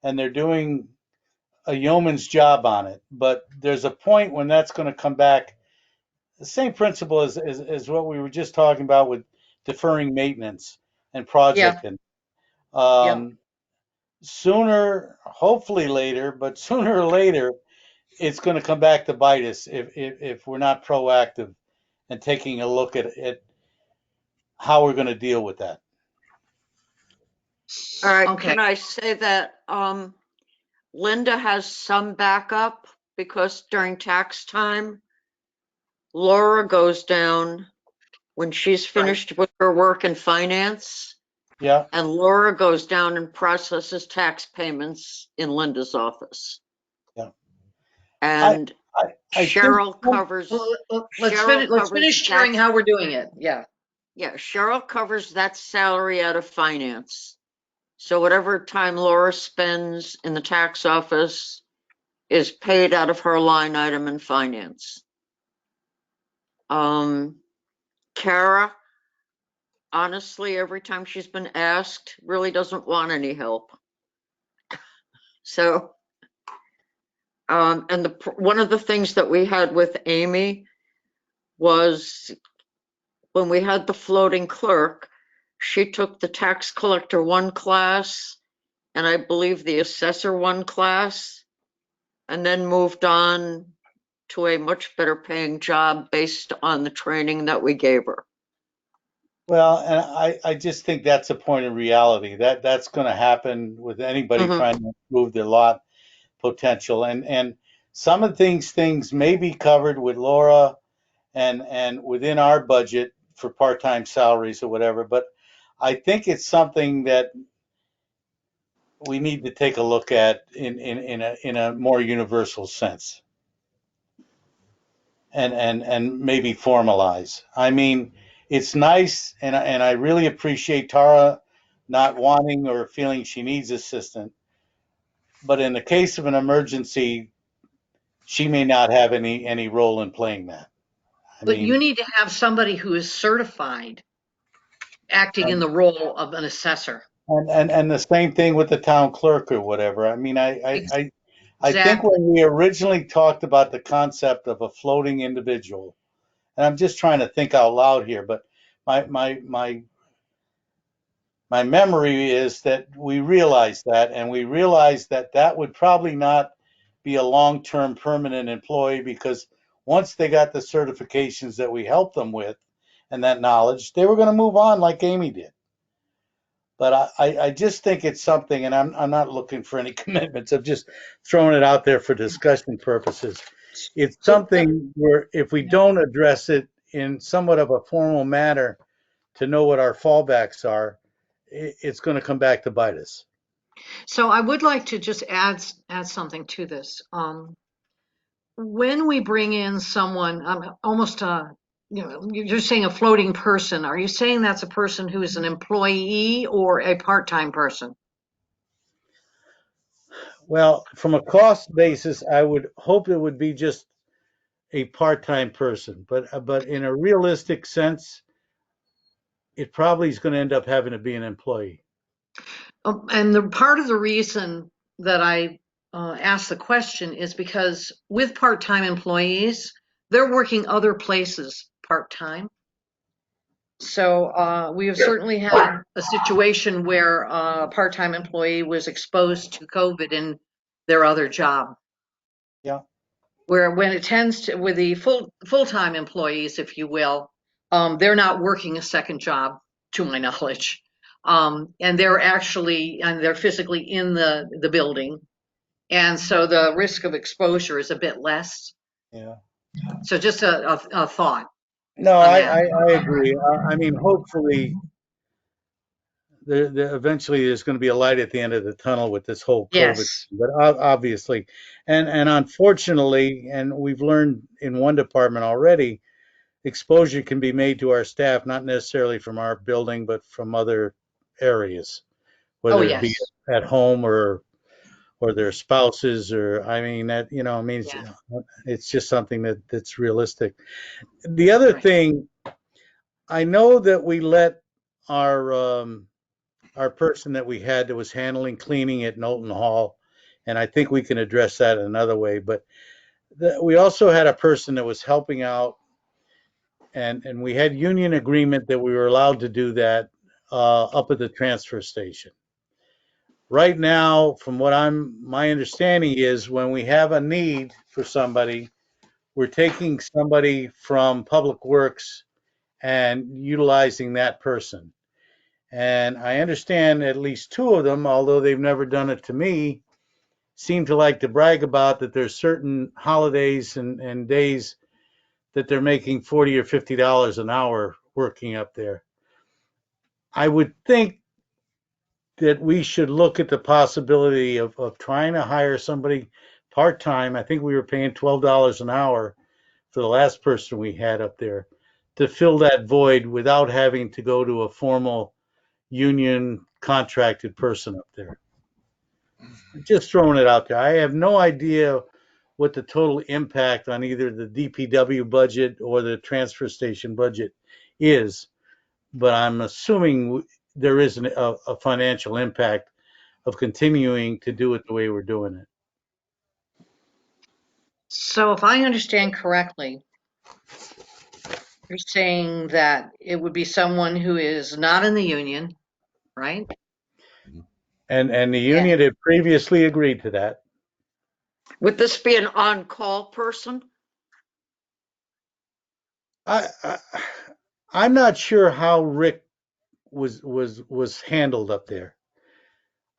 and they're doing a yeoman's job on it. But there's a point when that's going to come back. The same principle as what we were just talking about with deferring maintenance and yeah, projecting. yeah. Sooner, hopefully later, but sooner or later, it's going to come back to bite us if we're not proactive and taking a look at how we're going to deal with that. All right, Okay. can I say that Linda has some backup because during tax time, Laura goes down when she's finished with her work in finance, Yeah, and Laura goes down and processes tax payments in Linda's office. yeah. And I think Cheryl covers. Let's finish sharing how we're doing it. Yeah. Yeah, Cheryl covers that salary out of finance. So whatever time Laura spends in the tax office is paid out of her line item in finance. Kara, honestly, every time she's been asked, really doesn't want any help. So, and one of the things that we had with Amy was when we had the floating clerk, she took the tax collector 1 class, and I believe the assessor 1 class, and then moved on to a much better paying job based on the training that we gave her. Well, and I just think that's a point of reality. That's going to happen with anybody Mhm. trying to improve their lot potential. And some of things may be covered with Laura and within our budget for part-time salaries or whatever. But I think it's something that we need to take a look at in a more universal sense and maybe formalize. I mean, it's nice, and I really appreciate Tara not wanting or feeling she needs assistance. But in the case of an emergency, she may not have any role in playing that. I But you mean, need to have somebody who is certified acting in and the role of an assessor. and the same thing with the town clerk or whatever. I mean, I think Exactly. when we originally talked about the concept of a floating individual, and I'm just trying to think out loud here, but my my my my memory is that we realized that, and we realized that that would probably not be a long-term permanent employee because once they got the certifications that we helped them with and that knowledge, they were going to move on like Amy did. But I just think it's something, and I'm not looking for any commitments. I'm just throwing it out there for discussion purposes. It's So, something where if we don't address it in somewhat of a formal manner to know what our fallbacks are, it's going to come back to bite us. so I would like to just add something to this. When we bring in someone, almost you're saying a floating person. Are you saying that's a person who is an employee or a part-time person? Well, from a cost basis, I would hope it would be just a part-time person, but in a realistic sense, it probably is going to end up having to be an employee. And the part of the reason that I asked the question is because with part-time employees, they're working other places part-time. So we have certainly had a situation where a part-time employee was exposed to COVID in their other job. Yeah. Where when it tends to with the full-time employees, if you will, they're not working a second job, to my knowledge, and they're physically in the building, and so the risk of exposure is a bit less. Yeah. So just a thought No, on I, that. I, I agree. I mean, hopefully, eventually there's going to be a light at the end of the tunnel with this whole COVID. Yes. But obviously, and unfortunately, and we've learned in one department already, exposure can be made to our staff, not necessarily from our building, but from other areas, Oh, whether it be yes. at home or their spouses, or I mean that I mean Yeah. it's just something that's realistic. The other Right. thing, I know that we let our our person that we had that was handling cleaning at Knowlton Hall, and I think we can address that another way. But we also had a person that was helping out, and we had union agreement that we were allowed to do that up at the transfer station. Right now, from what my understanding is when we have a need for somebody, we're taking somebody from Public Works and utilizing that person. And I understand at least 2 of them, although they've never done it to me, seem to like to brag about that there's certain holidays and days that they're making $40 or $50 an hour working up there. I would think that we should look at the possibility of trying to hire somebody part-time. I think we were paying $12 an hour for the last person we had up there to fill that void without having to go to a formal union contracted person up there. Just throwing it out there. I have no idea what the total impact on either the DPW budget or the transfer station budget is, but I'm assuming there is a financial impact of continuing to do it the way we're doing it. So if I understand correctly, you're saying that it would be someone who is not in the union, right? And the Yeah. union had previously agreed to that. Would this be an on-call person? I'm not sure how Rick was handled up there.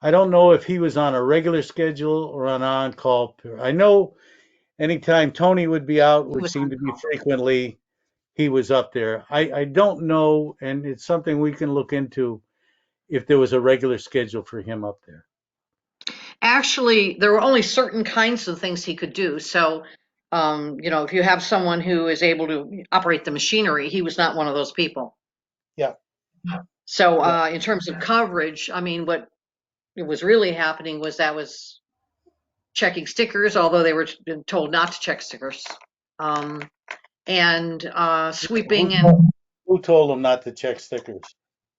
I don't know if he was on a regular schedule or on call. I know anytime Tony would be out, He which was seemed on to be call. frequently, he was up there. I don't know, and it's something we can look into if there was a regular schedule for him up there. Actually, there were only certain kinds of things he could do. So, if you have someone who is able to operate the machinery, he was not one of those people. Yeah. So, Yeah. in terms of coverage, I mean, what was really happening was checking stickers, although they were told not to check stickers, and sweeping. And Who told him not to check stickers?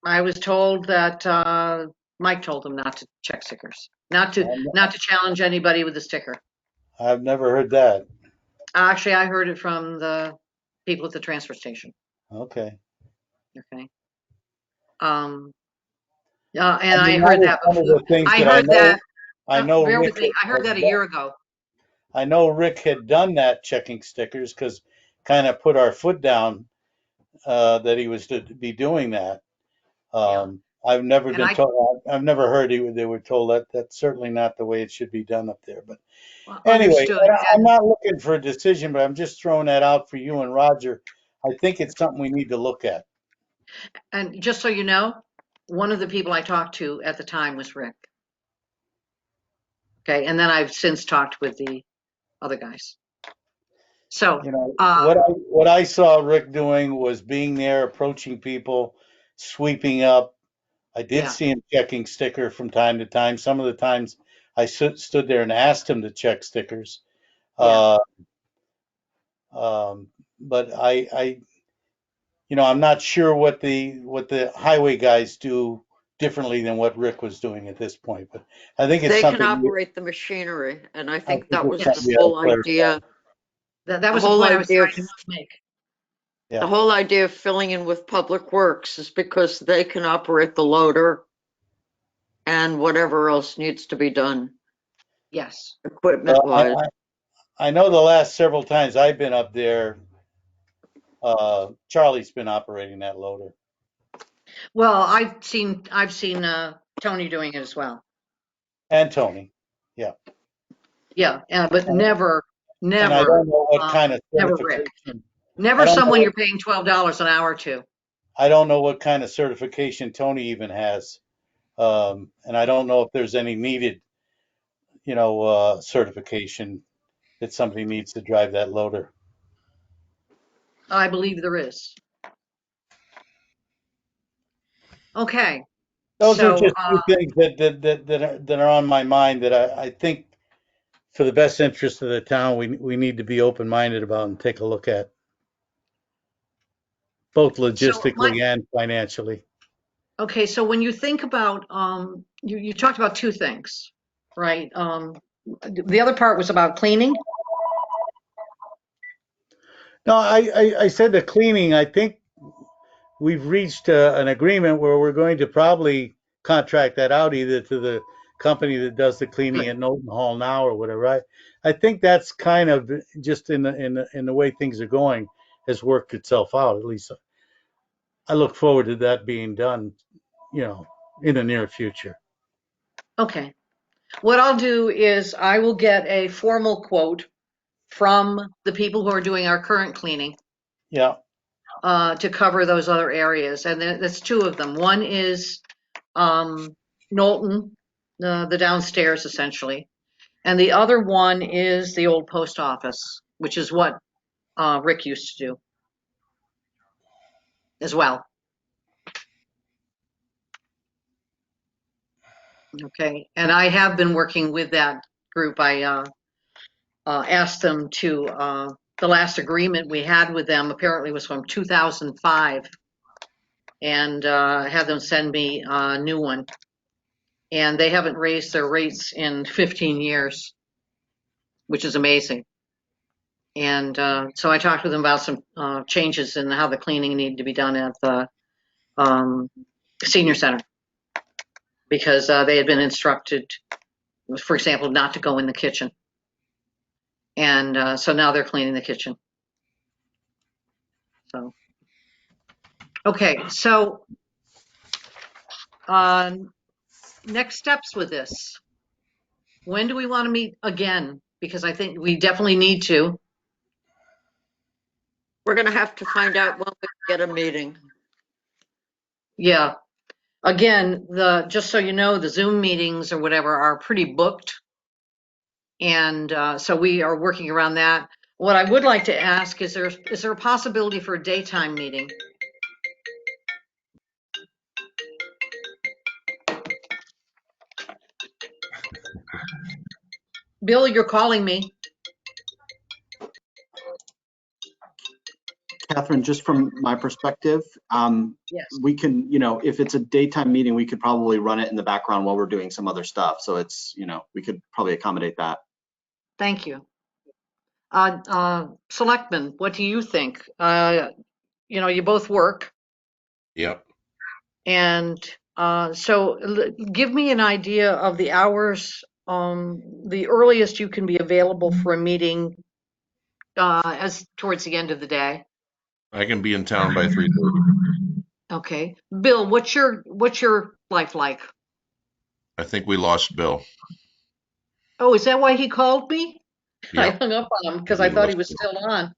I was told that Mike told them not to check stickers, not I'm- to challenge anybody with a sticker. I've never heard that. Actually, I heard it from the people at the transfer station. Okay. Okay. And I I mean, heard that is that one of before. the things I that heard that. I know Bear Rick with me. I heard that a year ago. I know Rick had done that, checking stickers, because kind of put our foot down that he was to be doing that. I've never And been told. I've never heard they were told that. That's certainly not the way it should be done up there. But anyway, understood. I'm not looking for a decision, but I'm just throwing that out for you and Roger. I think it's something we need to look at. And just so you know, one of the people I talked to at the time was Rick. Okay. And then I've since talked with the other guys. So, You know, what I saw Rick doing was being there, approaching people, sweeping up. I did yeah. see him checking sticker from time to time. Some of the times I stood there and asked him to check stickers. Yeah. But I'm not sure what the highway guys do differently than what Rick was doing at this point. But I think it's They can something operate the machinery, and I I think think that it's was the something Yes. we ought to whole clarify. idea. That The was the whole point I was idea trying of to make. Yeah. the whole idea of filling in with Public Works is because they can operate the loader and whatever else needs to be done Yes. equipment Well, wise. I know the last several times I've been up there, Charlie's been operating that loader. Well, I've seen Tony doing it as well. And Tony. Yeah. But And, never, and I never, don't know what kind of never Rick. certification. I Never don't know someone what, you're paying $12 an hour to. I don't know what kind of certification Tony even has. And I don't know if there's any needed, certification that somebody needs to drive that loader. I believe there is. Okay. Those are So, just two things that are on my mind that I think for the best interest of the town, we need to be open-minded about and take a look at, both logistically and financially. okay. So when you think about, you talked about two things, right? The other part was about cleaning. No, I said the cleaning, I think we've reached an agreement where we're going to probably contract that out either to the company that does the cleaning Good. at Knowlton Hall now or whatever. I think that's kind of just in the way things are going has worked itself out. At least I look forward to that being done, in the near future. Okay. What I'll do is I will get a formal quote from the people who are doing our current cleaning Yeah. to cover those other areas. And that's two of them. One is Knowlton, the downstairs essentially. And the other one is the old post office, which is what Rick used to do as well. Okay. And I have been working with that group. I asked them to, the last agreement we had with them apparently was from 2005, and had them send me a new one. and they haven't raised their rates in 15 years, which is amazing. And so I talked with them about some changes in how the cleaning needed to be done at the senior center, because they had been instructed, for example, not to go in the kitchen. And so now they're cleaning the kitchen. So, okay, so next steps with this. When do we want to meet again? Because I think we definitely need to. We're gonna have to find out when we get a meeting. Yeah. Again, just so you know, the Zoom meetings or whatever are pretty booked. And so we are working around that. What I would like to ask is there a possibility for a daytime meeting? Bill, you're calling me. Catherine, just from my perspective, Yes. we can, if it's a daytime meeting, we could probably run it in the background while we're doing some other stuff. So it's, we could probably accommodate that. Thank you. Selectmen, what do you think? You both work. Yep. And so give me an idea of the hours, the earliest you can be available for a meeting as towards the end of the day. I can be in town by 3:30. Okay. Bill, what's your life like? I think we lost Bill. Oh, is that why he called me? I Yep. hung up on him because We I thought he lost was Bill. still on.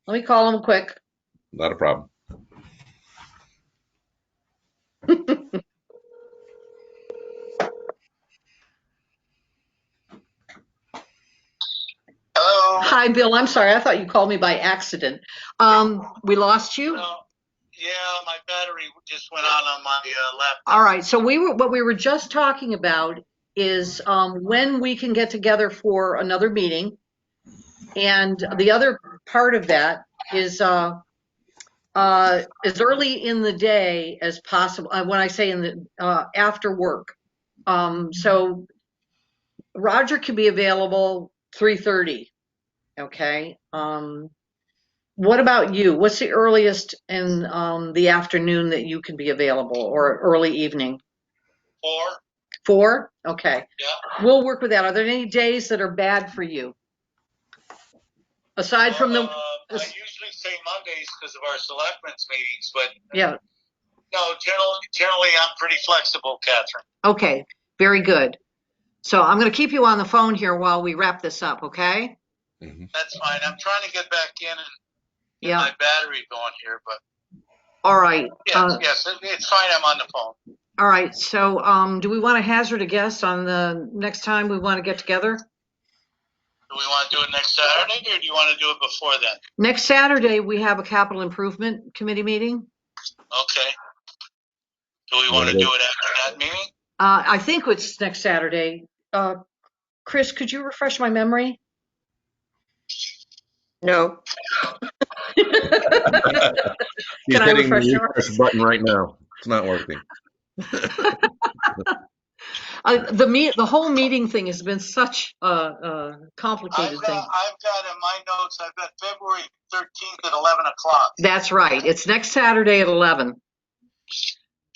Let me call him quick. Not a problem. Hello. Hi, Bill. I'm sorry. I thought you called me by accident. We lost you? Yeah, my battery just went on my laptop. All right. So what we were just talking about is when we can get together for another meeting. And the other part of that is as early in the day as possible. When I say in the after work. So Roger can be available 3:30. Okay. What about you? What's the earliest in the afternoon that you can be available, or early evening? 4. 4? Okay. Yeah. We'll work with that. Are there any days that are bad for you? Aside from the... I usually say Mondays because of our selectmen's meetings, but Yeah. no, generally I'm pretty flexible, Catherine. Okay. Very good. So I'm going to keep you on the phone here while we wrap this up, okay? Mm-hmm. That's fine. I'm trying to get back in and get Yeah. my battery going here, but All right. yes, it's fine. I'm on the phone. All right. So do we want to hazard a guess on the next time we want to get together? Do we want to do it next Saturday, or do you want to do it before then? Next Saturday, we have a capital improvement committee meeting. Okay. Do we want to do it after that meeting? I think it's next Saturday. Chris, could you refresh my memory? No. He's Can I hitting refresh the your- refresh button right now. It's not working. The whole meeting thing has been such a complicated thing. I've got in my notes, I've got February 13th at 11 o'clock. That's right. It's next Saturday at 11.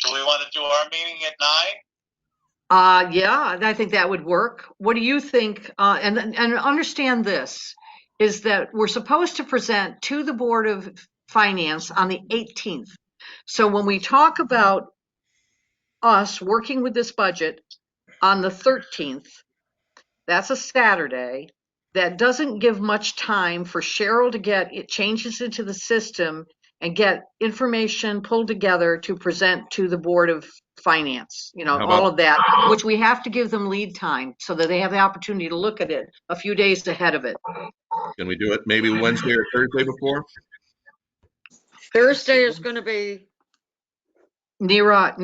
Do we want to do our meeting at 9? Yeah, I think that would work. What do you think? And understand this, is that we're supposed to present to the Board of Finance on the 18th. So when we talk about us working with this budget on the 13th, that's a Saturday. That doesn't give much time for Cheryl to get changes into the system and get information pulled together to present to the Board of Finance, How about- all of that, which we have to give them lead time so that they have the opportunity to look at it a few days ahead of it. Can we do it maybe Wednesday or Thursday before? Thursday is going to be, Mid-Nerock,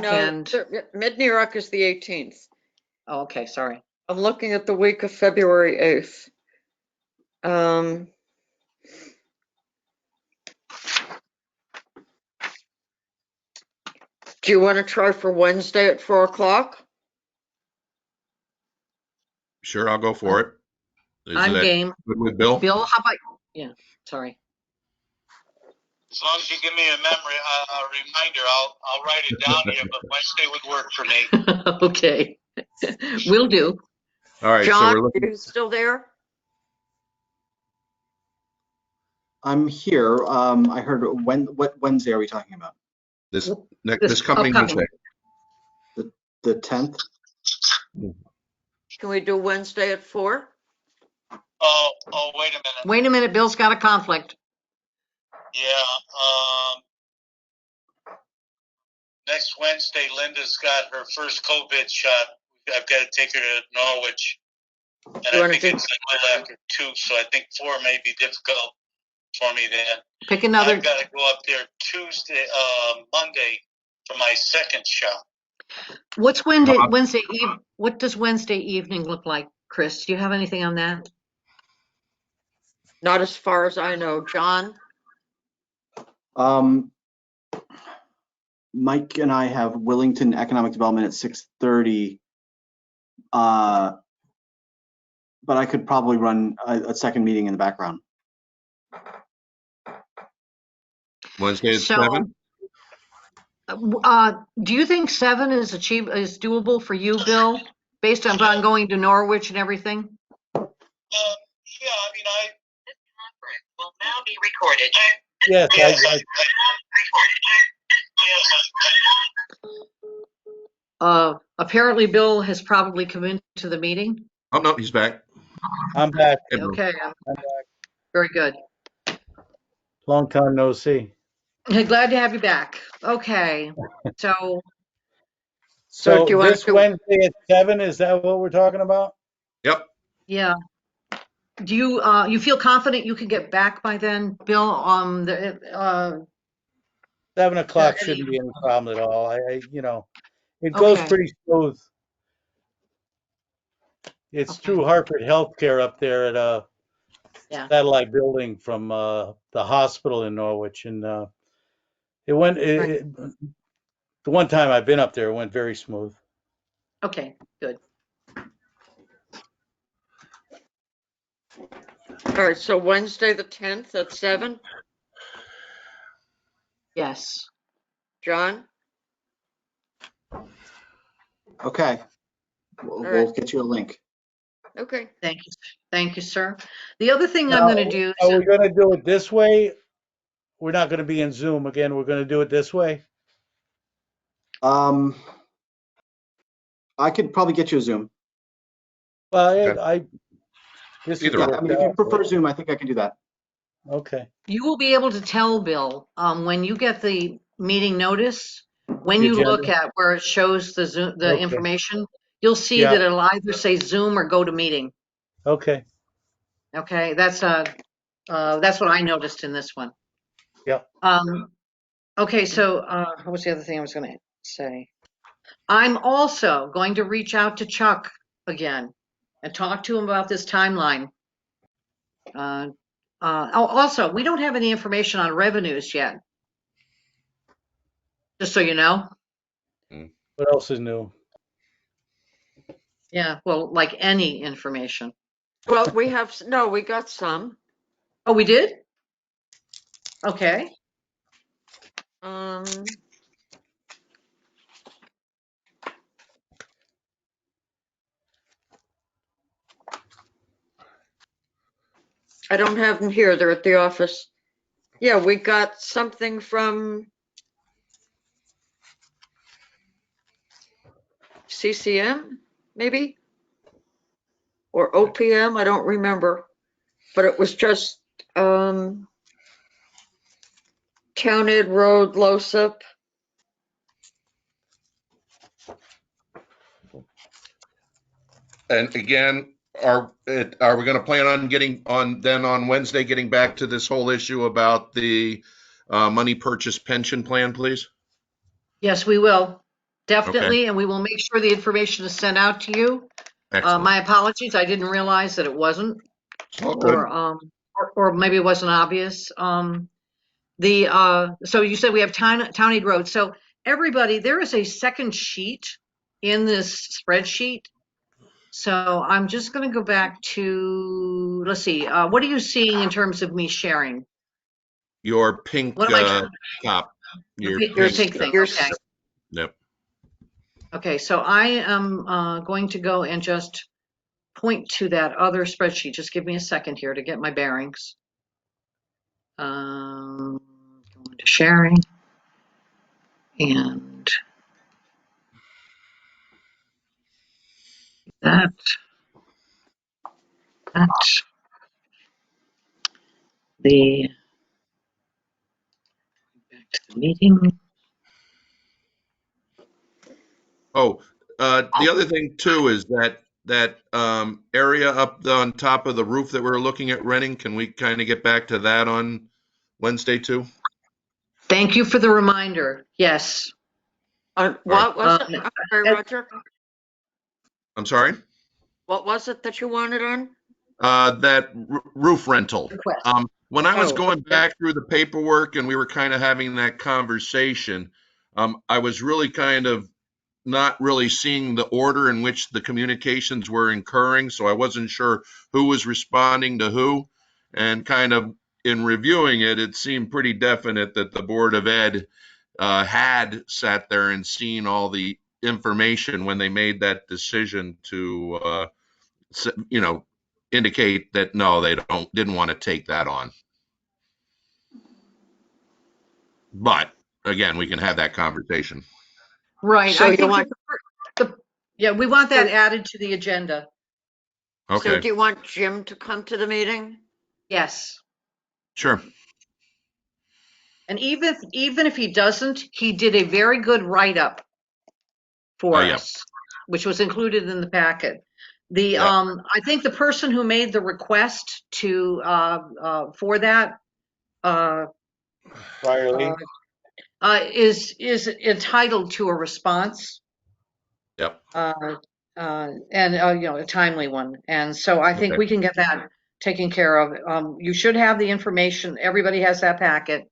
no, and, Mid-Nerock is the 18th. oh, okay, sorry. I'm looking at the week of February 8th. Do you want to try for Wednesday at 4 o'clock? Sure, I'll go for it. Is I'm that game. good with Bill? Bill, how about, yeah, sorry. As long as you give me a reminder, I'll write it down here, but Wednesday would work for me. Okay, will do. All right, so John, we're are looking, you still there? I'm here. I heard what Wednesday are we talking about? this This coming upcoming. Wednesday. The 10th? Can we do Wednesday at 4? Oh, wait a minute. Wait a minute, Bill's got a conflict. Yeah, next Wednesday, Linda's got her first COVID shot. I've got to take her to Norwich. And You I wanna think do- it's a little after 2, so I think 4 may be difficult for me then. Pick another, I've got to go up there Monday for my second shot. what's what does Wednesday evening look like, Chris? Do you have anything on that? Not as far as I know. John? Mike and I have Willington Economic Development at 6:30. But I could probably run a second meeting in the background. Wednesday at So, 7? Do you think 7 is doable for you, Bill, based on going to Norwich and everything? Yeah, I mean, This conference will now be recorded. Yes, yes, Apparently Bill has probably come into the meeting. Oh, no, he's back. I'm back. Hey, Bill. Okay, very good. Long time no see. Glad to have you back. Okay, so So do you So wanna this do- Wednesday at 7, is that what we're talking about? Yep. yeah, do you feel confident you can get back by then, Bill? 7 o'clock any- shouldn't be any problem at all. It goes Okay. pretty smooth. It's Okay. through Hartford Healthcare up there at a Yeah. satellite building from the hospital in Norwich, and the one time I've been up there, it went very smooth. Okay, good. All right, so Wednesday, the 10th at 7? Yes. John? Okay. We'll get you a link. Okay. Thank you, sir. The other thing I'm Now, going to do. are we going to do it this way? We're not going to be in Zoom again. We're going to do it this way. I could probably get you a Zoom. Well, Okay. this is Either the way. I mean, if you prefer Zoom, I think I can do that. Okay. You will be able to tell Bill when you get the meeting notice, when The you agenda? look at where it shows the Zoom, the Okay. information, you'll see Yeah. that it'll either say Zoom or go to meeting. Okay. Okay, that's what I noticed in this one. Yep. Okay, so what was the other thing I was going to say? I'm also going to reach out to Chuck again and talk to him about this timeline. Also, we don't have any information on revenues yet. Just so you know. What else is new? Yeah, well, like any information. Well, we got some. Oh, we did? Okay. I don't have them here. They're at the office. Yeah, we got something from CCM, maybe? Or OPM, I don't remember. But it was just Town Ed Road, LOSIP. And again, are we going to plan on getting on Wednesday, getting back to this whole issue about the money purchase pension plan, please? Yes, we will. Definitely, and we will make sure the information is sent out to you. Excellent. My apologies, I didn't realize that it wasn't, It's all good. or maybe it wasn't obvious. So you said we have Town Aid Road. So everybody, there is a second sheet in this spreadsheet. So I'm just going to go back to, let's see, what are you seeing in terms of me sharing? Your pink What am I? top. Your Your pink. pink thing. Your Okay. Yep. Okay. So I am going to go and just point to that other spreadsheet. Just give me a second here to get my bearings. Going to sharing and that, the, back to the meeting. Oh, the other thing too is that area up on top of the roof that we're looking at renting. Can we kind of get back to that on Wednesday too? Thank you for the reminder. Yes. What was it? Um, I'm sorry, Roger. I'm sorry? What was it that you wanted on? That roof rental. Request. When I was Oh, going okay. back through the paperwork and we were kind of having that conversation, I was really kind of not really seeing the order in which the communications were occurring, so I wasn't sure who was responding to who. And kind of in reviewing it, it seemed pretty definite that the Board of Ed had sat there and seen all the information when they made that decision to, indicate that no, they didn't want to take that on. But again, we can have that conversation. Right. So I you think want, yeah, we want that So- added to the agenda. so Okay, do you want Jim to come to the meeting? Yes. sure. And even if he doesn't, he did a very good write-up for Yeah. us, which was included in the packet. The Yeah. I think the person who made the request to for that is entitled to a response. Yep. And a timely one. And so I think Okay. we can get that taken care of. You should have the information. Everybody has that packet.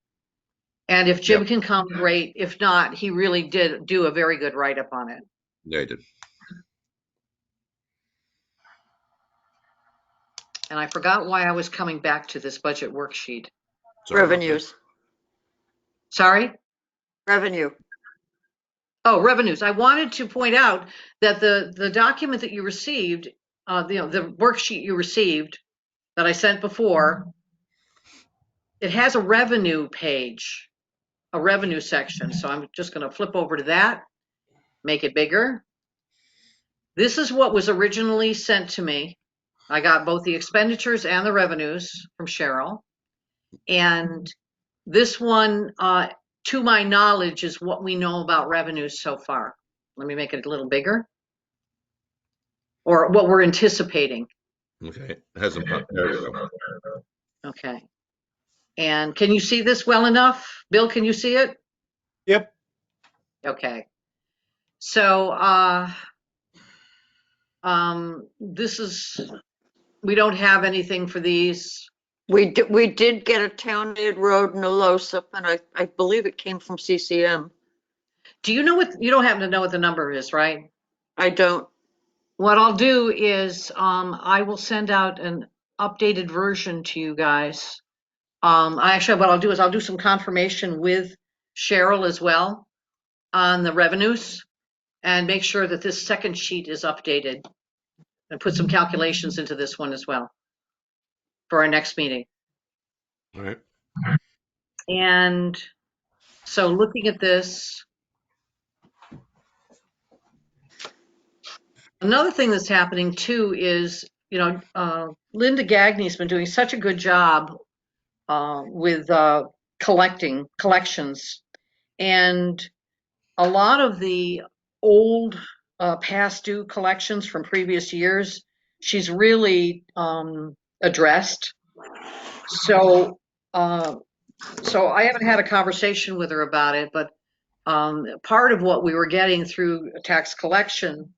And if Jim Yep. can come, great. If not, he really did do a very good write-up on it. Yeah, I did. And I forgot why I was coming back to this budget worksheet. Sorry about that. Revenues, Sorry? revenue. Oh, revenues. I wanted to point out that the document that you received, the worksheet you received that I sent before, it has a revenue page, a revenue section. So I'm just going to flip over to that, make it bigger. This is what was originally sent to me. I got both the expenditures and the revenues from Cheryl. And this one, to my knowledge, is what we know about revenues so far. Let me make it a little bigger. Or what we're anticipating. Okay. It hasn't popped. There we go. Okay. And can you see this well enough? Bill, can you see it? Yep. Okay. So this is, we don't have anything for these. We did get a town aid road in Alosip, and I believe it came from CCM. Do you know what, you don't happen to know what the number is, right? I don't. What I'll do is I will send out an updated version to you guys. Actually, what I'll do is I'll do some confirmation with Cheryl as well on the revenues and make sure that this second sheet is updated and put some calculations into this one as well for our next meeting. All right. And so looking at this, another thing that's happening too is, Linda Gagney's been doing such a good job with collections, and a lot of the old past due collections from previous years, she's really addressed. So I haven't had a conversation with her about it, but part of what we were getting through tax collection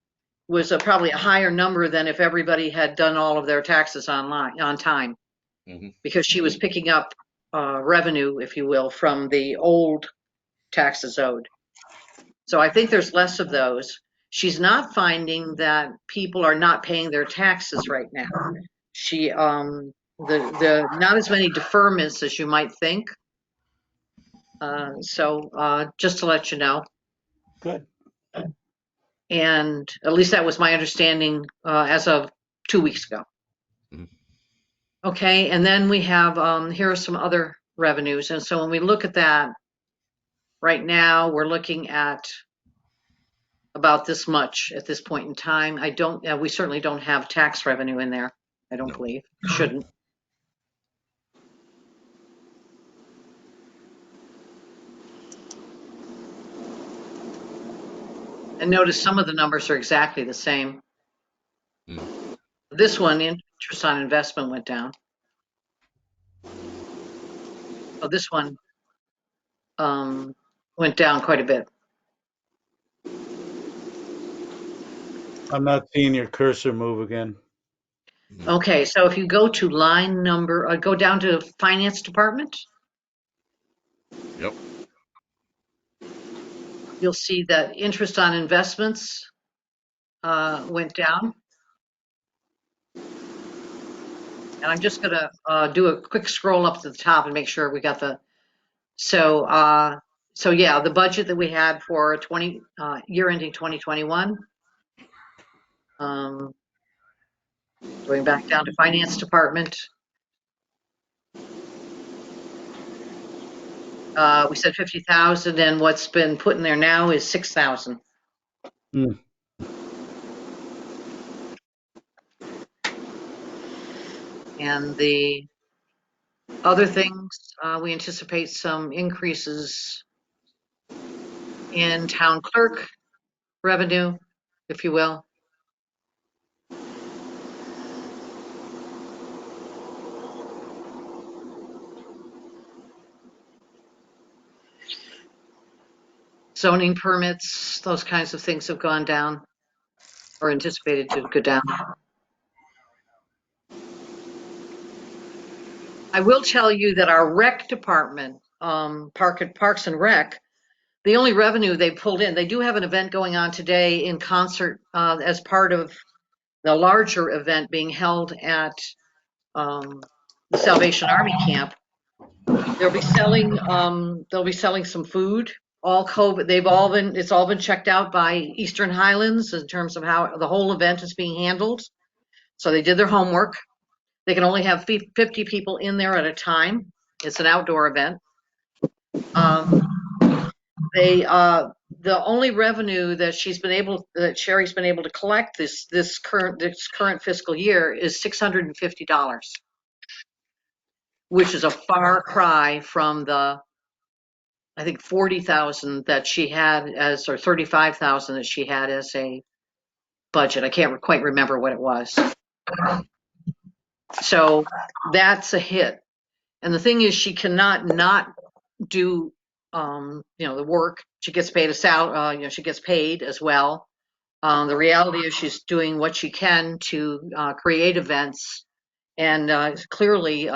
was probably a higher number than if everybody had done all of their taxes on time, because she was picking up revenue, if you will, from the old taxes owed. So I think there's less of those. She's not finding that people are not paying their taxes right now. She, the not as many deferments as you might think. So just to let you know. Good. And at least that was my understanding as of 2 weeks ago. Mhm. Okay, and then we have, here are some other revenues. And so when we look at that, right now, we're looking at about this much at this point in time. We certainly don't have tax revenue in there, I don't No. believe. Shouldn't. And notice some of the numbers are exactly the same. Mhm. This one, interest on investment, went down. Oh, this one went down quite a bit. I'm not seeing your cursor move again. Okay, so if you go to line number, go down to finance department, Yep. you'll see that interest on investments went down. And I'm just gonna do a quick scroll up to the top and make sure we got the, so yeah, the budget that we had for year ending 2021. Going back down to finance department. We said 50,000, and what's been put in there now is 6,000. Hmm. And the other things, we anticipate some increases in town clerk revenue, if you will. Zoning permits, those kinds of things have gone down or anticipated to go down. I will tell you that our rec department, Parks and Rec, the only revenue they pulled in, they do have an event going on today in concert as part of the larger event being held at the Salvation Army camp. They'll be selling some food. All COVID, it's all been checked out by Eastern Highlands in terms of how the whole event is being handled. So they did their homework. They can only have 50 people in there at a time. It's an outdoor event. The only revenue that Sherry's been able to collect this current fiscal year is $650, which is a far cry from the, I think, 40,000 that she had or 35,000 that she had as a budget. I can't quite remember what it was. So that's a hit. And the thing is, she cannot not do, the work. She gets paid she gets paid as well. The reality is she's doing what she can to create events and clearly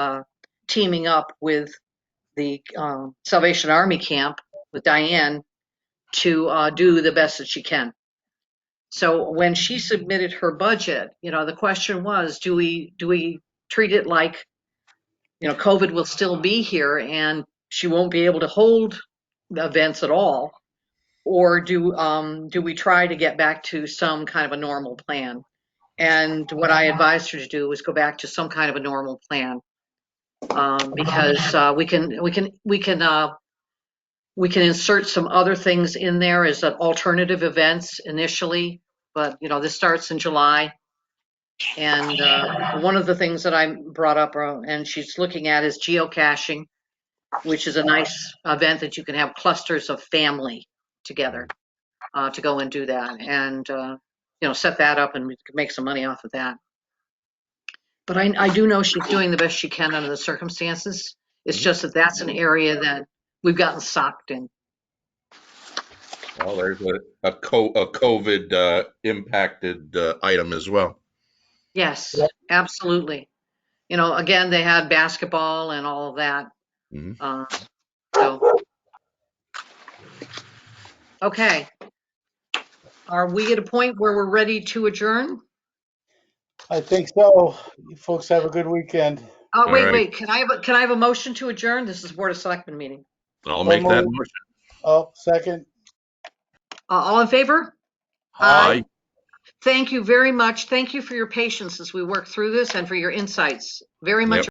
teaming up with the Salvation Army camp with Diane to do the best that she can. So when she submitted her budget, the question was, do we treat it like, COVID will still be here and she won't be able to hold events at all, or do we try to get back to some kind of a normal plan? And what I advised her to do was go back to some kind of a normal plan, because we can insert some other things in there as alternative events initially, but this starts in July. And one of the things that I brought up, and she's looking at, is geocaching, which is a nice event that you can have clusters of family together to go and do that, and set that up, and we could make some money off of that. But I do know she's doing the best she can under the circumstances. It's just that that's an area that we've gotten socked in. Well, there's a COVID impacted item as well. Yes, absolutely. Again, they had basketball and all of that. Mhm. So Okay. Are we at a point where we're ready to adjourn? I think so. You folks have a good weekend. All right. Wait. Can I have a motion to adjourn? This is Board of Selectmen meeting. I'll So make that moved. motion. Oh, second. All in favor? Aye. Thank you very much. Thank you for your patience as we work through this and for your insights. Very much